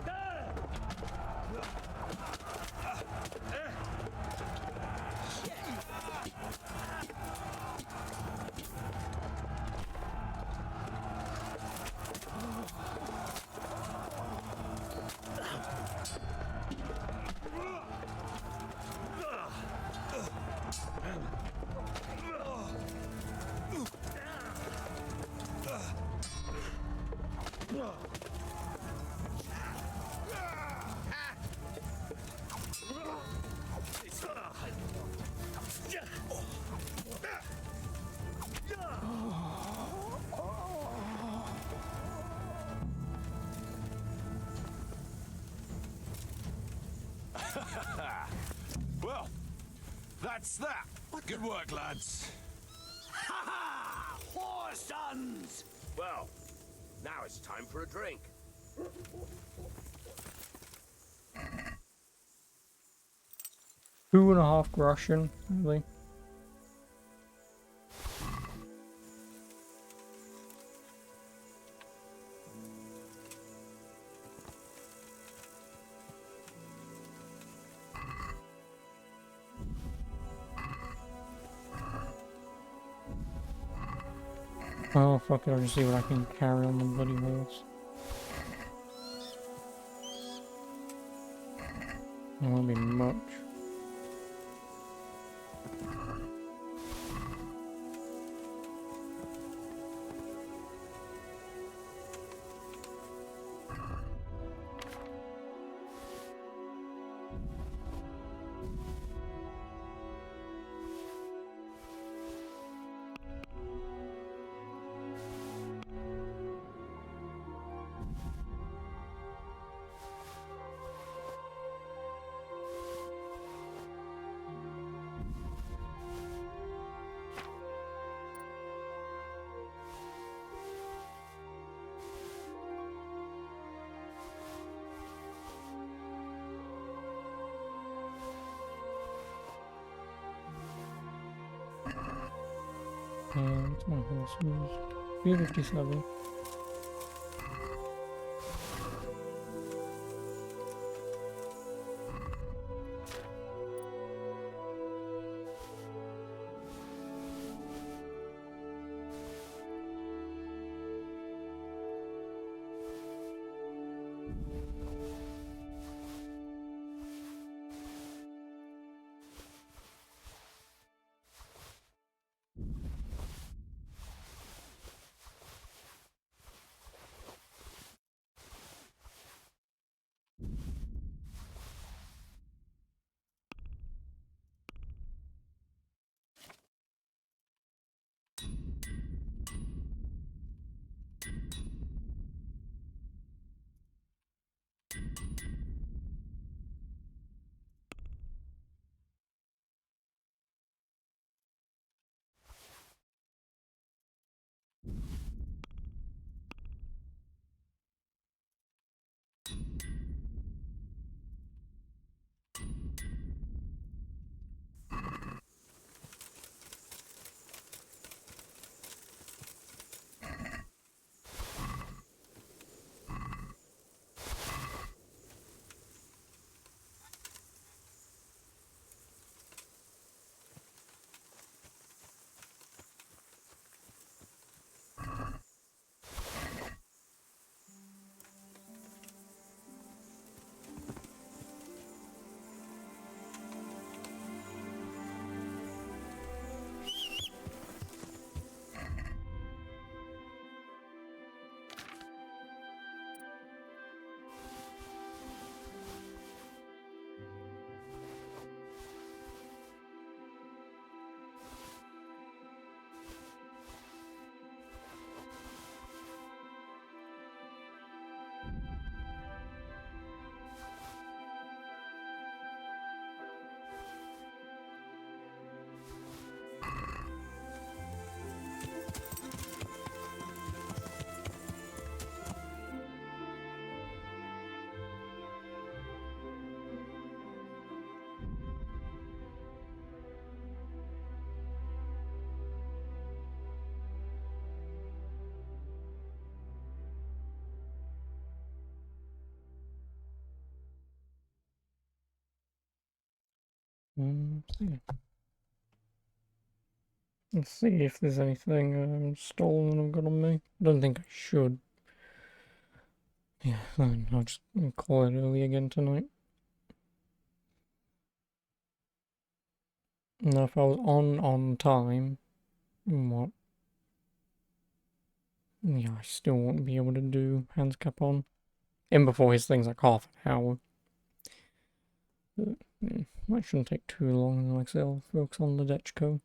Well, that's that. Good work, lads. Ha ha! Whore sons! Well, now it's time for a drink. 2.5 groschen, really. Oh fuck it, I'll just see what I can carry on the bloody horse. It won't be much. It's my horses. 357. See. Let's see if there's anything stolen I've got on me. I don't think I should. Yeah, I'll just call it early again tonight. Now, if I was on time, what? Yeah, I still won't be able to do hands cap on. In before his thing's like half an hour. But, that shouldn't take too long, like I say, I'll focus on the Dechko.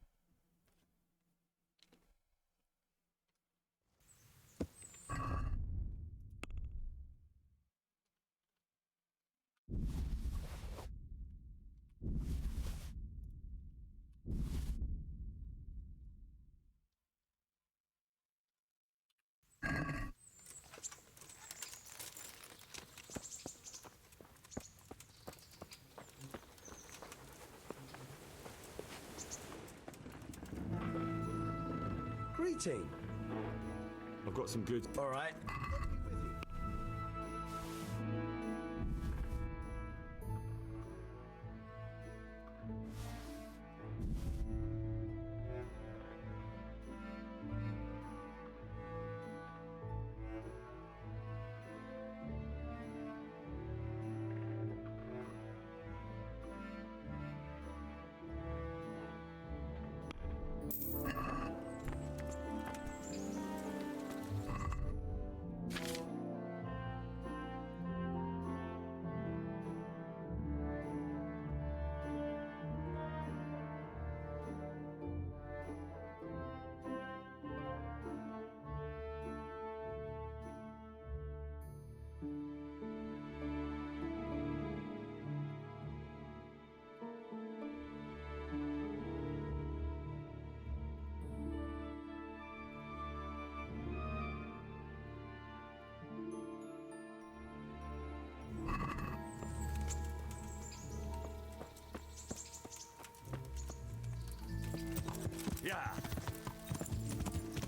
Greeting. I've got some good. All right.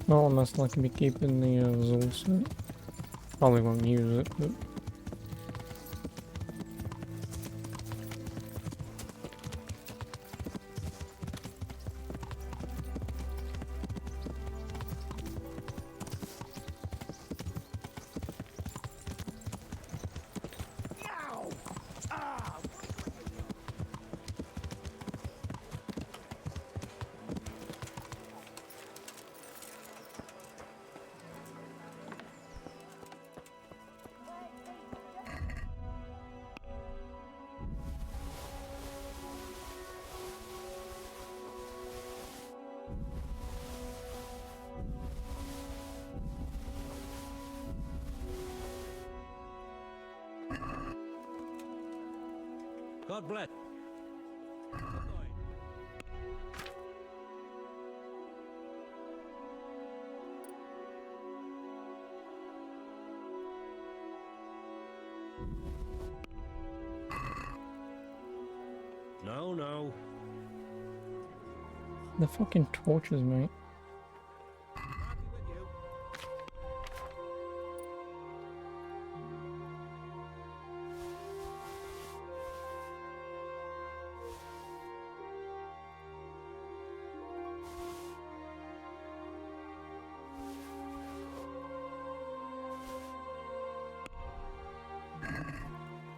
Well, unless I can be keeping the Zul set. Probably won't use it, but... God bless. No, no. The fucking torches, mate.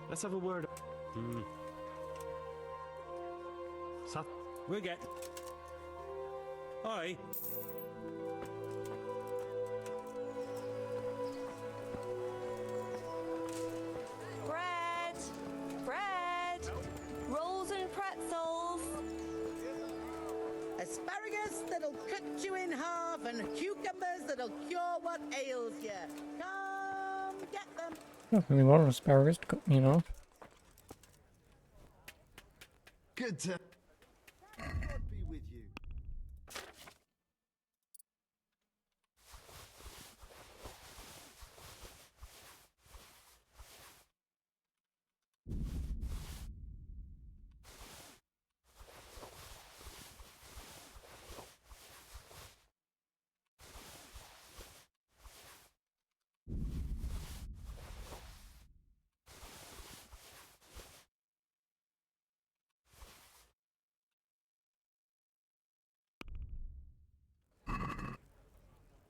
Let's have a word. Sat. We get. Aye. Bread! Bread! Rolls and pretzels! Asparagus that'll cut you in half and cucumbers that'll cure what ails you. Come get them. I don't really want asparagus to cook me off. Good to... God be with you.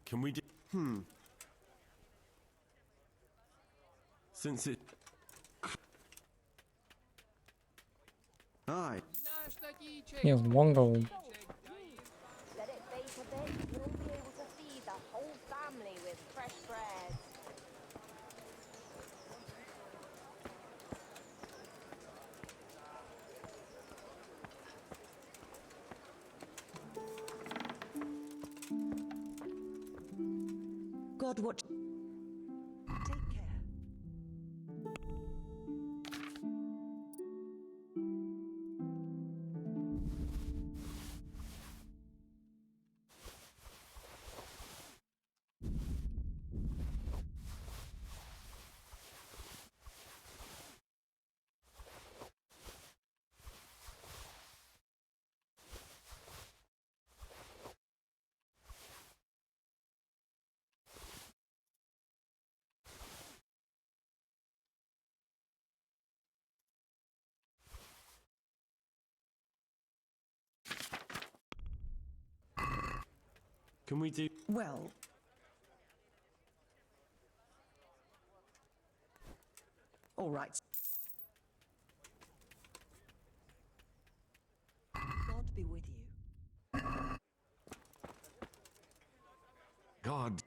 Can we do... Since it... Aye. He has one gold. Let it bake a bit, you'll be able to feed the whole family with fresh bread. God watch. Take care. Can we do... Well. All right. God be with you. God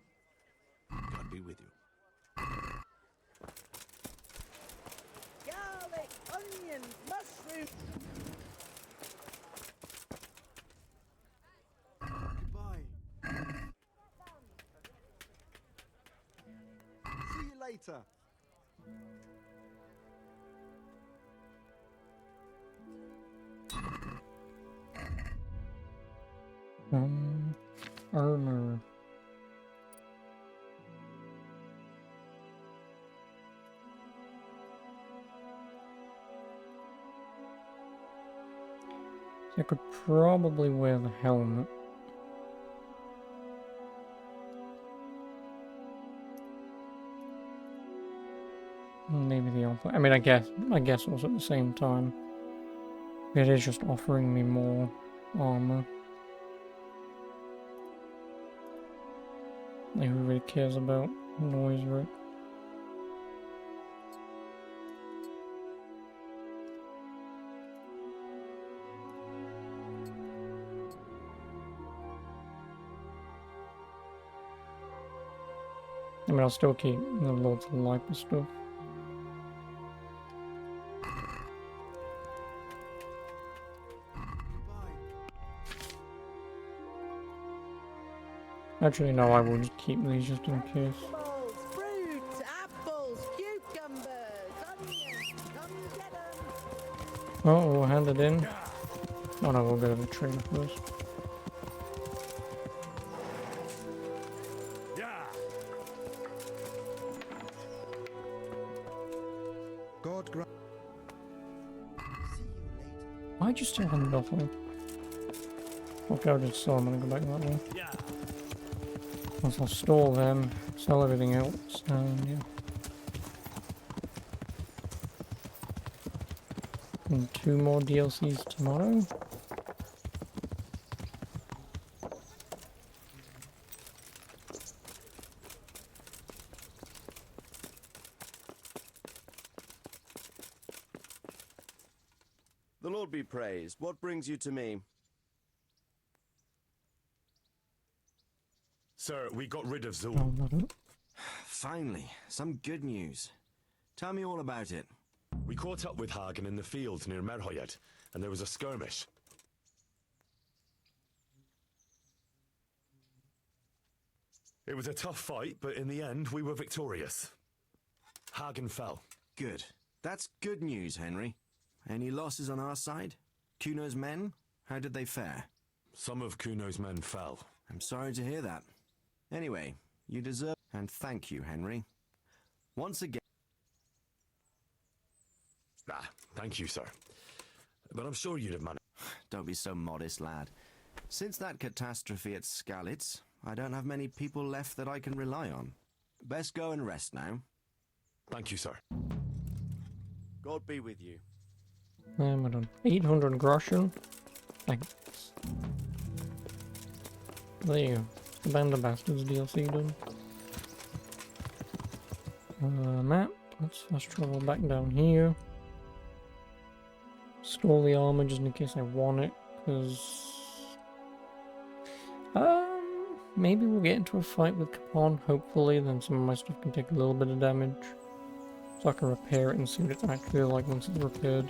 be with you. Garlic, onions, mushrooms. Goodbye. See you later. Armor. I could probably wear the helmet. Maybe the offer. I mean, I guess also at the same time, it is just offering me more armor. Like, who really cares about noise, right? I mean, I'll still keep the Lords of Life and stuff. Actually, no, I will just keep these just in case. Vegetables, fruit, apples, cucumbers, onions. Come get 'em. Oh, we'll hand it in. Oh no, we'll go to the trader first. God grant. Why'd you still have nothing? Okay, I'll just sell them and go back that way. Once I'll store them, sell everything else, and yeah. And 2 more DLCs tomorrow. The Lord be praised. What brings you to me? Sir, we got rid of Zul. Oh, Finally, some good news. Tell me all about it. We caught up with Hagen in the fields near Merhoyed, and there was a skirmish. It was a tough fight, but in the end, we were victorious. Hagen fell. Good. That's good news, Henry. Any losses on our side? Kuno's men? How did they fare? Some of Kuno's men fell. I'm sorry to hear that. Anyway, you deserve... And thank you, Henry. Once again... Thank you, sir. But I'm sure you'd have managed. Don't be so modest, lad. Since that catastrophe at Skalitz, I don't have many people left that I can rely on. Best go and rest now. Thank you, sir. God be with you. we're done. 800 groschen. Thanks. There you go. The Band of Bastards DLC done. Map. Let's fast travel back down here. Store the armor just in case I want it, because... maybe we'll get into a fight with Capon, hopefully, then some of my stuff can take a little bit of damage. So I can repair it and see what it's actually like once it's repaired.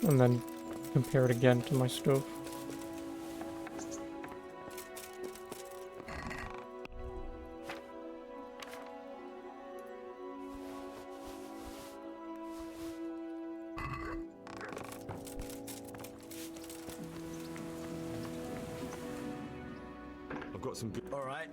And then compare it again to my stuff. I've got some good... All right.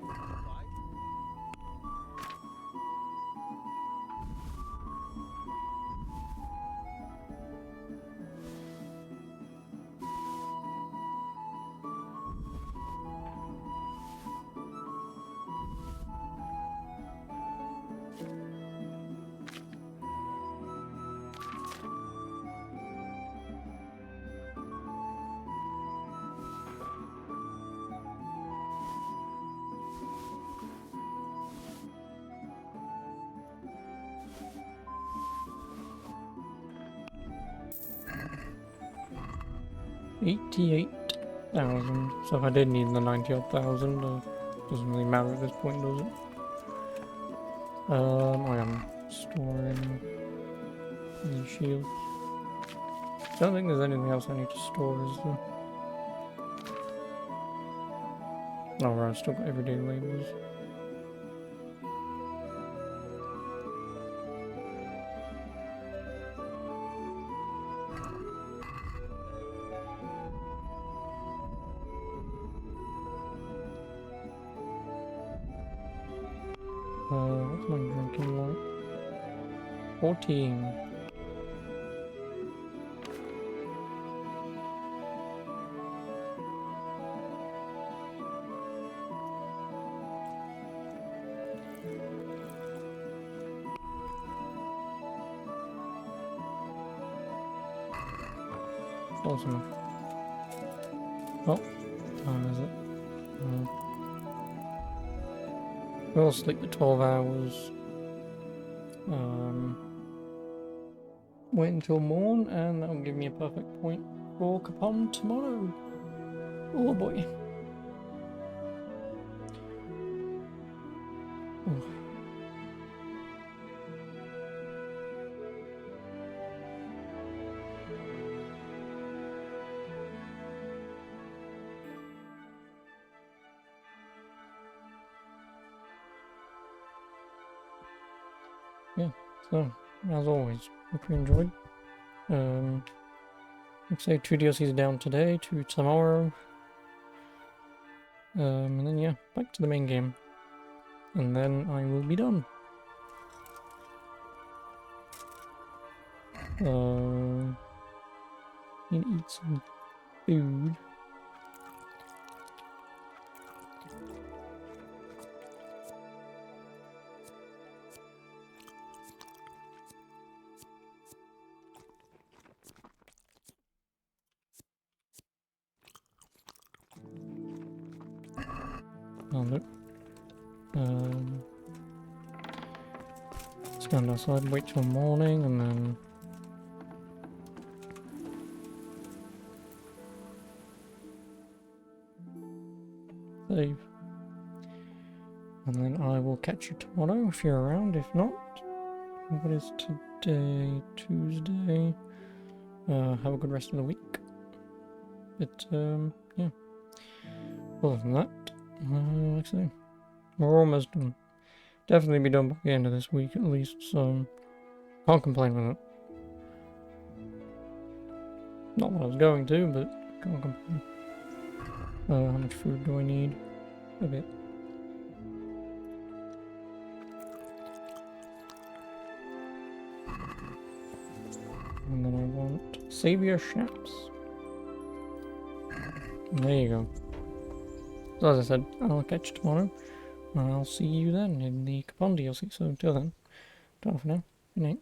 $88,000. So if I did need the 90-odd thousand, doesn't really matter at this point, does it? I am storing these shields. Don't think there's anything else I need to store, is there? Oh, right, I've still got everyday labels. What's my drinking like? 14. close enough. Oh, what time is it? We'll sleep for 12 hours. Wait until morn, and that'll give me a perfect point for Capon tomorrow. Oh boy. Oh. Yeah, so, as always, hope you enjoyed. Like I say, 2 DLCs down today, 2 tomorrow. And then yeah, back to the main game. And then I will be done. Need to eat some food. Found it. Stand outside, wait till morning, and then save. And then I will catch you tomorrow if you're around. If not, what is today? Tuesday. Have a good rest of the week. But yeah. Other than that, like I say, we're almost done. Definitely be done by the end of this week at least, so can't complain with it. Not that I was going to, but can't complain. How much food do I need? A bit. And then I want Savior Schnapps. There you go. So as I said, I'll catch you tomorrow. And I'll see you then in the Capon DLC. So until then, ta for now. Good night.